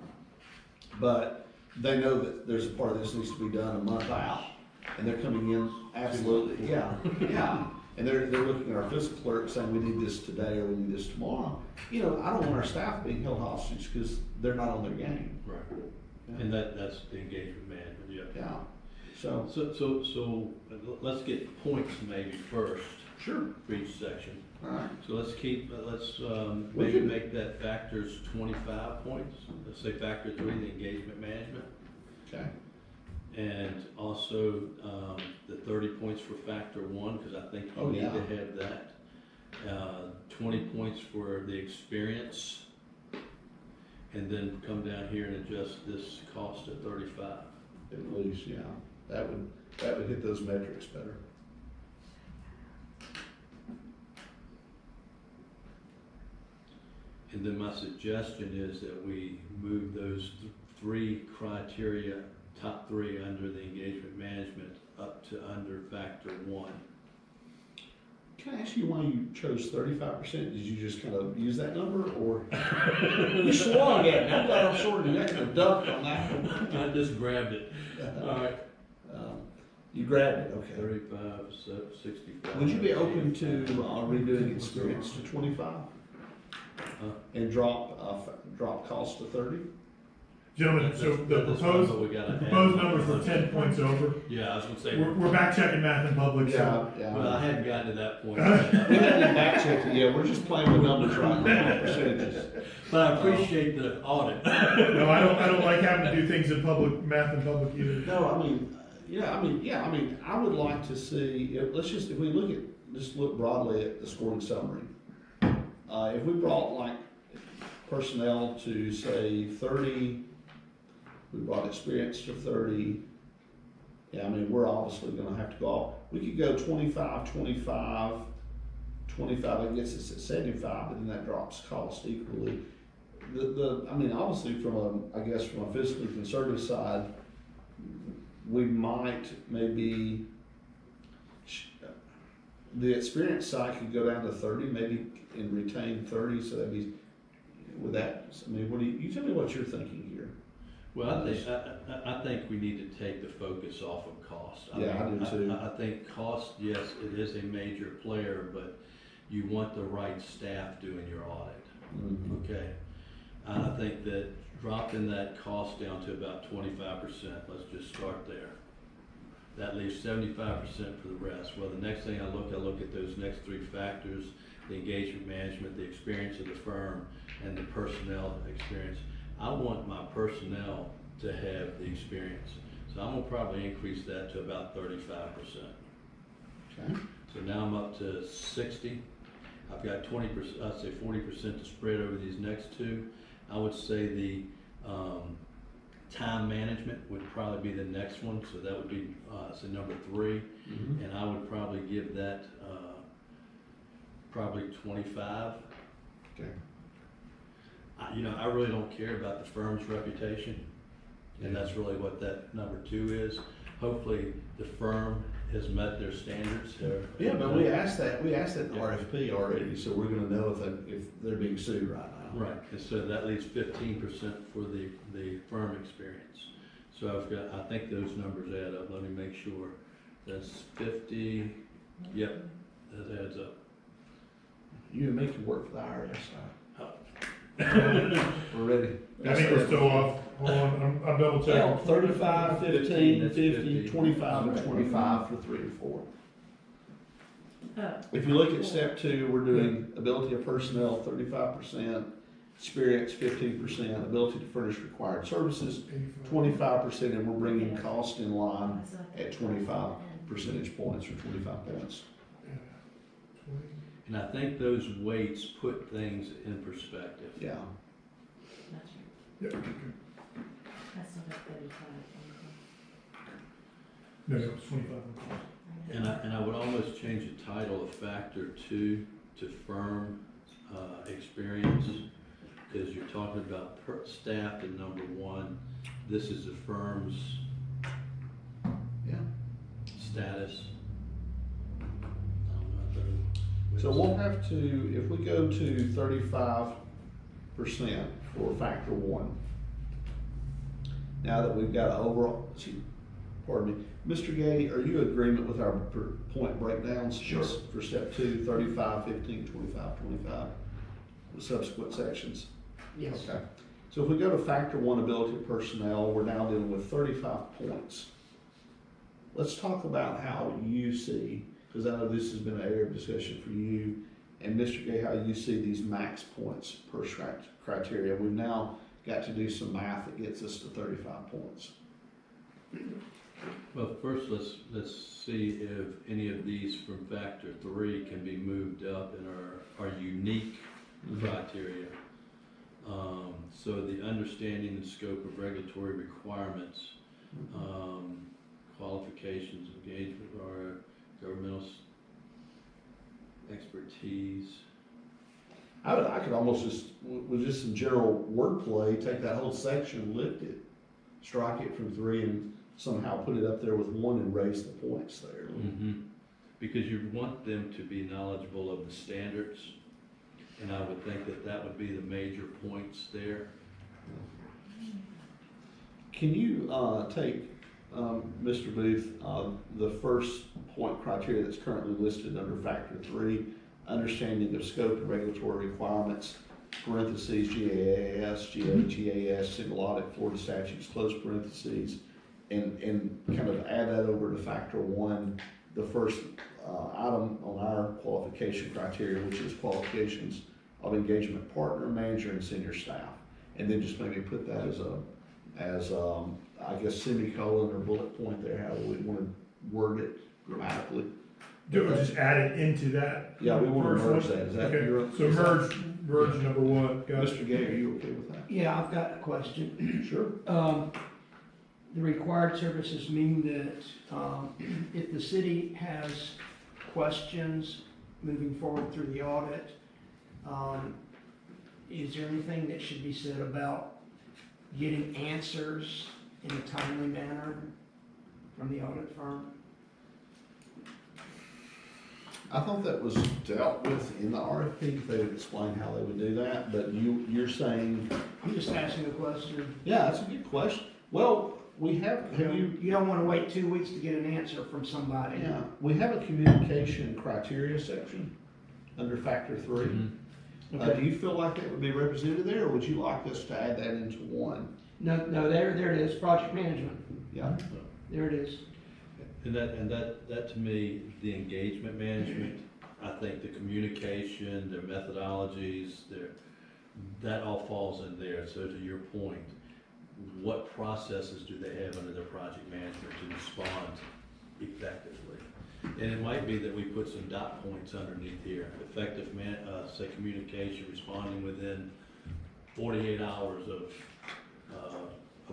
but they know that there's a part of this needs to be done a month out, and they're coming in, absolutely, yeah. And they're looking at our fiscal clerk saying, we need this today or we need this tomorrow. I don't want our staff being held hostage because they're not on their game. Right. Yeah. And that's the engagement management, yeah. Yeah, so. So let's get points maybe first Sure. for each section. All right. So let's We maybe could- make that factors 25 points. Let's say factor 3, the engagement management. Okay. And also, the 30 points for factor 1, because I think you Oh, need yeah. to have that. 20 points for the experience. And then come down here and adjust this cost to 35. At least, yeah. That would hit those metrics better. And then my suggestion is that we move those 3 criteria, top 3 under the engagement management up to under factor 1. Can I ask you why you chose 35%? Did you just kind of use that number, or? You swung at it. I thought I'm sort of neck of duck on that one. I just grabbed it. All right. You grabbed it, okay. 35, 65. Would you be open to redoing experience to 25 and drop cost to 30? Gentlemen, so the That's fine, but we proposed, gotta the add proposed one. numbers were 10 points over. Yeah, I was gonna say, We're back checking math in public, so. Yeah, well, I yeah. hadn't gotten to that point. We haven't back checked it yet, we're just playing with numbers right now, percentages. But I appreciate the audit. No, I don't like having to do things in public, math in public either. No, I mean, I would like to see, if we look at, just look broadly at the scoring summary. If we brought like personnel to say 30, we brought experience to 30, yeah, I mean, we're obviously gonna have to go off. We could go 25, 25, 25, that gets us at 75, but then that drops cost equally. I mean, obviously from a fiscally conservative side, we might maybe, the experience side could go down to 30, maybe, and retain 30, so that'd be, with that, I mean, you tell me what you're thinking here. Well, I think we need to take the focus off of cost. Yeah, I do too. I think cost, yes, it is a major player, but you want the right staff doing your audit. Mhm. Okay, I think that dropping that cost down to about 25%, let's just start there. That leaves 75% for the rest. Well, the next thing I look at those next three factors: the engagement management, the experience of the firm, and the personnel experience. I want my personnel to have the experience, so I'm gonna probably increase that to about 35%. Okay. So now I'm up to 60. I've got 20%, I'd say 40% to spread over these next two. I would say the time management would probably be the next one, so that would be, so number 3. Mhm. And I would probably give that, probably 25. Okay. I really don't care about the firm's reputation, and that's really what that number 2 is. Hopefully, the firm has met their standards. Yeah, but we asked that in the RFP already, so we're gonna know if they're being sued right now. Right, and so that leaves 15% for the firm experience. So I think those numbers add up. Let me make sure. That's 50, yep, that adds up. You and me can work for the IRS. Oh. We're ready. I think we're still off. Hold on, I'm double Well, checking. 35, 15, That's 50, 50. 25, and 25 for 3 and 4. Oh, If you look at step 2, we're doing ability of personnel 35%, experience 15%, ability to furnish required services 25%, and we're bringing cost in line at 25 percentage points or 25 points. And I think those weights put things in perspective. Yeah. that's Yeah, okay. I still got 35. No, it's 25. And I would almost change the title of factor 2 to firm experience, because you're talking about staff in number 1. This is the firm's Yeah. status. I don't know if So we'll have to, if we go to 35% for factor 1, now that we've got an overall, pardon me, Mr. Gay, are you in agreement with our point breakdowns? Sure. For step 2, 35, 15, 25, 25, the subsequent sections? Yes. Okay. So if we go to factor 1, ability of personnel, we're now dealing with 35 points. Let's talk about how you see, because I know this has been an area of discussion for you, and Mr. Gay, how you see these max points per criteria. We've now got to do some math that gets us to 35 points. Well, first, let's see if any of these from factor 3 can be moved up in our unique criteria. So the understanding and scope of regulatory requirements, qualifications, engagement, or governmental expertise. I could almost just, with just some general wordplay, take that whole section, lift it, strike it from 3, and somehow put it up there with 1 and raise the points there. Because you want them to be knowledgeable of the standards, and I would think that would be the major points there. Can you take, Mr. Booth, the first point criteria that's currently listed under factor 3, understanding of scope and regulatory requirements, parentheses, GAAS, GAGAS, single audit, Florida statutes, close parentheses, and kind of add that over to factor one, the first item on our qualification criteria, which is qualifications of engagement partner, manager, and senior staff. And then just maybe put that as I guess semicolon or bullet point there, how we want to word it grammatically. Do we just add it into that? Yeah, we want to first merge one? that. Is that Okay, your? so merge number one, got it. Mr. Gay, are you okay with that? Yeah, I've got a question. Sure. The required services mean that, if the city has questions moving forward through the audit, is there anything that should be said about getting answers in a timely manner from the audit firm? I thought that was dealt with in the RFP, they would explain how they would do that, but you're saying, I'm just asking a question. yeah, that's a good question. Well, we have you? You don't wanna wait 2 weeks to get an answer from somebody. Yeah, we have a communication criteria section under factor three. Okay. Do you feel like that would be represented there, or would you like us to add that into one? No, there it is, project management, Yeah, there it is. And that to me, the engagement management, I think the communication, their methodologies, that all falls in there. So to your point, what processes do they have under their project management to respond effectively? And it might be that we put some dot points underneath here, effective say communication, responding within 48 hours of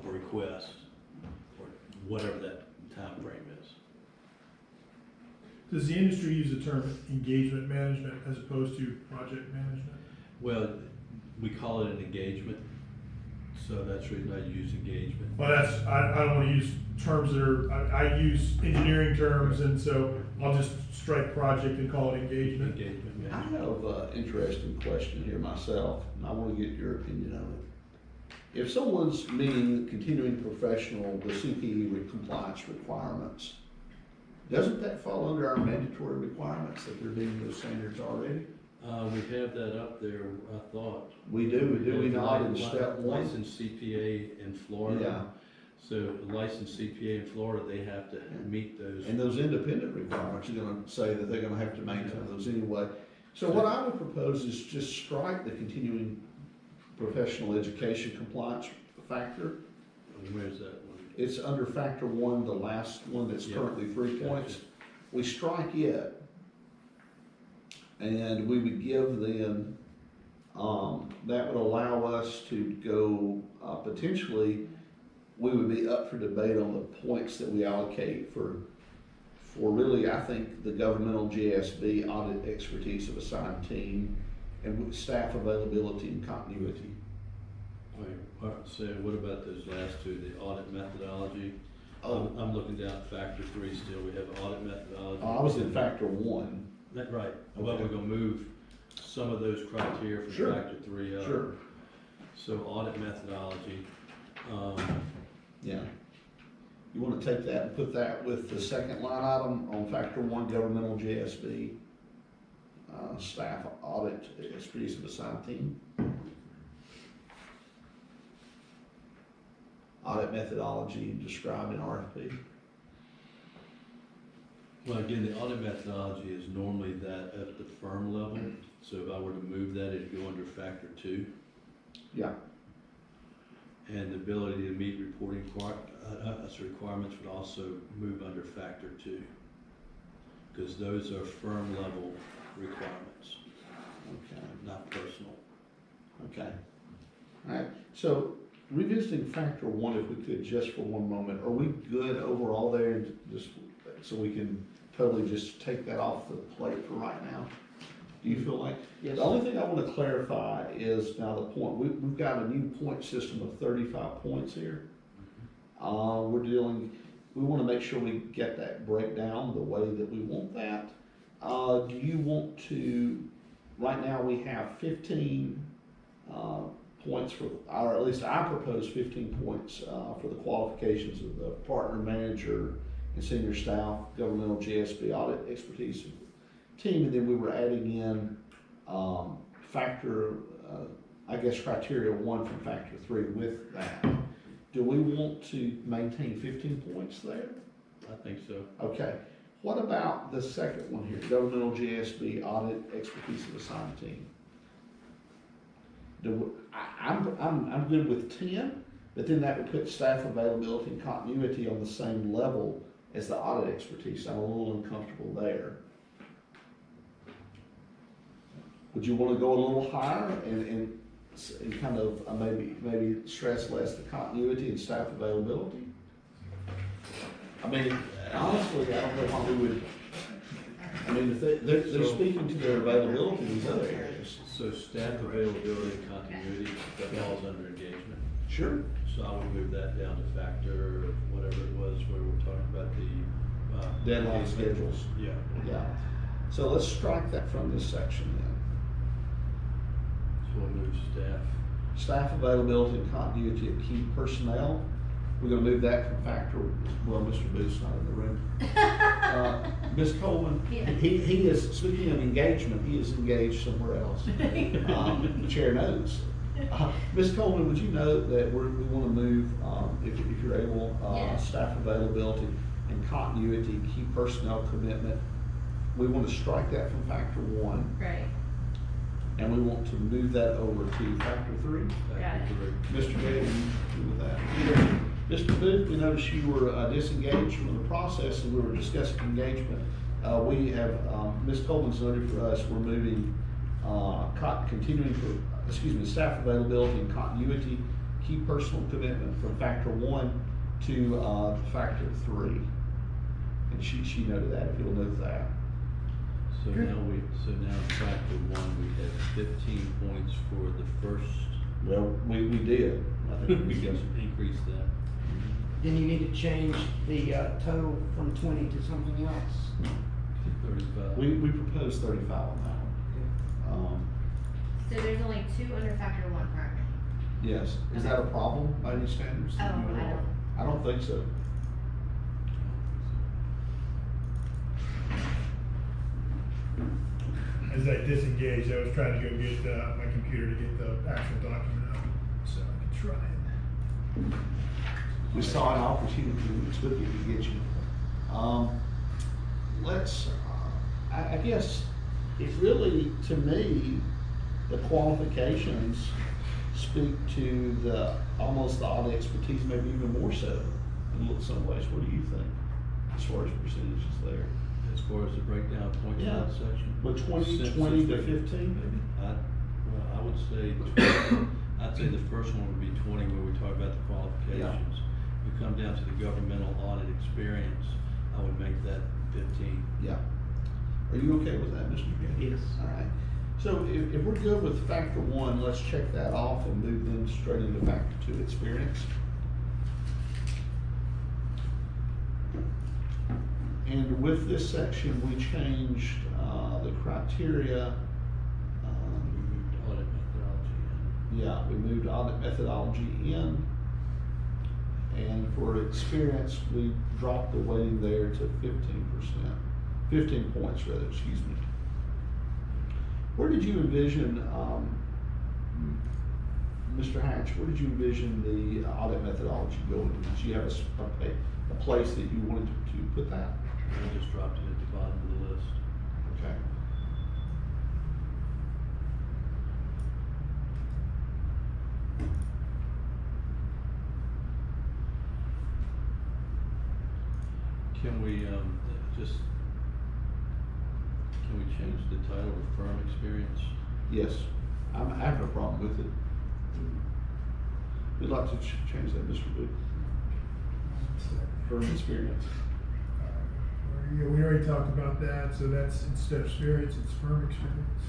a request, or whatever that time frame is. Does the industry use the term engagement management as opposed to project management? Well, we call it an engagement, so that's the reason I use engagement. Well, I don't want to use terms that are, I use engineering terms, and so I'll just strike project and call it engagement. Engagement I management. have an interesting question here myself, and I want to get your opinion on it. If someone's meeting continuing professional, the CPE compliance requirements, doesn't that fall under our mandatory requirements that they're meeting those standards already? We have that up there, I thought. We do we not in Li- step one? Licensed CPA in Florida. Yeah, So licensed CPA in Florida, they have to meet those. and those independent requirements are gonna say that they're gonna have to maintain those anyway. So what I would propose is just strike the continuing professional education compliance factor. Where's that one? It's under factor one, the last one that's Yeah. currently 3 Gotcha. points. We strike it. And we would give them, that would allow us to go, potentially, we would be up for debate on the points that we allocate for really, I think, the governmental GSB audit expertise of assigned team and staff availability and continuity. So what about those last two, the audit methodology? Oh, I'm looking down at factor three still, we have audit methodology. I was in factor one. That, right, well, Okay. we're gonna move some of those criteria from Sure. factor three up. Sure. So audit methodology, Yeah. You wanna take that and put that with the second line item on factor one, governmental GSB, staff audit expertise of assigned team. Audit methodology described in RFP. well, again, the audit methodology is normally that at the firm level, so if I were to move that, it'd go under factor two. Yeah. And the ability to meet reporting requirements would also move under factor two, because those are firm level requirements, Okay. not personal. Okay. All right. So revisiting factor one, if we could, just for one moment, are we good overall there, and just so we can totally just take that off the plate for right now? Do you feel like? Yes. The only thing I want to clarify is now the point, we've got a new point system of 35 points here. We want to make sure we get that breakdown the way that we want that. Do you want to, right now we have 15 points for, or at least I propose 15 points for the qualifications of the partner, manager, and senior staff, governmental GSB audit expertise team, and then we were adding in factor I guess, criteria 1 from factor 3 with that. Do we want to maintain 15 points there? I think so. Okay. What about the second one here, governmental GSB audit expertise of assigned team? I'm good with 10, but then that would put staff availability and continuity on the same level as the audit expertise. I'm a little uncomfortable there. Would you want to go a little higher and kind of maybe stress less the continuity and staff availability? I mean, honestly, I don't know why we would. I mean, if they're speaking to their availability in these other areas. So staff availability and continuity, that falls under engagement. Sure. So I would move that down to factor, whatever it was, where we're talking about the. Deadline schedules. Yeah. Yeah. So let's strike that from this section then. So we'll move staff. Staff availability and continuity of key personnel. We're gonna move that from factor, well, Mr. Booth's not in the room. Ms. Coleman, Yeah. he is, speaking of engagement, he is engaged somewhere else. The chair knows. Ms. Coleman, would you note that we wanna move, if you're able, Yes. staff availability and continuity, key personnel commitment. We wanna strike that from factor 1. Right. And we want to move that over to factor 3. Factor three. Mr. Gay, you good with that? Mr. Booth, we noticed you were disengaged from the process and we were discussing engagement. We have, Ms. Coleman's noted for us, we're moving, staff availability and continuity, key personal commitment from factor 1 to factor 3. And she noted that, if you'll note that. So now factor 1, we have 15 points for the first. Well, we did. I think We we can just, increase that. Then you need to change the total from 20 to something else. to 35. we proposed 35 on that one. So there's only 2 under factor 1 currently. Yes, is that a problem by any standards? Oh, that you know of? I don't think so. As I disengaged, I was trying to go get my computer to get the actual document up, so I could try it. We saw an opportunity, we took it to get you. I guess, it really, to me, the qualifications speak to almost the audit expertise, maybe even more so in some ways. What do you think, as far as percentages there? As far as the breakdown of points in Yeah. that section? But 20 Since to it's- 15 maybe? I would say, I'd say the first one would be 20, where we talk about the qualifications. We come down to the governmental audit experience, I would make that 15. Yeah. Are you okay with that, Mr. Gay? Yes. All right. So if we're good with factor 1, let's check that off and move them straight into factor 2 experience. And with this section, we changed the criteria. We moved audit methodology in. Yeah, we moved audit methodology in. And for experience, we dropped the weighting there to 15%. 15 points rather, excuse me. Where did you envision, Mr. Hatch, where did you envision the audit methodology going? Did you have a place that you wanted to put that? I just dropped it at the bottom of the list. Okay. Can we change the title to firm experience? Yes, I have no problem with it. We'd like to change that, Mr. Booth. Firm experience. Yeah, we already talked about that, so that's instead of experience, it's firm experience.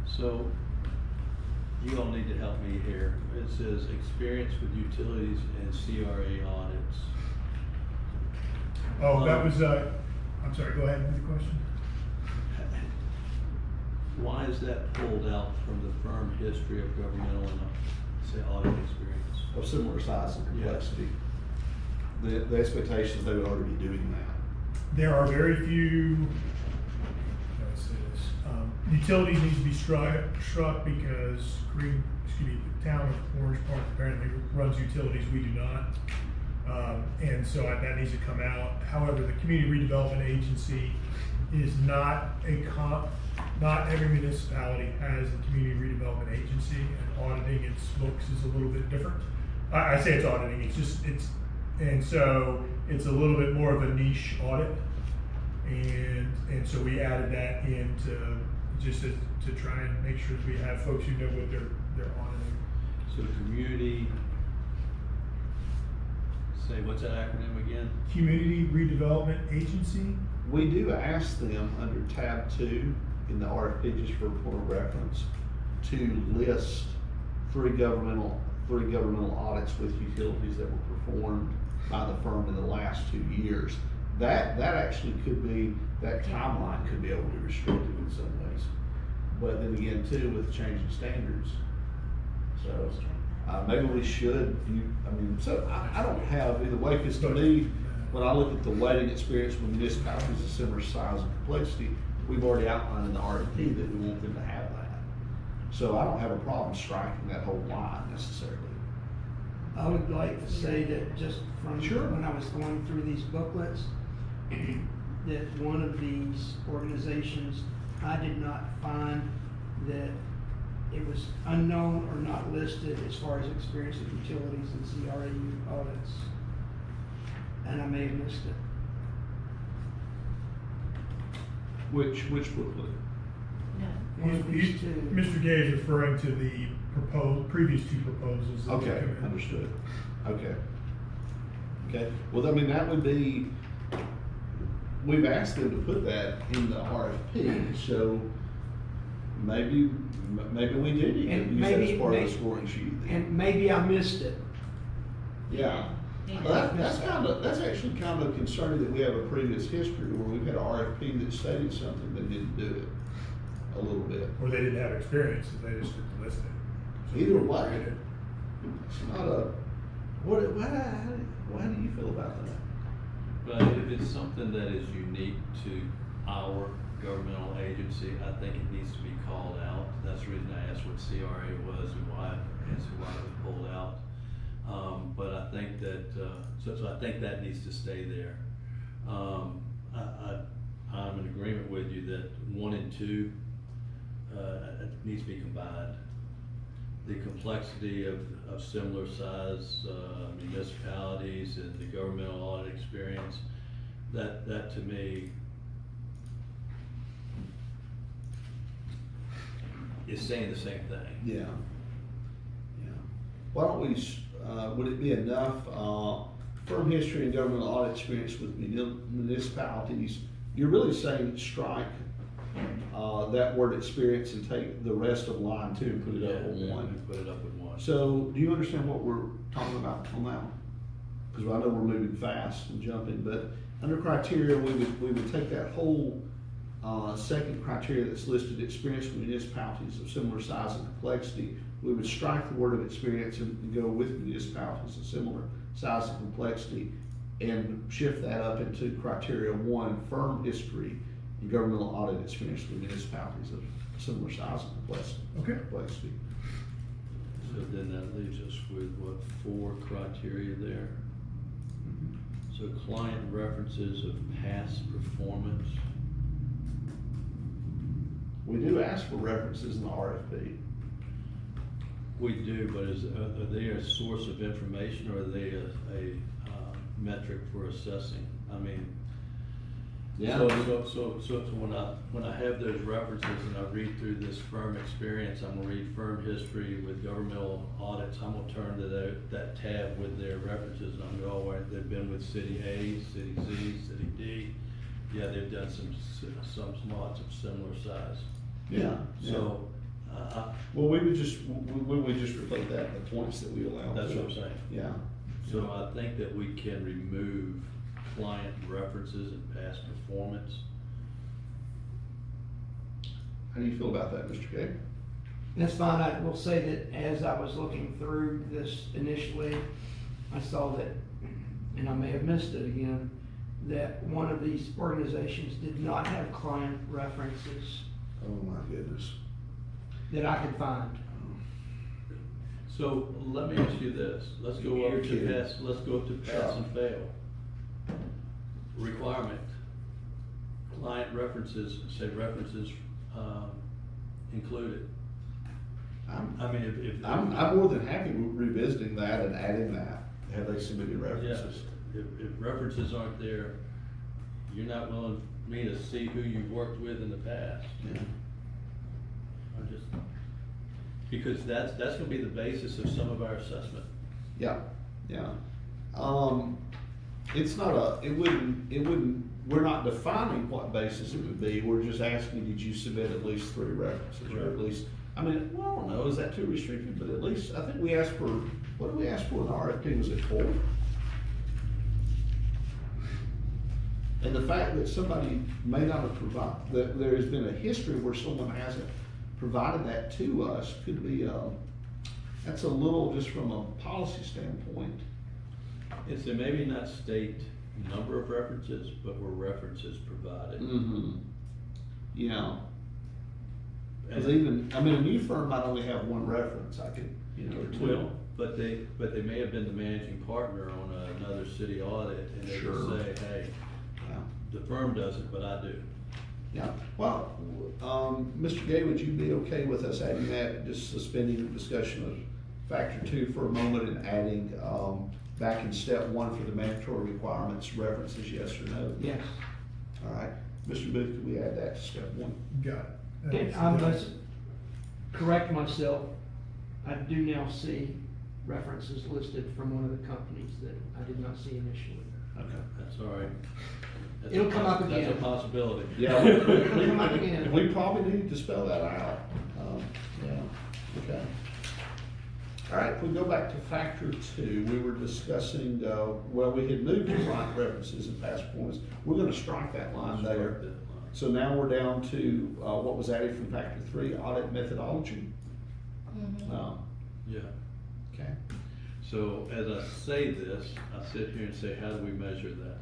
So, you all need to help me here. It says experience with utilities and CRA audits. Oh, that was, I'm sorry, go ahead with the question. Why is that pulled out from the firm history of governmental and, say, audit experience? Of similar size and complexity. The expectation is they would already be doing that. There are very few, let's say this, utilities need to be struck because the town of Orange Park apparently runs utilities, we do not. And so that needs to come out. However, the Community Redevelopment Agency is not not every municipality has a Community Redevelopment Agency, and auditing its books is a little bit different. I say it's auditing, and so it's a little bit more of a niche audit. And so we added that in to try and make sure that we have folks who know what they're auditing. So community, say, what's that acronym again? Community Redevelopment Agency. We do ask them under tab 2 in the RFP, just for a point of reference, to list three governmental audits with utilities that were performed by the firm in the last 2 years. That actually could be, that timeline could be overly restricted in some ways. But then again, too, with changing standards. So maybe we should, I don't have either way, because to me, when I look at the weighting experience with municipalities of similar size and complexity, we've already outlined in the RFP that we want them to have that. So I don't have a problem striking that whole line necessarily. I would like to say that just from Sure. when I was going through these booklets, that one of these organizations, I did not find that it was unknown or not listed as far as experience with utilities and CRAU audits. And I may have missed it. Which booklet? No. One of these two. Mr. Gay is referring to the previous two proposals. that Okay, come in. understood. Okay, well, that would be, we've asked them to put that in the RFP, so maybe we do need to And use that maybe- as part of the scoring sheet. And maybe I missed it. Yeah. Yeah. Well, that's actually kind of concerning that we have a previous history where we've had an RFP that stated something but didn't do it a little bit. Or they didn't have experience, and they just didn't list it. So Either we way. did it. It's not a, how do you feel about that? But if it's something that is unique to our governmental agency, I think it needs to be called out. That's the reason I asked what CRA was and why it was pulled out. But I think that, so I think that needs to stay there. I'm in agreement with you that 1 and 2 needs to be combined. The complexity of similar size municipalities and the governmental audit experience, that to me is saying the same thing. Yeah. Why don't we, would it be enough, firm history and governmental audit experience with municipalities? You're really saying strike that word experience and take the rest of line 2 and put it up on 1. Put it up with 1. So do you understand what we're talking about on that one? Because I know we're moving fast and jumping, but under criteria, we would take that whole second criteria that's listed, experience with municipalities of similar size and complexity. We would strike the word of experience and go with municipalities of similar size and complexity and shift that up into criteria 1, firm history and governmental audit experience with municipalities of similar size and complexity. So then that leaves us with what, 4 criteria there? So client references of past performance. We do ask for references in the RFP. We do, but are they a source of information, or are they a metric for assessing? I mean, Yeah. So when I have those references and I read through this firm experience, I'm gonna read firm history with governmental audits. I'm gonna turn to that tab with their references, and I'm gonna go, oh, right, they've been with city A, city Z, city D. Yeah, they've done some lots of similar size. Yeah. So, Well, we would just reflect that in the points that we allow. that's what I'm saying. Yeah. So I think that we can remove client references and past performance. How do you feel about that, Mr. Gay? That's fine. I will say that as I was looking through this initially, I saw that, and I may have missed it again, that one of these organizations did not have client references Oh, my goodness. that I could find. So let me ask you this, let's go You're up to kidding. pass, let's go up to pass and fail. Requirement, client references, say references, included. I mean, if. I'm more than happy with revisiting that and adding that. Have they submitted references? Yes, if references aren't there, you're not willing me to see who you've worked with in the past. Yeah. I'm just, because that's gonna be the basis of some of our assessment. Yeah, yeah. It's not we're not defining what basis it would be, we're just asking, did you submit at least 3 references, or at least, I mean, well, I don't know, is that too restrictive, but at least, I think we asked for, what did we ask for in the RFP, was it 4? And the fact that somebody may not have provided, that there has been a history where someone hasn't provided that to us could be, that's a little, just from a policy standpoint. It's a maybe not state number of references, but were references provided. Mm-hmm. Yeah. Cause And- even, I mean, a new firm might only have 1 reference, I could, or 2. Well, but they may have been the managing partner on another city audit, and they Sure. would say, hey, Yeah. the firm doesn't, but I do. Yeah, well, Mr. Gay, would you be okay with us adding that, just suspending the discussion of factor 2 for a moment and adding, back in step 1 for the mandatory requirements, references, yes or no? Yes. All right, Mr. Booth, could we add that to step 1? Got it. And I must correct myself, I do now see references listed from one of the companies that I did not see initially. Okay. That's all right. That's It'll a come up That's a again. possibility. Yeah, It'll come up again. we probably need to spell that out. Yeah, okay. All right, if we go back to factor 2, we were discussing, well, we had moved to client references and past points. We're gonna strike that line there. So now we're down to, what was added from factor 3, audit methodology. Yeah. Okay. So as I say this, I sit here and say, how do we measure that?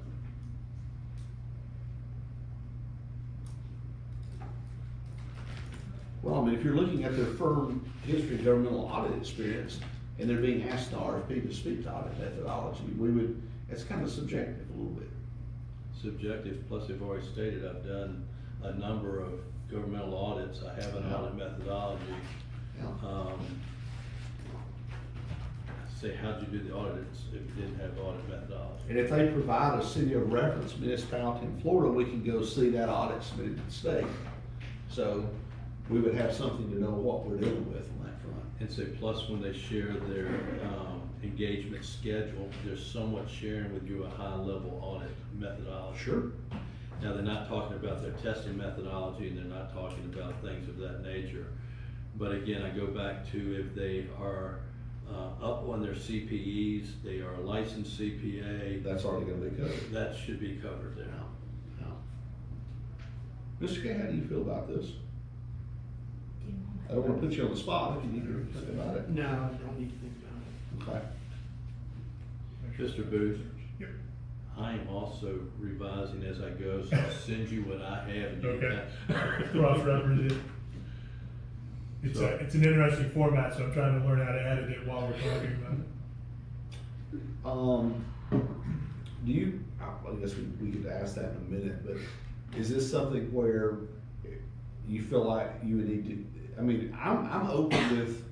Well, I mean, if you're looking at their firm history, governmental audit experience, and they're being asked to RFP to speak to audit methodology, it's kind of subjective a little bit. Subjective, plus they've already stated, I've done a number of governmental audits, I have an audit methodology. Yeah. Say, how'd you do the audit if you didn't have audit methodology? And if they provide a city of reference municipality in Florida, we can go see that audit submitted to the state. So we would have something to know what we're dealing with on that front. And say, plus when they share their, engagement schedule, they're somewhat sharing with you a high-level audit methodology. Sure. Now, they're not talking about their testing methodology, and they're not talking about things of that nature. But again, I go back to if they are up on their CPEs, they are a licensed CPA, That's already gonna be covered. that should be covered there. Yeah. Mr. Kay, how do you feel about this? Do you want I don't wanna put you on the spot if you need to think about it. No, I don't need to think about it. Okay. Mr. Booth, Yep. I am also revising as I go, so I'll send you what I have and you Okay. can. Cross-reference it. It's So- it's an interesting format, so I'm trying to learn how to edit it while we're talking about it. Do you, I guess we could ask that in a minute, but is this something where you feel like you would need to, I mean, I'm open with,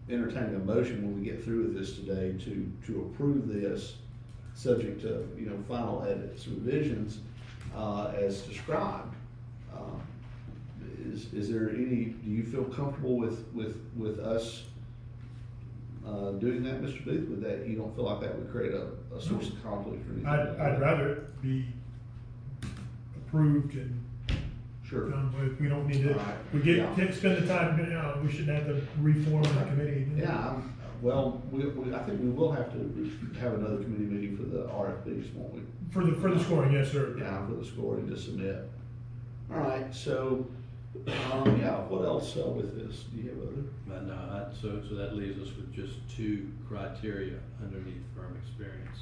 entertaining a motion when we get through with this today to approve this, subject to, final edits, revisions, as described. Is there any, do you feel comfortable with us, doing that, Mr. Booth, with that? You don't feel like that would create a source of conflict or anything? I'd rather it be approved and Sure. done with. We don't need to, Alright. we Yeah. spend the time, we shouldn't have to reform the committee. Yeah, well, I think we will have to have another committee meeting for the RFPs, won't we? For the scoring, yes, sir. Yeah, for the scoring to submit. All right, so, yeah, what else with this? Do you have other? No, so that leaves us with just 2 criteria underneath firm experience.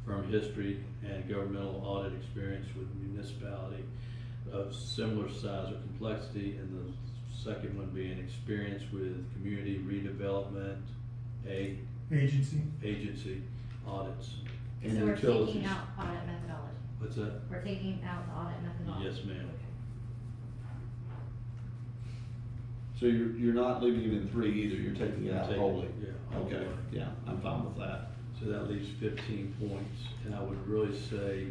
firm history and governmental audit experience with municipality of similar size or complexity, and the second one being experience with community redevelopment, agency audits. And So we're utilities. taking out audit methodology. What's that? We're taking out the audit methodology. Yes, ma'am. So you're not leaving it in 3 either, you're taking it out Taking- wholly? Yeah. all the Okay, way. yeah, I'm fine with that. So that leaves 15 points, and I would really say,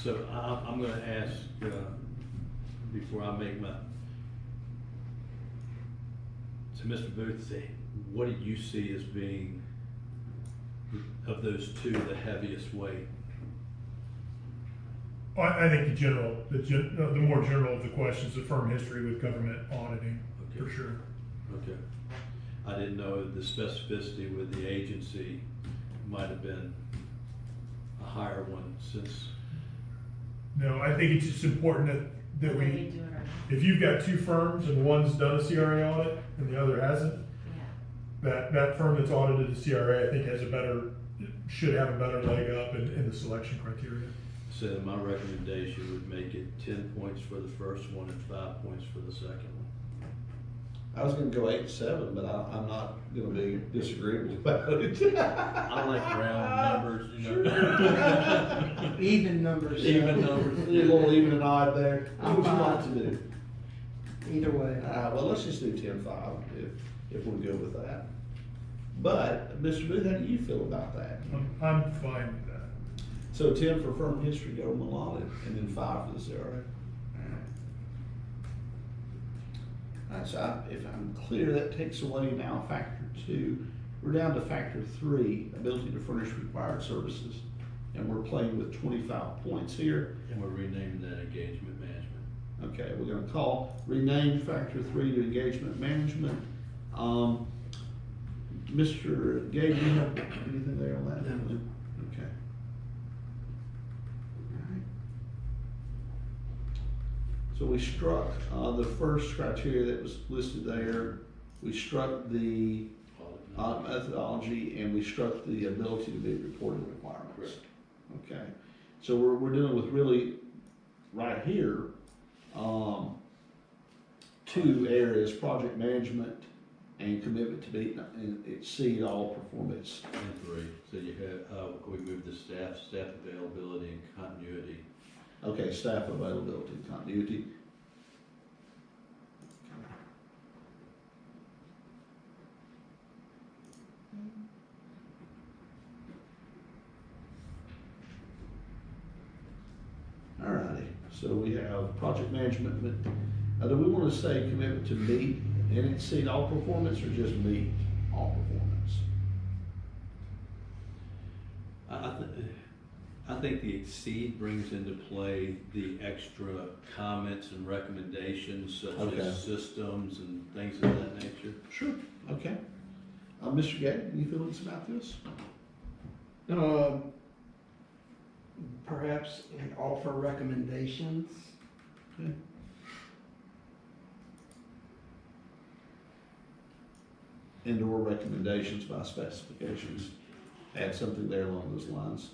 so I'm gonna ask, before I make my, to Mr. Booth, say, what do you see as being, of those two, the heaviest weight? I think the more general of the questions, the firm history with government auditing, for Okay. sure. Okay. I didn't know the specificity with the agency might have been a higher one, since, No, I think it's just important that Whether you we, do it or not. if you've got two firms and one's done a CRA audit and the other hasn't, Yeah. that firm that's audited the CRA, I think should have a better leg up in the selection criteria. so my recommendation would make it 10 points for the first one and 5 points for the second one. I was gonna go 8 and 7, but I'm not gonna be disagreeable about it. I like round numbers, you know. Even numbers. Even numbers. A little even and odd there. What would you like to do? Either way. Well, let's just do 10-5 if we're good with that. But, Mr. Booth, how do you feel about that? I'm fine with that. So 10 for firm history, government audit, and then 5 for the CRA. Alright, so if I'm clear, that takes away now factor 2. We're down to factor 3, ability to furnish required services. And we're playing with 25 points here. And we're renaming that engagement management. Okay, we're gonna rename factor 3 to engagement management. Mr. Gage, do you have anything there on that? No. Okay. Alright. So we struck, the first criteria that was listed there. We struck the methodology, and we struck the ability to meet reporting requirements. Correct. Okay, so we're dealing with really, right here, 2 areas, project management and commitment to meet and exceed all performance. And 3, so you have, we moved the staff availability and continuity. Okay, staff availability and continuity. Alrighty, so we have project management. Do we want to say commitment to meet and exceed all performance, or just meet all performance? I think the exceed brings into play the extra comments and recommendations such Okay. as systems and things of that nature. Sure. Okay. Mr. Gay, any feelings about this? Perhaps and offer recommendations. Okay. And or recommendations by specifications. Add something there along those lines.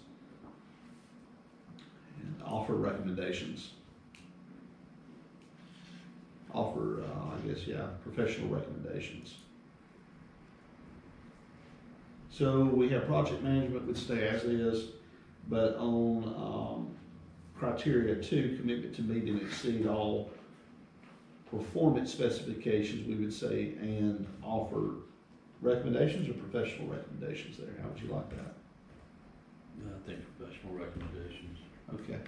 And offer recommendations. Offer, I guess, yeah, professional recommendations. So we have project management would stay as is, but on criteria 2, commitment to meet and exceed all performance specifications, we would say and offer recommendations or professional recommendations there. How would you like that? I think professional recommendations. Okay.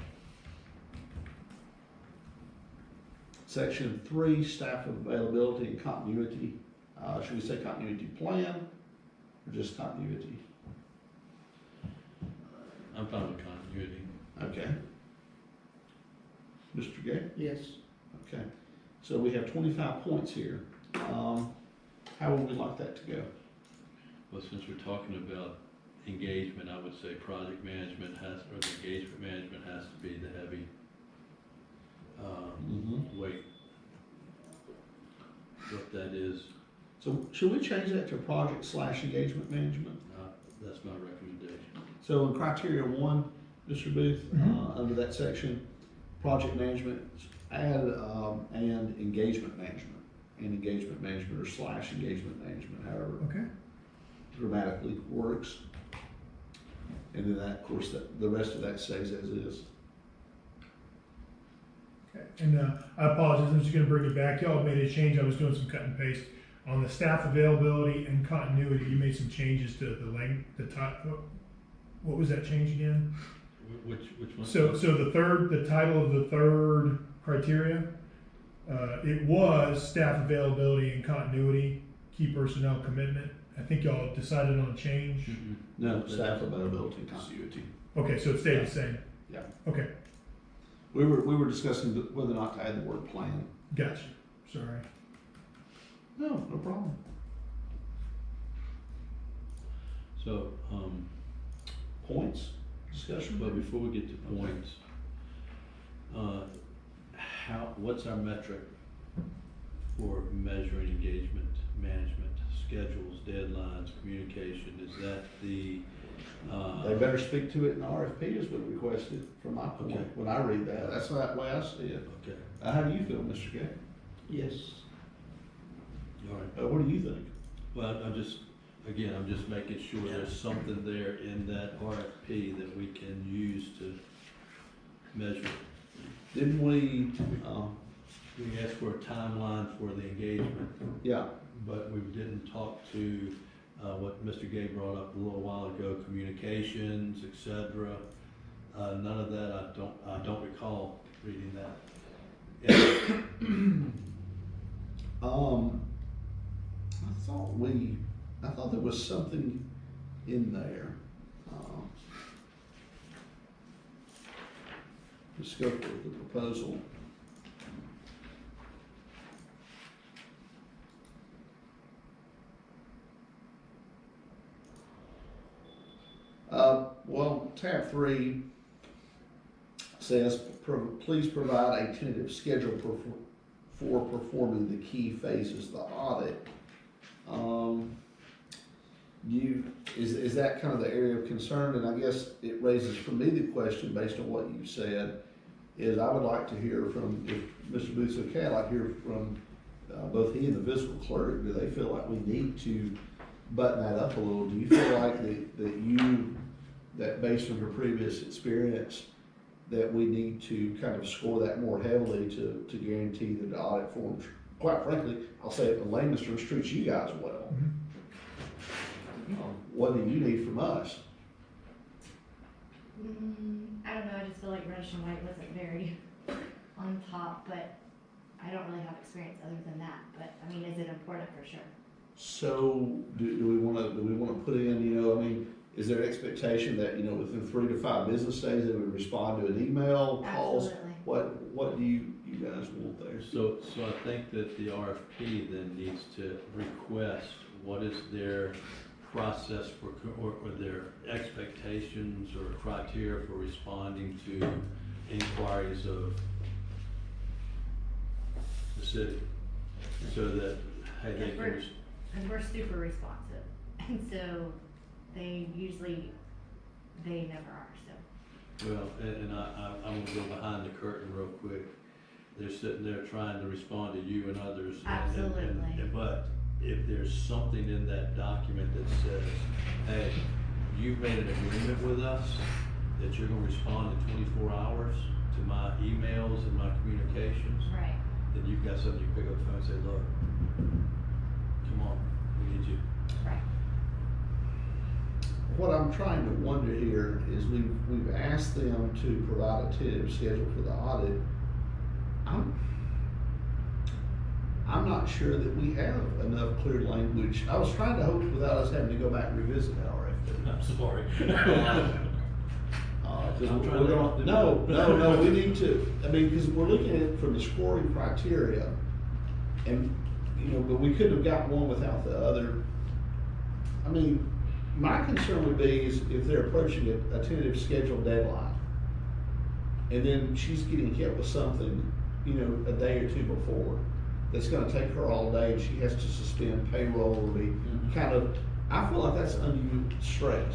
Section 3, staff availability and continuity. Should we say continuity plan or just continuity? I'm fine with continuity. Okay. Mr. Gay? Yes. Okay. So we have 25 points here. How would we like that to go? Well, since we're talking about engagement, I would say project management or the engagement management has to be the heavy weight. What that is, So should we change that to project/engagement management? that's my recommendation. So in criteria one, Mr. Booth, Mhm. under that section, project management, add, and engagement management or slash engagement management, however Okay. grammatically works. And then that, of course, that, the rest of that stays as is. Okay. And I apologize, I'm just gonna bring it back. Y'all made a change. I was doing some cut and paste. On the staff availability and continuity, you made some changes to the length, the type. What was that change again? Which one? So the title of the third criteria, it was staff availability and continuity, key personnel commitment. I think y'all decided on a change. Mhm. No, staff availability and continuity. Okay, so it stayed the same. Yeah. Okay, We were discussing whether or not to add the word plan. gotcha. Sorry. No, no problem. So, Points, discussion? but before we get to points, what's our metric for measuring engagement, management, schedules, deadlines, communication? Is that the, They better speak to it in the RFP as we requested from my point, Okay. when I read that. That's the way I see it. okay, How do you feel, Mr. Gay? Yes. all right. What do you think? Well, I'm just making sure there's something there in that RFP that we can use to measure. Didn't we, We asked for a timeline for the engagement, yeah, but we didn't talk to, what Mr. Gay brought up a little while ago, communications, et cetera. None of that, I don't recall reading that. I thought there was something in there. The scope of the proposal. Well, tab 3 says, please provide a tentative schedule for performing the key phases of the audit. Is that kind of the area of concern? And I guess it raises for me the question, based on what you said, is I would like to hear from, if Mr. Booth's okay, I'd like to hear from both he and the fiscal clerk. Do they feel like we need to button that up a little? Do you feel like that based on your previous experience, that we need to kind of score that more heavily to guarantee that the audit forms, quite frankly, I'll say it in layman's terms, treats you guys well? Mhm. What do you need from us? I don't know, I just feel like reddish and white wasn't very on top, but I don't really have experience other than that, but, I mean, is it important for sure? So, do we wanna put in, I mean, is there an expectation that, within 3 to 5 business days, they would respond to an email, calls? Absolutely. What do you guys want there? So I think that the RFP then needs to request what is their process for, or their expectations or criteria for responding to inquiries of the city, so that, hey, they can. And we're super responsive, and so they never are, so. Well, and I'm gonna go behind the curtain real quick. They're sitting there trying to respond to you and others. Absolutely. But if there's something in that document that says, hey, you've made an agreement with us that you're gonna respond in 24 hours to my emails and my communications, Right. then you've got something you pick up the phone and say, look, come on, we need you. Right. What I'm trying to wonder here is we've asked them to provide a tentative schedule for the audit. I'm not sure that we have enough clear language. I was trying to hope without us having to go back and revisit that RFP. I'm sorry. No, we need to, because we're looking at it from the scoring criteria. And, but we couldn't have got one without the other. My concern would be is if they're approaching a tentative scheduled deadline, and then she's getting hit with something, a day or two before, that's gonna take her all day, and she has to suspend payroll or be kind of, I feel like that's undue stress.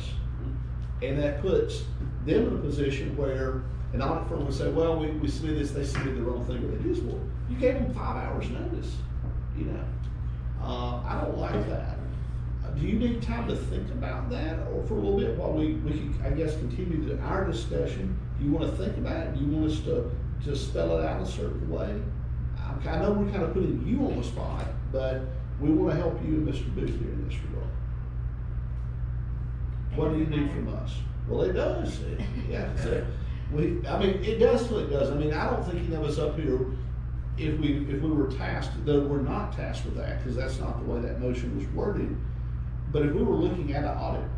And that puts them in a position where an audit firm would say, well, we submitted this, they submitted the wrong thing, or they do this. Well, you gave them 5 hours notice, you know. I don't like that. Do you need time to think about that, or for a little bit while we can, I guess, continue our discussion? Do you want to think about it? Do you want us to spell it out a certain way? I know we're kind of putting you on the spot, but we want to help you and Mr. Booth here in this regard. What do you need from us? Well, it does. Yeah. So I mean, it does what it does. I mean, I don't think any of us up here, if we were tasked, though we're not tasked with that, because that's not the way that motion was worded. But if we were looking at an audit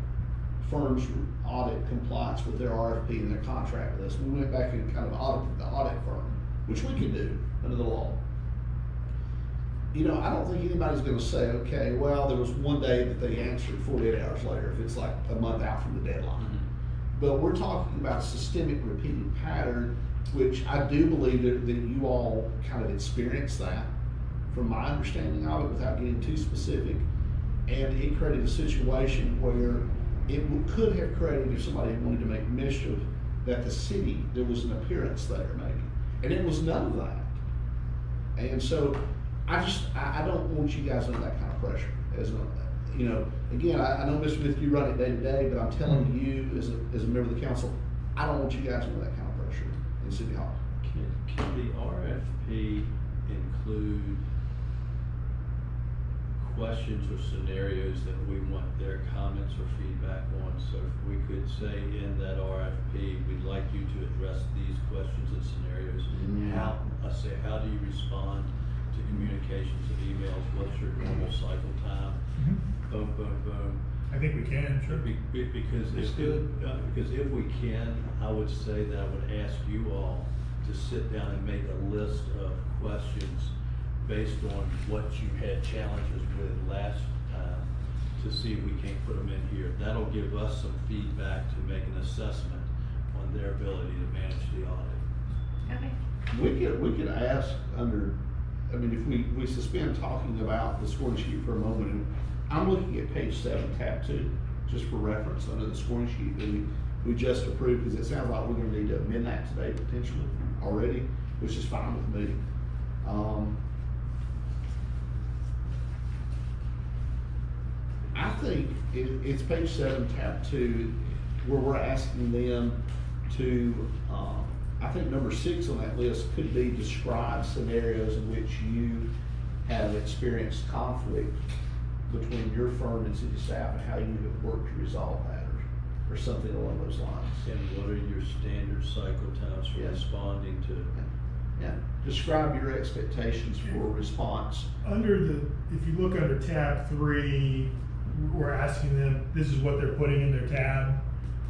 firm's audit compliance with their RFP and their contract with us, we went back and kind of audited the audit firm, which we can do under the law. You know, I don't think anybody's gonna say, okay, well, there was one day that they answered 48 hours later, if it's like a month out from the deadline. But we're talking about systemic repeating pattern, which I do believe that you all kind of experienced that, from my understanding of it, without getting too specific. And it created a situation where it could have created, if somebody wanted to make mischief, that the city, there was an appearance there maybe. And it was none of that. And so I don't want you guys under that kind of pressure. As a, you know, again, I know, Mr. Smith, you run it day to day, but I'm telling you as a member of the council, I don't want you guys under that kind of pressure in City Hall. Can the RFP include questions or scenarios that we want their comments or feedback on? So if we could say in that RFP, we'd like you to address these questions and scenarios. How do you respond to communications of emails? What's your normal cycle time? Boom, boom, boom. I think we can, sure. Because if we can, I would say that I would ask you all to sit down and make a list of questions based on what you had challenges with last time, to see if we can't put them in here. That'll give us some feedback to make an assessment on their ability to manage the audit. Okay. We could ask under, I mean, if we suspend talking about the scoring sheet for a moment, and I'm looking at page 7, tab 2, just for reference, under the scoring sheet that we just approved, because it sounds like we're gonna need to amend that today potentially already, which is fine with me. I think it's page 7, tab 2, where we're asking them to, I think number 6 on that list could be describe scenarios in which you have experienced conflict between your firm and city staff and how you have worked to resolve that, or something along those lines. And what are your standard cycle times for responding to? Yeah, describe your expectations for response. If you look under tab 3, we're asking them, this is what they're putting in their tab,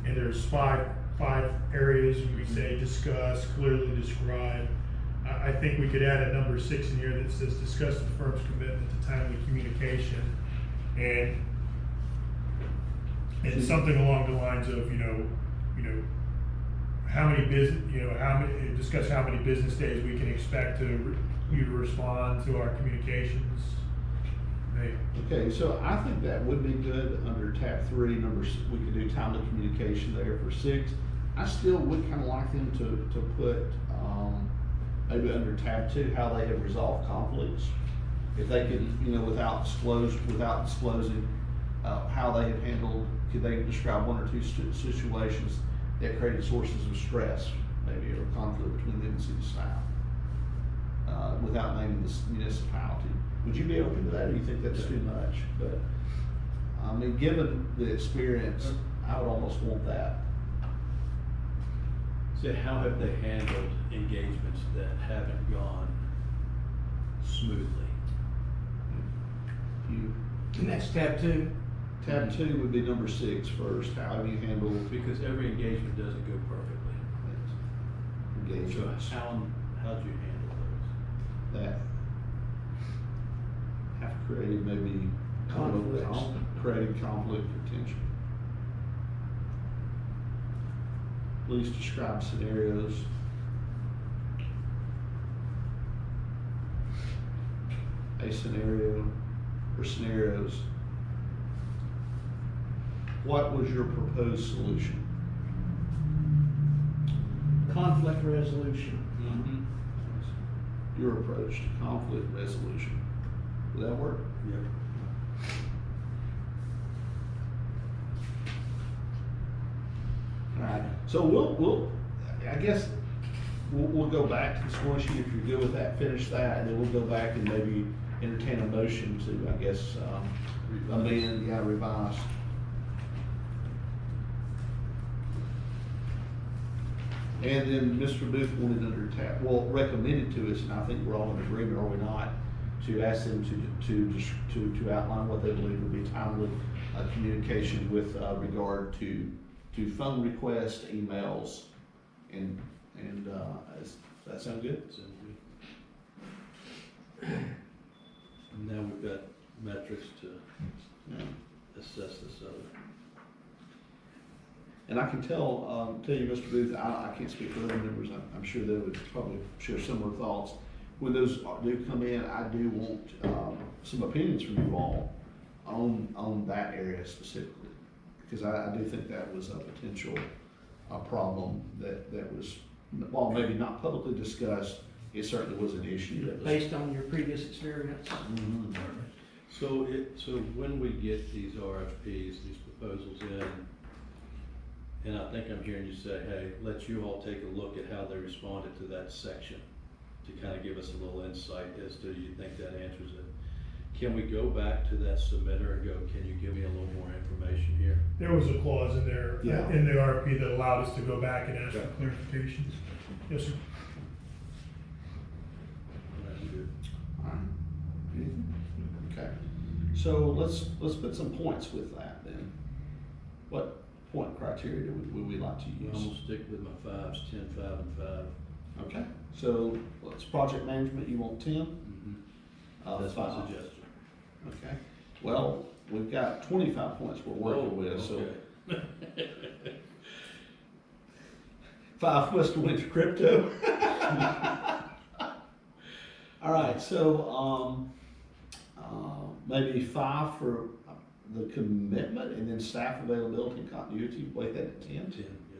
and there's five areas. We say discuss, clearly describe. I think we could add a number 6 in here that says discuss the firm's commitment to timely communication, and something along the lines of, discuss how many business days we can expect you to respond to our communications. Okay, so I think that would be good under tab 3, we could do timely communication there for 6. I still would kind of like them to put, maybe under tab 2, how they have resolved conflicts. If they could, without disclosing, how they have handled, could they describe 1 or 2 situations that created sources of stress, maybe, or conflict between them and city staff, without naming the municipality. Would you be open to that, or do you think that's too much? But, I mean, given the experience, I would almost want that. So how have they handled engagements that haven't gone smoothly? And that's tab 2. Tab 2 would be number 6 first. How have you handled Because every engagement doesn't go perfectly. engagements? So how'd you handle those? That have created maybe Conflicts. Created conflict or tension. Please describe scenarios. A scenario or scenarios. what was your proposed solution? Conflict resolution. Your approach to conflict resolution. Would that work? Yep. All right, so I guess we'll go back to the score sheet if you're good with that, finish that, and then we'll go back and maybe entertain a motion to, I guess, amend, revise. And then Mr. Booth wanted recommended to us, and I think we're all in agreement, are we not, to ask them to outline what they believe would be timely communication with regard to phone requests, emails, and does that sound good? Sounds good. Now we've got metrics to assess this other. And I can tell you, Mr. Booth, I can't speak for other members, I'm sure they would probably share similar thoughts. When those do come in, I do want some opinions from you all on that area specifically. Because I do think that was a potential problem that was, while maybe not publicly discussed, it certainly was an issue that was. Based on your previous experience. Mhm. So when we get these RFPs, these proposals in, and I think I'm hearing you say, hey, let you all take a look at how they responded to that section to kind of give us a little insight as to, you think that answers it. Can we go back to that submitter and go, can you give me a little more information here? There was a clause in there, Yeah. in the RFP that allowed us to go back and ask for Okay. clarifications. Yes, sir. That's good. All right. Anything? Okay, so let's put some points with that then. What point criteria would we like to I'm use? gonna stick with my 5s, 10, 5, and 5. Okay, so let's project management, you want 10? That's my 5. suggestion. Okay, well, we've got 25 points we're working with, so. Okay. 5 Western Winter Crypto. All right, so, maybe 5 for the commitment and then staff availability and continuity, weigh that at 10? 10, yeah.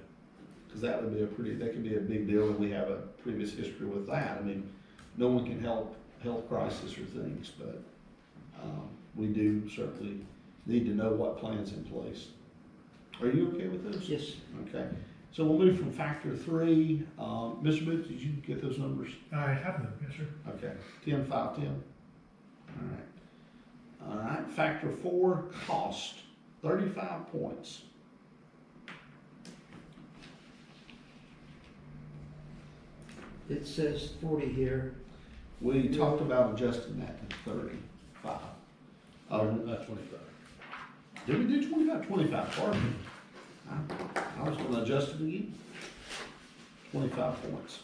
Because that would be that could be a big deal, and we have a previous history with that. I mean, no one can help health crisis or things, but, we do certainly need to know what plans in place. Are you okay with those? Yes. Okay, so we'll move from factor 3. Mr. Booth, did you get those numbers? I have them, yes, sir. Okay, 10, 5, 10. All right, factor 4, cost, 35 points. It says 40 here. We talked about adjusting that to 35. 25. Did we do 25? 25, pardon me. I was gonna adjust it again. 25 points.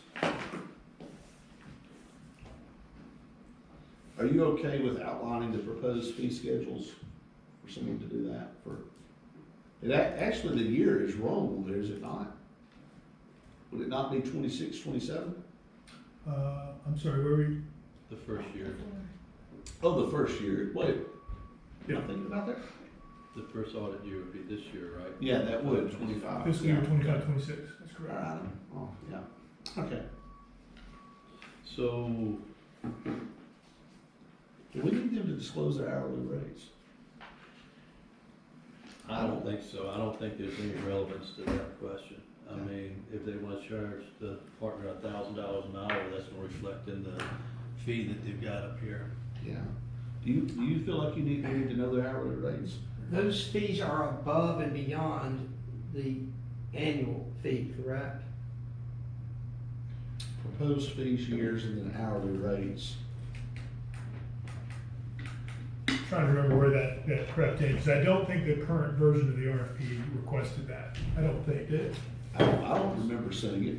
Are you okay with outlining the proposed fee schedules for someone to do that for? Actually, the year is wrong there, is it not? Would it not be 26, 27? I'm sorry, where were you? The first year, Oh, the first year, wait. Am I thinking about that? the first audit year would be this year, right? Yeah, that would, 25. Fiscal year Yeah. 25, 26, that's All correct. right, oh, yeah, okay. So, Do we need them to disclose their hourly rates? I don't think so. I don't think there's any relevance to that question. I Okay. mean, if they wanna charge the partner $1,000 an hour, that's gonna reflect in the fee that they've got up here. Yeah. Do you feel like they need to know their hourly rates? Those fees are above and beyond the annual fee, correct? Proposed fees, years, and then hourly rates. Trying to remember where that crept in, because I don't think the current version of the RFP requested that. I don't think, did it? I don't remember seeing it.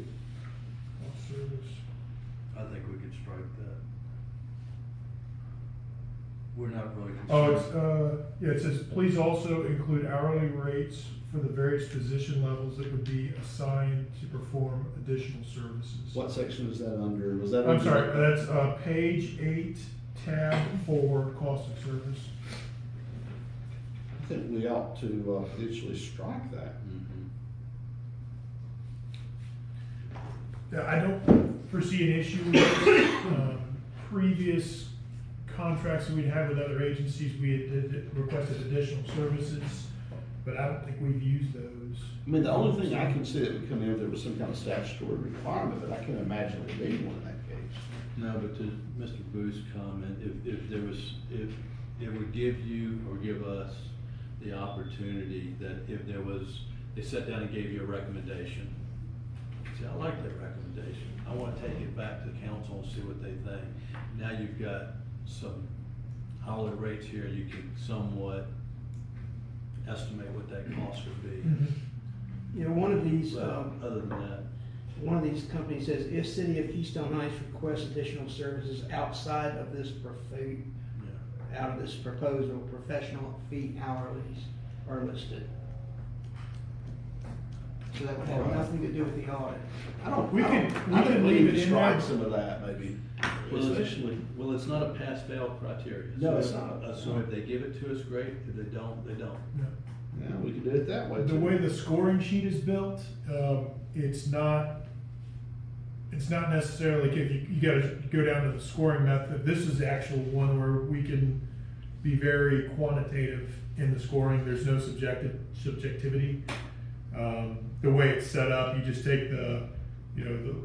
I think we could strike that. We're not really Oh, concerned. it says, please also include hourly rates for the various position levels that would be assigned to perform additional services. What section is that under? Was that? I'm under- sorry, that's, page 8, tab 4, cost of service. I think we ought to potentially strike that. Yeah, I don't foresee an issue with previous contracts that we'd had with other agencies. We had requested additional services, but I don't think we've used those. I mean, the only thing I can see that would come in if there was some kind of statutory requirement, but I can't imagine there being one in that case. No, but to Mr. Booth's comment, if there was, if it would give you or give us the opportunity that if there was, they sat down and gave you a recommendation. See, I like that recommendation. I want to take it back to the council and see what they think. Now you've got some hourly rates here, you can somewhat estimate what that cost would be. You know, one of these, But other than that, one of these companies says, if City of Keystone Heights requests additional services outside of this out of this proposal, professional fee hourlies are listed. So that would have nothing to do with the audit. We can leave it in strike there. some of that maybe, especially. well, it's not a pass-fail criteria. No, So it's not. So if they give it to us, great. If they don't, they don't. Yeah, we could do it that way The too. way the scoring sheet is built, it's not necessarily, if you gotta go down to the scoring method. This is the actual one where we can be very quantitative in the scoring. There's no subjectivity. The way it's set up, you just take the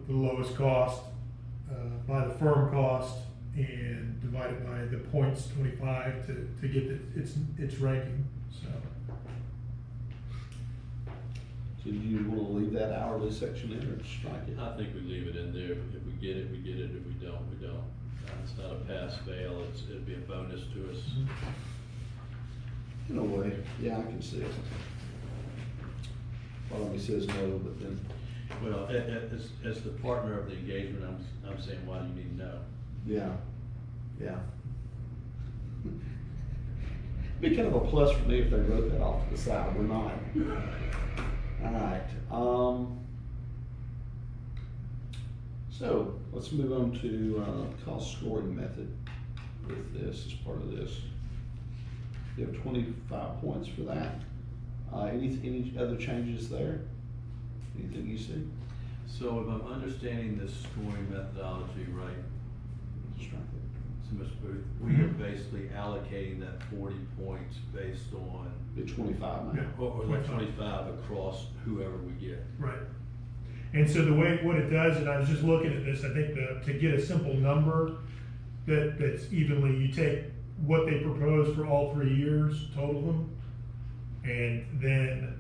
lowest cost by the firm cost and divide it by the points 25 to get its ranking. So. So do you want to leave that hourly section in or strike it? I think we leave it in there. If we get it, we get it. If we don't, we don't. It's not a pass-fail. It'd be a bonus to us. In a way, yeah, I can see it. Part of me says no, but then, Well, as the partner of the engagement, I'm saying, why do you need to know? yeah. Be kind of a plus for me if they wrote that off to the side. We're not. All right. So let's move on to cost scoring method with this as part of this. You have 25 points for that. Any other changes there? Anything you see? So if I'm understanding this scoring methodology right, Strike it. so Mr. Booth, we are basically allocating that 40 points based on, Be 25 now. Yeah. or that 25 across whoever we get. Right. And so what it does, and I was just looking at this, I think to get a simple number that's evenly, you take what they propose for all 3 years, total them, and then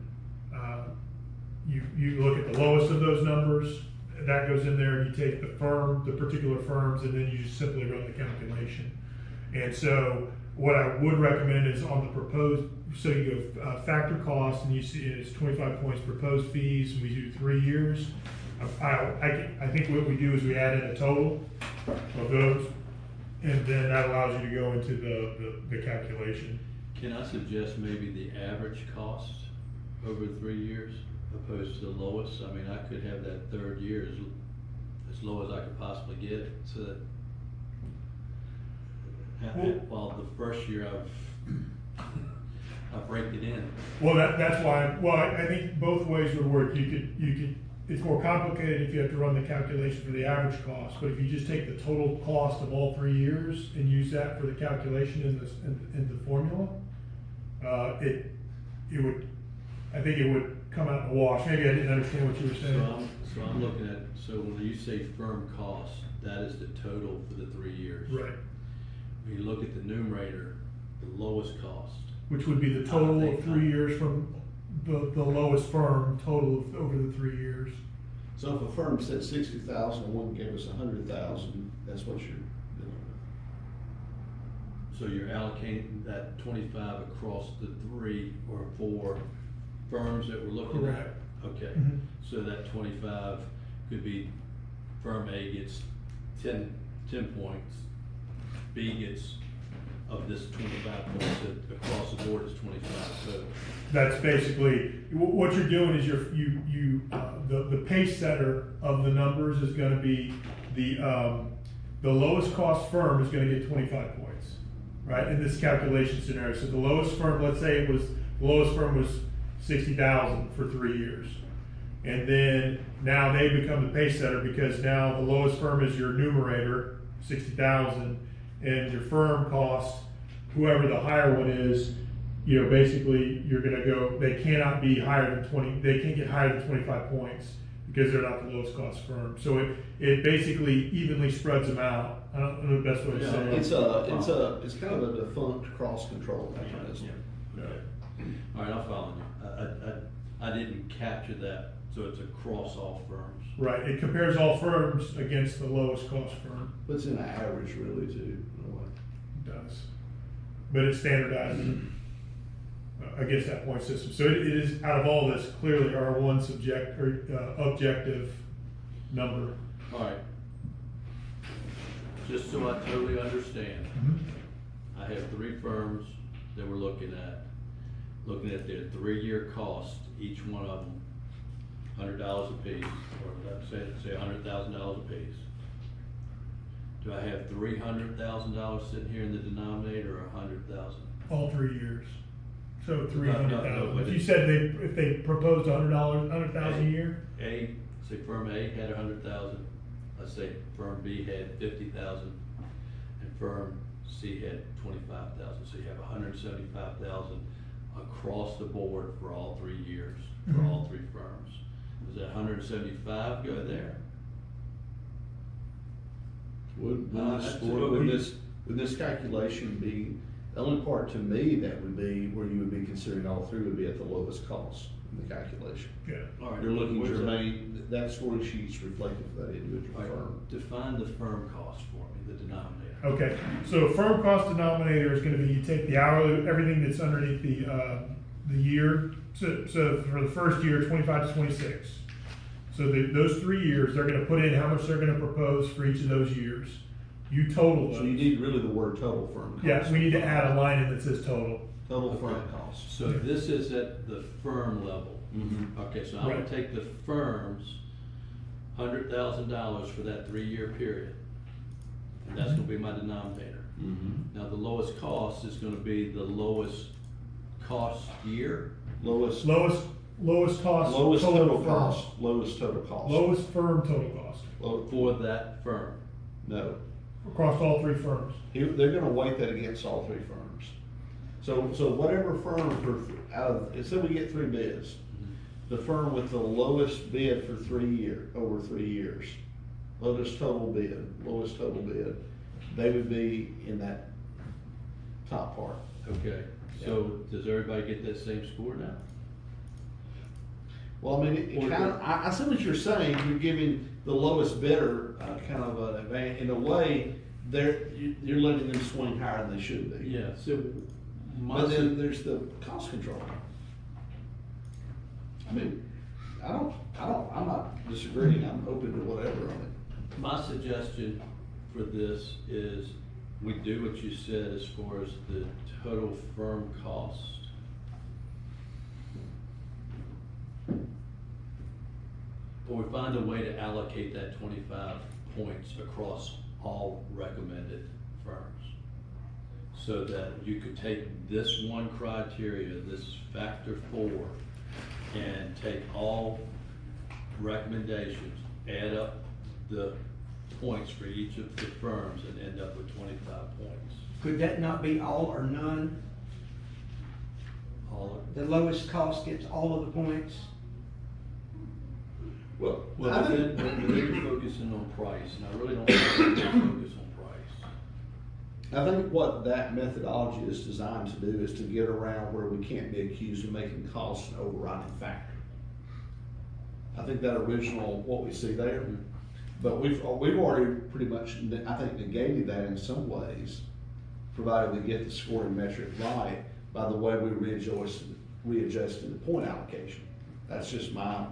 you look at the lowest of those numbers, that goes in there, you take the particular firms, and then you just simply run the calculation. And so what I would recommend is on the proposed, so you go factor cost, and you see it's 25 points proposed fees, and we do 3 years. I think what we do is we add in a total of those, and then that allows you to go into the calculation. Can I suggest maybe the average cost over 3 years opposed to the lowest? I mean, I could have that third year as low as I could possibly get it, so that while the first year I've raked it in. Well, that's why. Well, I think both ways would work. You could. It's more complicated if you have to run the calculation for the average cost. But if you just take the total cost of all 3 years and use that for the calculation in the formula, it would. I think it would come out in the wash. Maybe I didn't understand what you were saying. So I'm looking at, so when you say firm cost, that is the total for the 3 years. Right. When you look at the numerator, the lowest cost. Which would be the total of 3 years from the lowest firm total of over the 3 years. So if a firm said 60,000 and one gave us 100,000, that's what you're doing. So you're allocating that 25 across the 3 or 4 firms that we're looking at? Correct. Okay, Mhm. so that 25 could be firm A gets 10 points, B gets of this 25 points, across the board is 25 total. That's basically what you're doing is the pace setter of the numbers is going to be the lowest cost firm is going to get 25 points. right, in this calculation scenario. So the lowest firm, let's say the lowest firm was 60,000 for 3 years. And then now they become the pace setter because now the lowest firm is your numerator, 60,000, and your firm cost, whoever the higher one is, basically you're gonna go, they cannot be higher than 20, they can't get higher than 25 points because they're not the lowest cost firm. So it basically evenly spreads them out. I don't know the best way to say it. It's kind of a defunct cross control mechanism. Okay. All right, I'm following you. I didn't capture that, so it's across all firms. Right, it compares all firms against the lowest cost firm. Puts in an average really too, in a way. It does. But it standardizes against that point system. So it is, out of all this, clearly our one objective number. All right. Just so I totally understand, I have 3 firms that we're looking at their 3-year cost, each one of them, $100 a piece, or let's say $100,000 a piece. Do I have $300,000 sitting here in the denominator, or $100,000? All 3 years. So No, 300,000. but If you said if they proposed $100,000 a year, Say firm A had 100,000, let's say firm B had 50,000, and firm C had 25,000, so you have 175,000 across the board for all 3 years, for all 3 firms. Does that 175 go there? Would this calculation be, the only part to me that would be where you would be considering all 3 would be at the lowest cost in the calculation. yeah. All right, You're looking where's that? germane, that scoring sheet's reflective of that individual All right, firm. define the firm cost for me, the denominator. Okay, so firm cost denominator is gonna be, you take the hourly, everything that's underneath the year. So for the first year, 25 to 26. So those 3 years, they're gonna put in how much they're gonna propose for each of those years. You total those. So you need really the word total firm cost. Yeah, we need to add a line in that says total. Total firm Okay. cost. So this is at the firm level. Mm-hmm. Okay, so I'm gonna Right. take the firm's $100,000 for that 3-year period, and that's gonna be my denominator. Mm-hmm. Now, the lowest cost is gonna be the lowest cost year. Lowest Lowest cost. total firm. cost, lowest total cost. Lowest firm total cost, For that firm. No, across all 3 firms. they're gonna weight that against all 3 firms. So whatever firm say we get 3 bids, the firm with the lowest bid for over 3 years, lowest total bid, they would be in that top part. Okay, so does everybody get that same score now? Well, I mean, it kind of, I see what you're saying, you're giving the lowest bidder, kind of an advantage, in a way, you're letting them swing higher than they should be. Yeah, so But then there's the cost control. I mean, I'm not disagreeing, I'm open to whatever on it. my suggestion for this is we do what you said as far as the total firm cost. But we find a way to allocate that 25 points across all recommended firms. So that you could take this one criteria, this factor 4, and take all recommendations, add up the points for each of the firms, and end up with 25 points. Could that not be all or none? All of The lowest cost gets all of the points? Well, Well, I but think, then you're focusing on price, and I really don't want to focus on price. I think what that methodology is designed to do is to get around where we can't be accused of making costs an overriding factor. I think that original, what we see there, but we've already pretty much, I think, negated that in some ways, provided we get the scoring metric right by the way we readjusted the point allocation. That's just my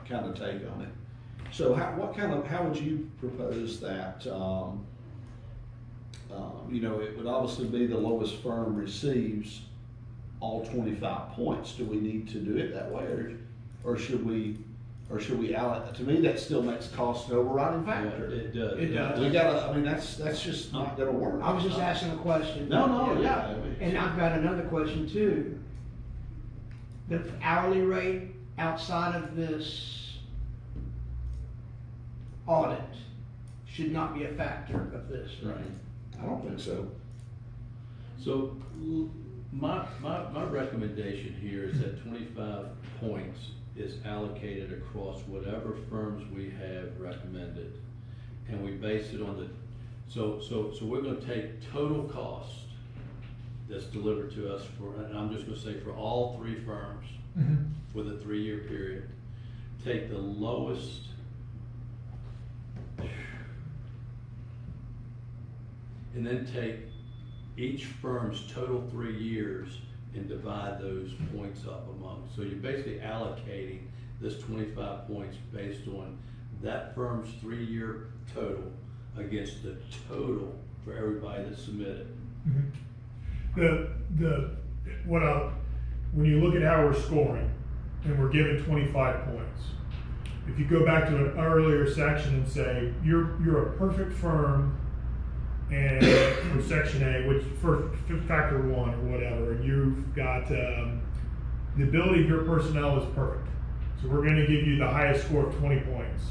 kind of take on it. So how would you propose that, it would obviously be the lowest firm receives all 25 points. Do we need to do it that way, or should we Or should we allocate, to me, that still makes cost an overriding factor. It does. It does. We gotta, I mean, that's just not gonna work. I was just asking a question. No, yeah. I mean, And I've got another question too. The hourly rate outside of this audit should not be a factor of this, right? I don't think so. So, my recommendation here is that 25 points is allocated across whatever firms we have recommended. And we base it on the, so we're gonna take total cost that's delivered to us for, and I'm just gonna say for all 3 firms with a 3-year period, take the lowest, and then take each firm's total 3 years and divide those points up among. So you're basically allocating this 25 points based on that firm's 3-year total against the total for everybody that submitted. When you look at how we're scoring, and we're given 25 points, if you go back to an earlier section and say, you're a perfect firm, and for section A, which for factor 1 or whatever, you've got, the ability of your personnel is perfect. So we're gonna give you the highest score of 20 points,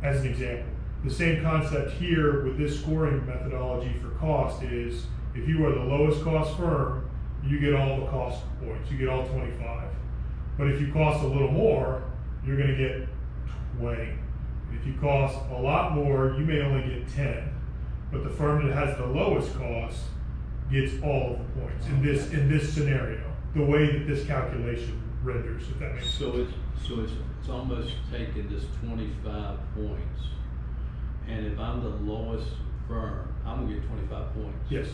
as an example. The same concept here with this scoring methodology for cost is, if you are the lowest cost firm, you get all the cost points, you get all 25. But if you cost a little more, you're gonna get 20. If you cost a lot more, you may only get 10. But the firm that has the lowest cost gets all of the points in this scenario, the way that this calculation renders, if that makes sense. So it's almost taking this 25 points, and if I'm the lowest firm, I'm gonna get 25 points. Yes.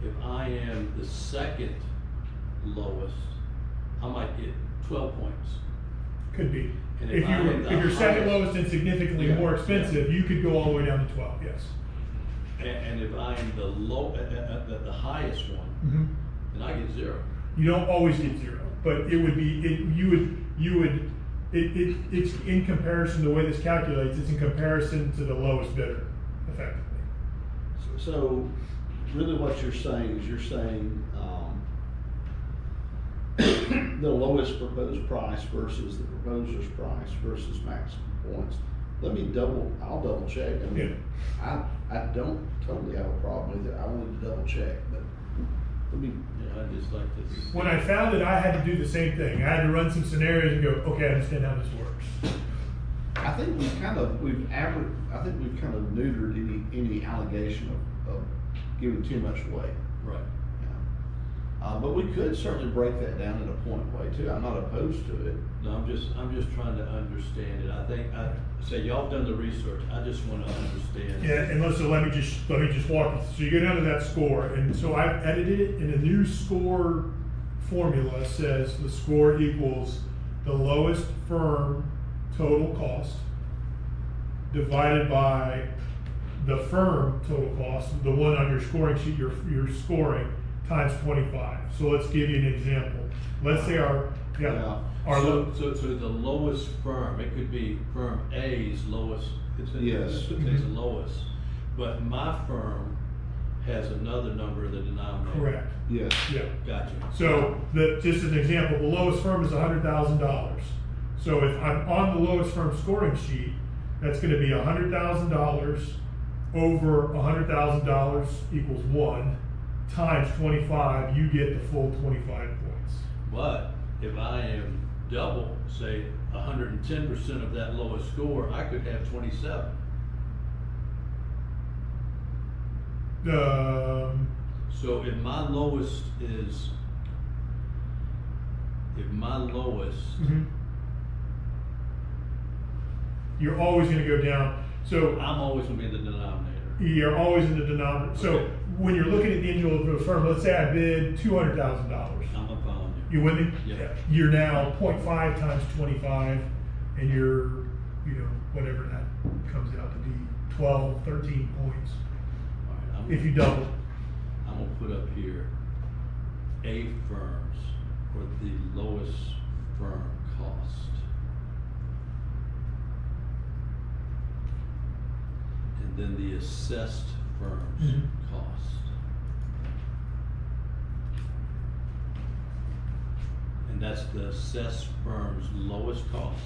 If I am the second lowest, I might get 12 points. Could be. And If you're second highest- lowest and significantly Yeah, more expensive, you could go all the way down to 12, yes. And if I am the highest one, then I get 0. You don't always get 0, but it would be, it's in comparison, the way this calculates, it's in comparison to the lowest bidder, effectively. So really what you're saying is the lowest proposed price versus the proposer's price versus maximum points. I'll double check. I mean, I don't totally have a problem with it. I wanted to double check, but let me. Yeah, I just like this. When I found it, I had to do the same thing. I had to run some scenarios and go, okay, I understand how this works. I think we've kind of neutered any allegation of giving too much away. Right. But we could certainly break that down in a point way too. I'm not opposed to it. No, I'm just trying to understand it. I think, y'all done the research, I just wanna understand. Yeah, and listen, let me just walk you. So you go down to that score, and so I've edited it, and the new score formula says the score equals the lowest firm total cost divided by the firm total cost, the one on your scoring sheet you're scoring, times 25. So let's give you an example. Let's say our So the lowest firm, it could be firm A's lowest, Yes. it's the lowest, but my firm has another number in the denominator. correct. Yes. Yeah. Gotcha. So just as an example, the lowest firm is $100,000. So if I'm on the lowest firm scoring sheet, that's going to be $100,000 over $100,000 equals 1 times 25. You get the full 25 points. But if I am double, say 110% of that lowest score, I could have 27. So if my lowest is, You're always going to go down. So I'm always gonna be in the denominator. you're always in the denominator. So Okay. when you're looking at the individual firm, let's say I bid $200,000. I'm following you. You with me? Yeah. You're now 0.5 times 25, and you're, whatever that comes out to be, 12, 13 points. All right, If you double. I'm gonna put up here, A firms for the lowest firm cost. and then the assessed firm's Mhm. cost. And that's the assessed firm's lowest cost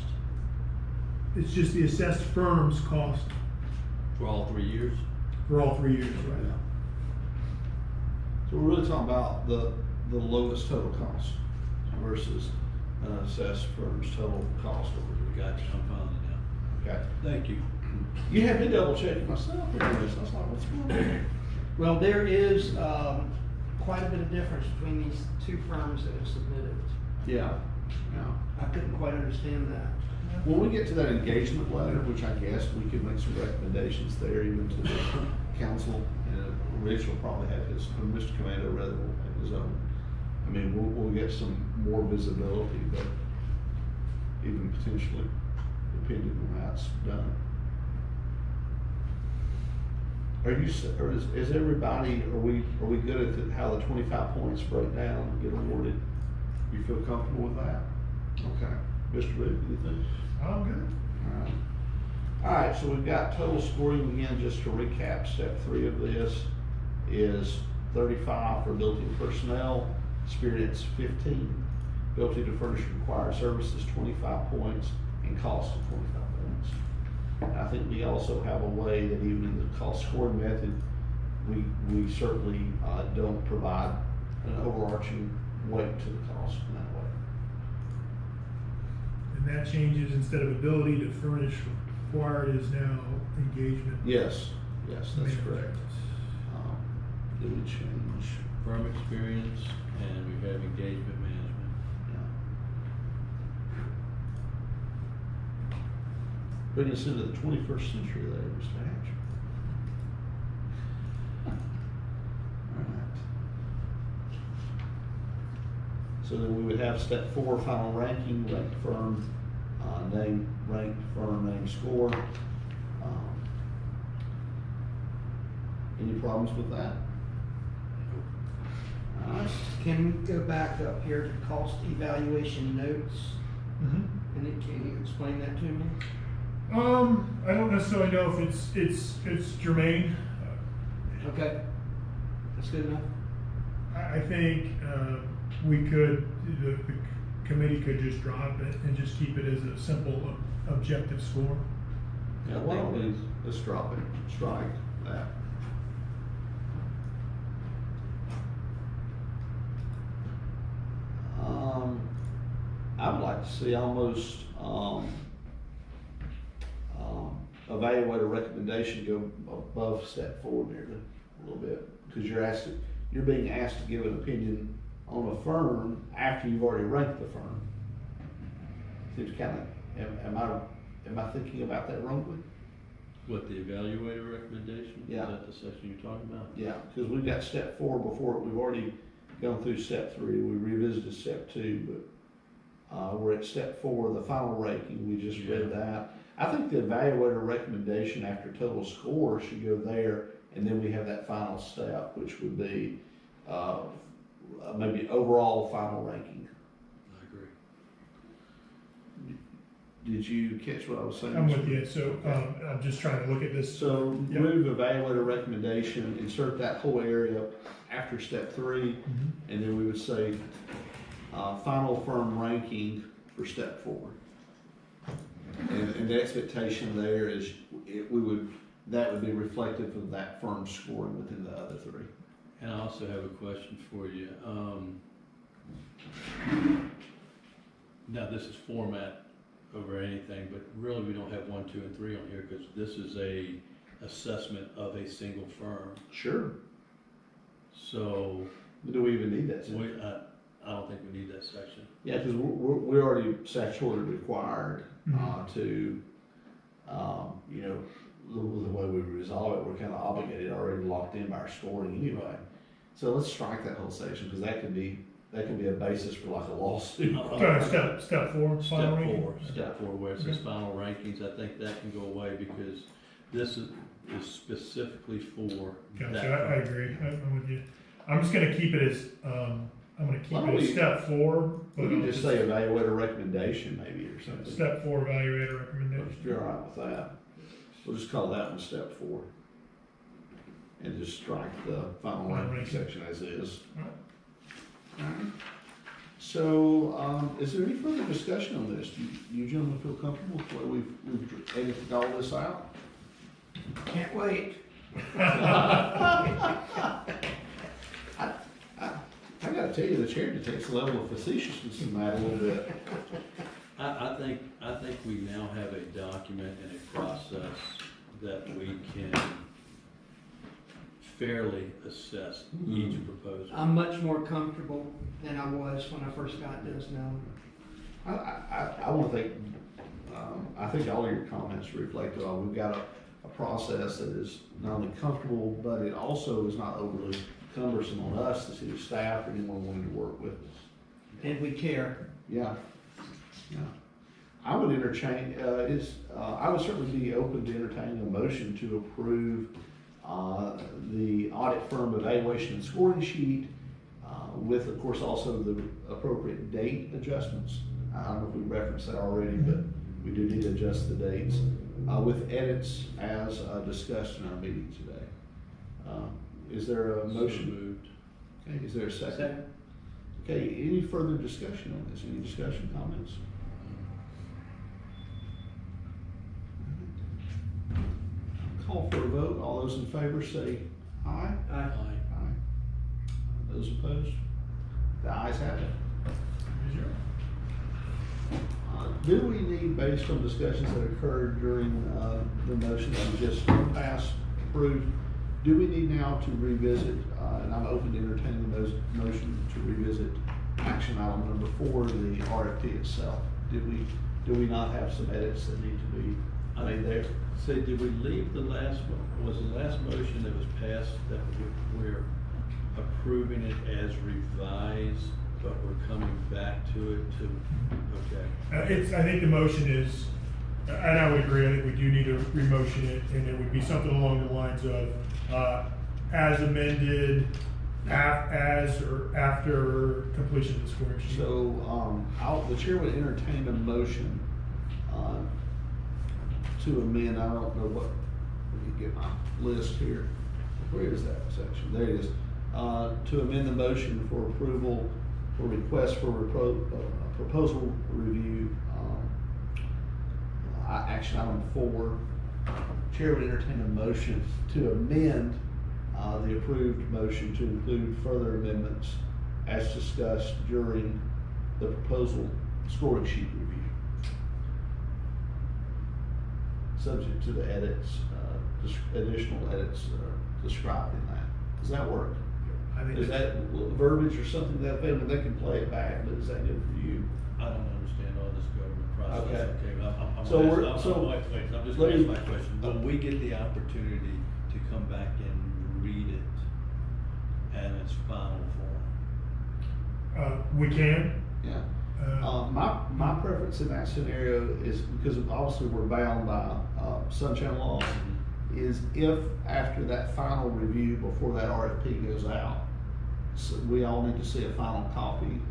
It's just the assessed firm's cost for all 3 years? for all 3 years, Yeah. right? So we're really talking about the lowest total cost versus an assessed firm's total cost over Gotcha, I'm following you here. Okay. now. Thank you. You had me double checking myself here. I was like, what's going on? Well, there is, quite a bit of difference between these two firms that have submitted. Yeah, yeah. I couldn't quite understand that. When we get to that engagement letter, which I guess we could make some recommendations there even to the council, and Rich will probably have his, or Mr. Commando rather will have his own. I mean, we'll get some more visibility, but even potentially depending on how it's done. Are you, or is everybody, are we good at how the 25 points break down and get awarded? You feel comfortable with that? Okay. Mr. Ruth, anything? I'm good. Alright. Alright, so we've got total scoring again, just to recap, step 3 of this is 35 for ability to personnel, experience 15, ability to furnish required services 25 points, and cost of 25 points. And I think we also have a way that even in the cost scoring method, we certainly don't provide an overarching weight to the cost in that way. And that changes, instead of ability to furnish required is now engagement. Yes, yes, that's management. correct. Did we change? Firm experience, and we have engagement management. Yeah. Bring us into the 21st century there, Mr. Hatch. Alright. So then we would have step 4, final ranking, ranked firm, name, ranked firm, name, score. Any problems with that? Alright. Can we go back up here to cost evaluation notes? Mhm. And then can you explain that to me? I don't necessarily know if it's germane. Okay, that's good enough. I think we could, the committee could just drop it and just keep it as a simple objective score. Yeah, why don't we, let's drop it, strike that. I would like to see almost, evaluate a recommendation go above step 4 nearly a little bit. Cause you're being asked to give an opinion on a firm after you've already ranked the firm. Seems kinda, am I thinking about that wrongly? What, the evaluator recommendation? Yeah. Is that the section you're talking about? Yeah, because we've got step 4 before, we've already gone through step 3, we revisited step 2, but we're at step 4, the final ranking, we just read that. I think the evaluator recommendation after total score should go there, and then we have that final step, which would be maybe overall final ranking. I agree. Did you catch what I was saying? I'm with you, so I'm just trying to look at this. So Yep. move evaluator recommendation, insert that whole area after step 3, Mhm. and then we would say final firm ranking for step 4. And the expectation there is that would be reflective of that firm's scoring within the other 3. And I also have a question for you. Now, this is format over anything, but really we don't have 1, 2, and 3 on here because this is a assessment of a single firm. Sure. So Do we even need that section? I don't think we need that section. Yeah, because we're already statutorily required Mhm. to, the way we resolve it, we're kind of obligated, already locked in by our scoring anyway. So let's strike that whole section, because that could be a basis for like a lawsuit. Step 4, final Step ranking. 4, step 4, where it says Okay. final rankings, I think that can go away because this is specifically for Gotcha, that. I firm. agree, I'm with you. I'm just gonna keep it as, I'm gonna keep Why it don't as we- step 4. We but can I'll just say evaluate a recommendation maybe or something. Step 4 evaluator If recommendation. you're all right with that. We'll just call that one step 4. and just strike the final Final ranking ranking. section as is. Alright. Alright. So, is there any further discussion on this? Do you gentlemen feel comfortable with the way we've edited all this out? Can't wait. I gotta tell you, the chair detects a level of facetiousness in that a little bit. I think we now have a document and a process that we can fairly assess each proposal. I'm much more comfortable than I was when I first got this now. I want to think, I think all of your comments reflect, we've got a process that is not only comfortable, but it also is not overly cumbersome on us, the city staff, or anyone wanting to work with us. And we care. Yeah, yeah. I would entertain, I would certainly be open to entertaining a motion to approve the audit firm evaluation and scoring sheet, with, of course, also the appropriate date adjustments. I don't know if we referenced that already, but we do need to adjust the dates, with edits as discussed in our meeting today. Is there a motion? So moved. Okay, is there a second? Okay, any further discussion on this? Any discussion, comments? Call for a vote. All those in favor say aye. Aye. Aye. Aye. Those opposed? The ayes have it. Do we need, based on discussions that occurred during the motion that we just passed, approved, do we need now to revisit, and I'm open to entertaining those motions to revisit action item number 4, the RFP itself? Do we not have some edits that need to be made there? Say, did we leave the last, was the last motion that was passed that we're approving it as revised, but we're coming back to it okay. I think the motion is, and I would agree, I think we do need to remotion it, and it would be something along the lines of, as amended, as or after completion of the scoring sheet. So, the chair would entertain a motion, to amend, I don't know what, let me get my list here. Where is that section? There it is. To amend the motion for approval for request for proposal review, action item 4. Chair would entertain a motion to amend the approved motion to include further amendments as discussed during the proposal scoring sheet review, subject to the edits, additional edits described in that. Does that work? I think Is that verbiage or something that they can play it back, but is that good for you? I don't understand all this government process. Okay. I'm So gonna we're- ask- so I'm just let gonna me- ask my question. Will we get the opportunity to come back and read it in its final form? We can. Yeah. Uh, My preference in that scenario is, because obviously we're bound by sunshine laws, is if after that final review, before that RFP goes out, so we all need to see a final copy.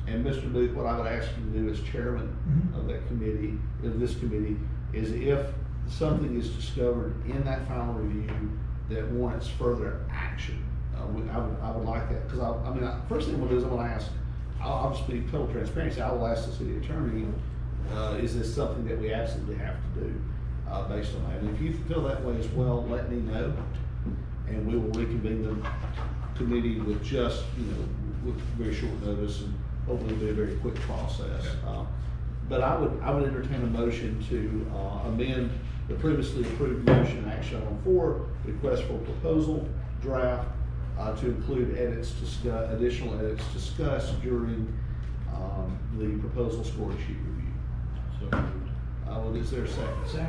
And Mr. Booth, what I would ask you to do as chairman of that committee, of this committee, is if something is discovered in that final review that warrants further action, I would like that, because first thing we'll do is I'm gonna ask, I'll just be total transparency, I will ask the city attorney, is this something that we absolutely have to do, based on that? And if you feel that way as well, let me know, and we will reconvene the committee with just, with very short notice, and hopefully it'll be a very quick process. But I would entertain a motion to amend the previously approved motion, action item 4, request for proposal draft, to include additional edits discussed during the proposal scoring sheet review. So moved. Is there a second? Second.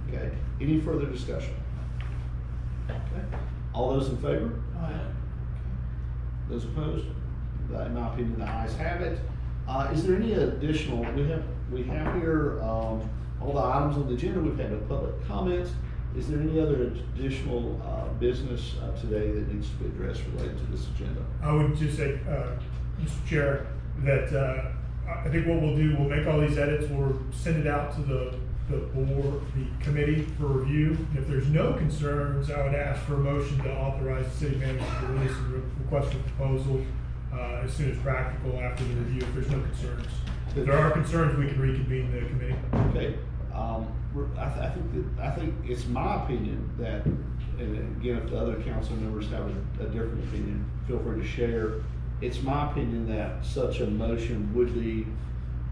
Okay, any further discussion? Okay, all those in favor? Aye. Those opposed? In my opinion, the ayes have it. Is there any additional, we have here, all the items on the agenda, we've had no public comments. Is there any other additional business today that needs to be addressed related to this agenda? I would just say, Mr. Chair, that I think what we'll do, we'll make all these edits, we'll send it out to the the board, the committee for review. And if there's no concerns, I would ask for a motion to authorize the city manager to release a request for proposal as soon as practical after the review, if there's no concerns. If there are concerns, we can reconvene the committee. Okay, I think it's my opinion that, and again, if the other council members have a different opinion, feel free to share. It's my opinion that such a motion would be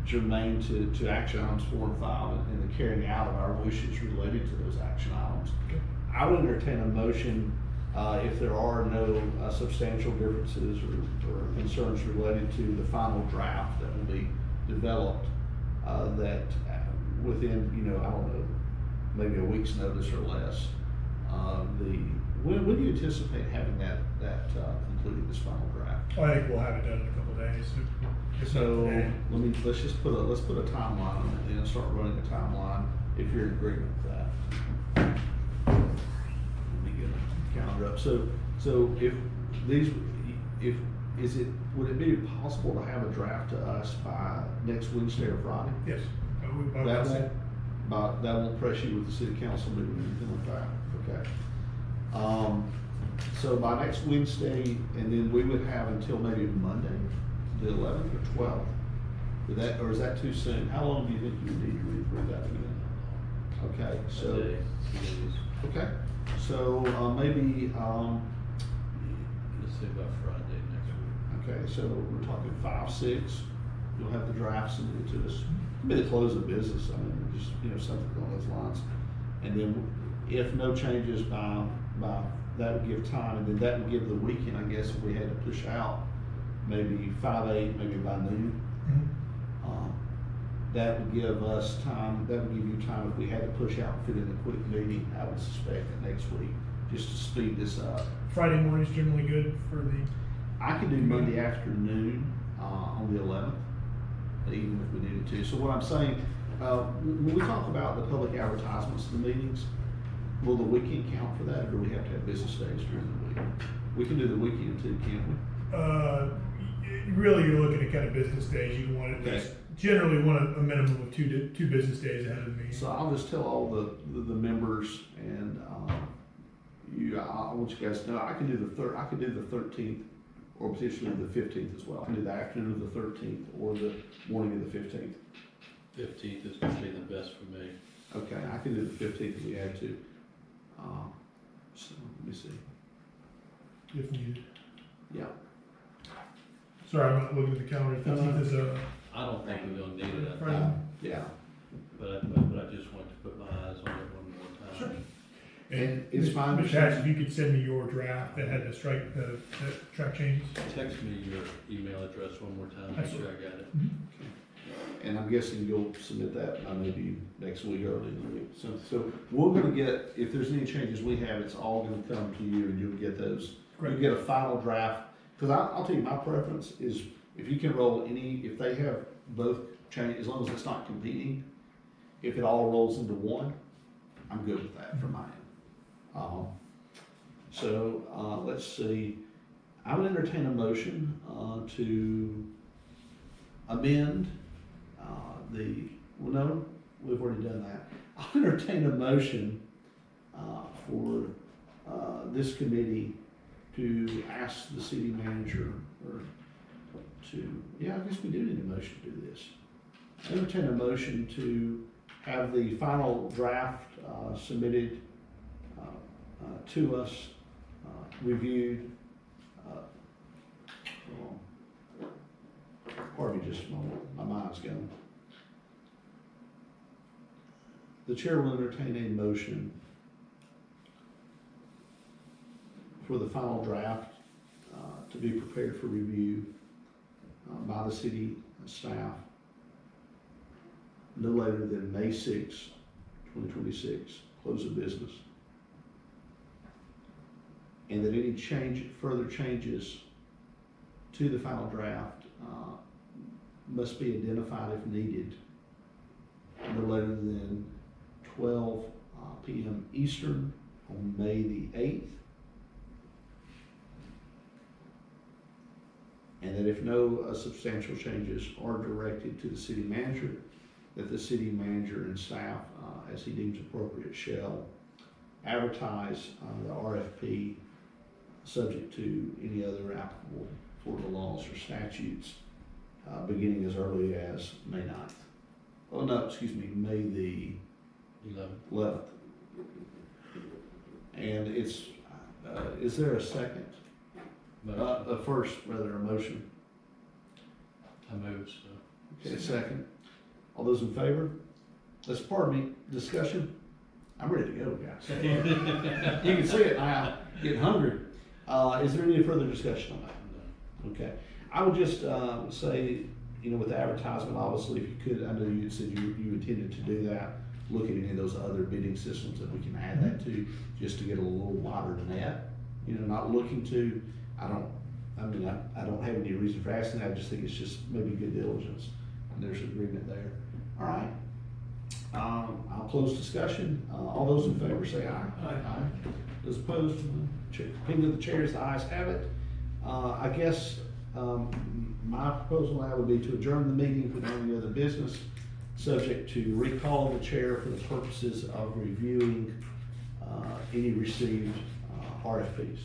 germane to action items 4 and 5 and the carrying out of our wishes related to those action items. Okay. I would entertain a motion, if there are no substantial differences or concerns related to the final draft that will be developed, that within, I don't know, maybe a week's notice or less, when do you anticipate having that completed, this final draft? I think we'll have it done in a couple of days. if not So today. let's put a timeline on it and start running a timeline if you're in agreement with that. Let me get a calendar up. So if would it be possible to have a draft to us by next Wednesday or Friday? Yes. We That won't press you with the city council meeting or anything like that, okay? So by next Wednesday, and then we would have until maybe Monday, the 11th or 12th. Or is that too soon? How long do you think you would need to read through that again? Okay, so, A day, 2 days. okay, so, maybe, Let's say by Friday next week. okay, so we're talking 5, 6, you'll have the draft submitted to us. Maybe the close of business, I mean, just, something along those lines. And then if no changes by, that would give time, and then that would give the weekend, I guess, if we had to push out, maybe 5, 8, maybe by noon. That would give us time, that would give you time if we had to push out and fit in a quick meeting, I would suspect that next week, just to speed this up. Friday morning's generally good for the. I could do Monday afternoon, on the 11th, even if we needed to. So what I'm saying, when we talk about the public advertisements of the meetings, will the weekend count for that, or do we have to have business days during the week? We can do the weekend too, can't we? Really, you're looking at kind of business days. You want Okay. generally want a minimum of two business days ahead of the meeting. So I'll just tell all the members and, I want you guys to know, I can do the 13th or potentially the 15th as well. I can do the afternoon of the 13th or the morning of the 15th. 15th is gonna be the best for me. Okay, I can do the 15th if we had to. So let me see. If needed. Yeah. Sorry, I'm not looking at the calendar. 15th is I don't think we're gonna need it, Friday. Yeah. but I just wanted to put my eyes on it one more time. Sure. And it's my Mr. Hatch, understanding. if you could send me your draft that had the track changes. Text me your email address one more time, make sure I got it. And I'm guessing you'll submit that maybe next week, early in the week. So we're gonna get, if there's any changes we have, it's all gonna come to you and you'll get those. You'll Great. get a final draft, because I'll tell you, my preference is if you can roll if they have both change, as long as it's not competing, if it all rolls into one, I'm good with that from my end. Let's see, I would entertain a motion, to amend, no, we've already done that. I'll entertain a motion, for, this committee to ask the city manager, I guess we do need a motion to do this. I entertain a motion to have the final draft, submitted, to us, reviewed. Pardon me just a moment, my mind's gone. The chair will entertain a motion for the final draft, to be prepared for review, by the city staff no later than May 6, 2026, close of business. And that any further changes to the final draft, must be identified if needed no later than 12 p.m. Eastern on May the 8th. And that if no substantial changes are directed to the city manager, that the city manager and staff, as he deems appropriate, shall advertise the RFP subject to any other applicable Florida laws or statutes, beginning as early as May 9th. Oh, no, excuse me, May the 11th. And it's, is there a second? A first, rather, a motion. I moved, so. Okay, second. All those in favor? Let's, pardon me, discussion? I'm ready to go, guys. You can see it now, getting hungry. Is there any further discussion on that? Okay. I would just say, you know, with the advertisement, obviously, if you could, I know you said you intended to do that, look at any of those other bidding systems that we can add that to, just to get a little wider net. You know, not looking to, I don't have any reason for asking that, I just think it's just maybe good diligence, and there's agreement there. All right. I'll close discussion. All those in favor say aye. Aye. Those opposed, opinion of the chairs, the ayes have it. I guess, my proposal now would be to adjourn the meeting for any other business, subject to recall of the chair for the purposes of reviewing, any received, RFPs.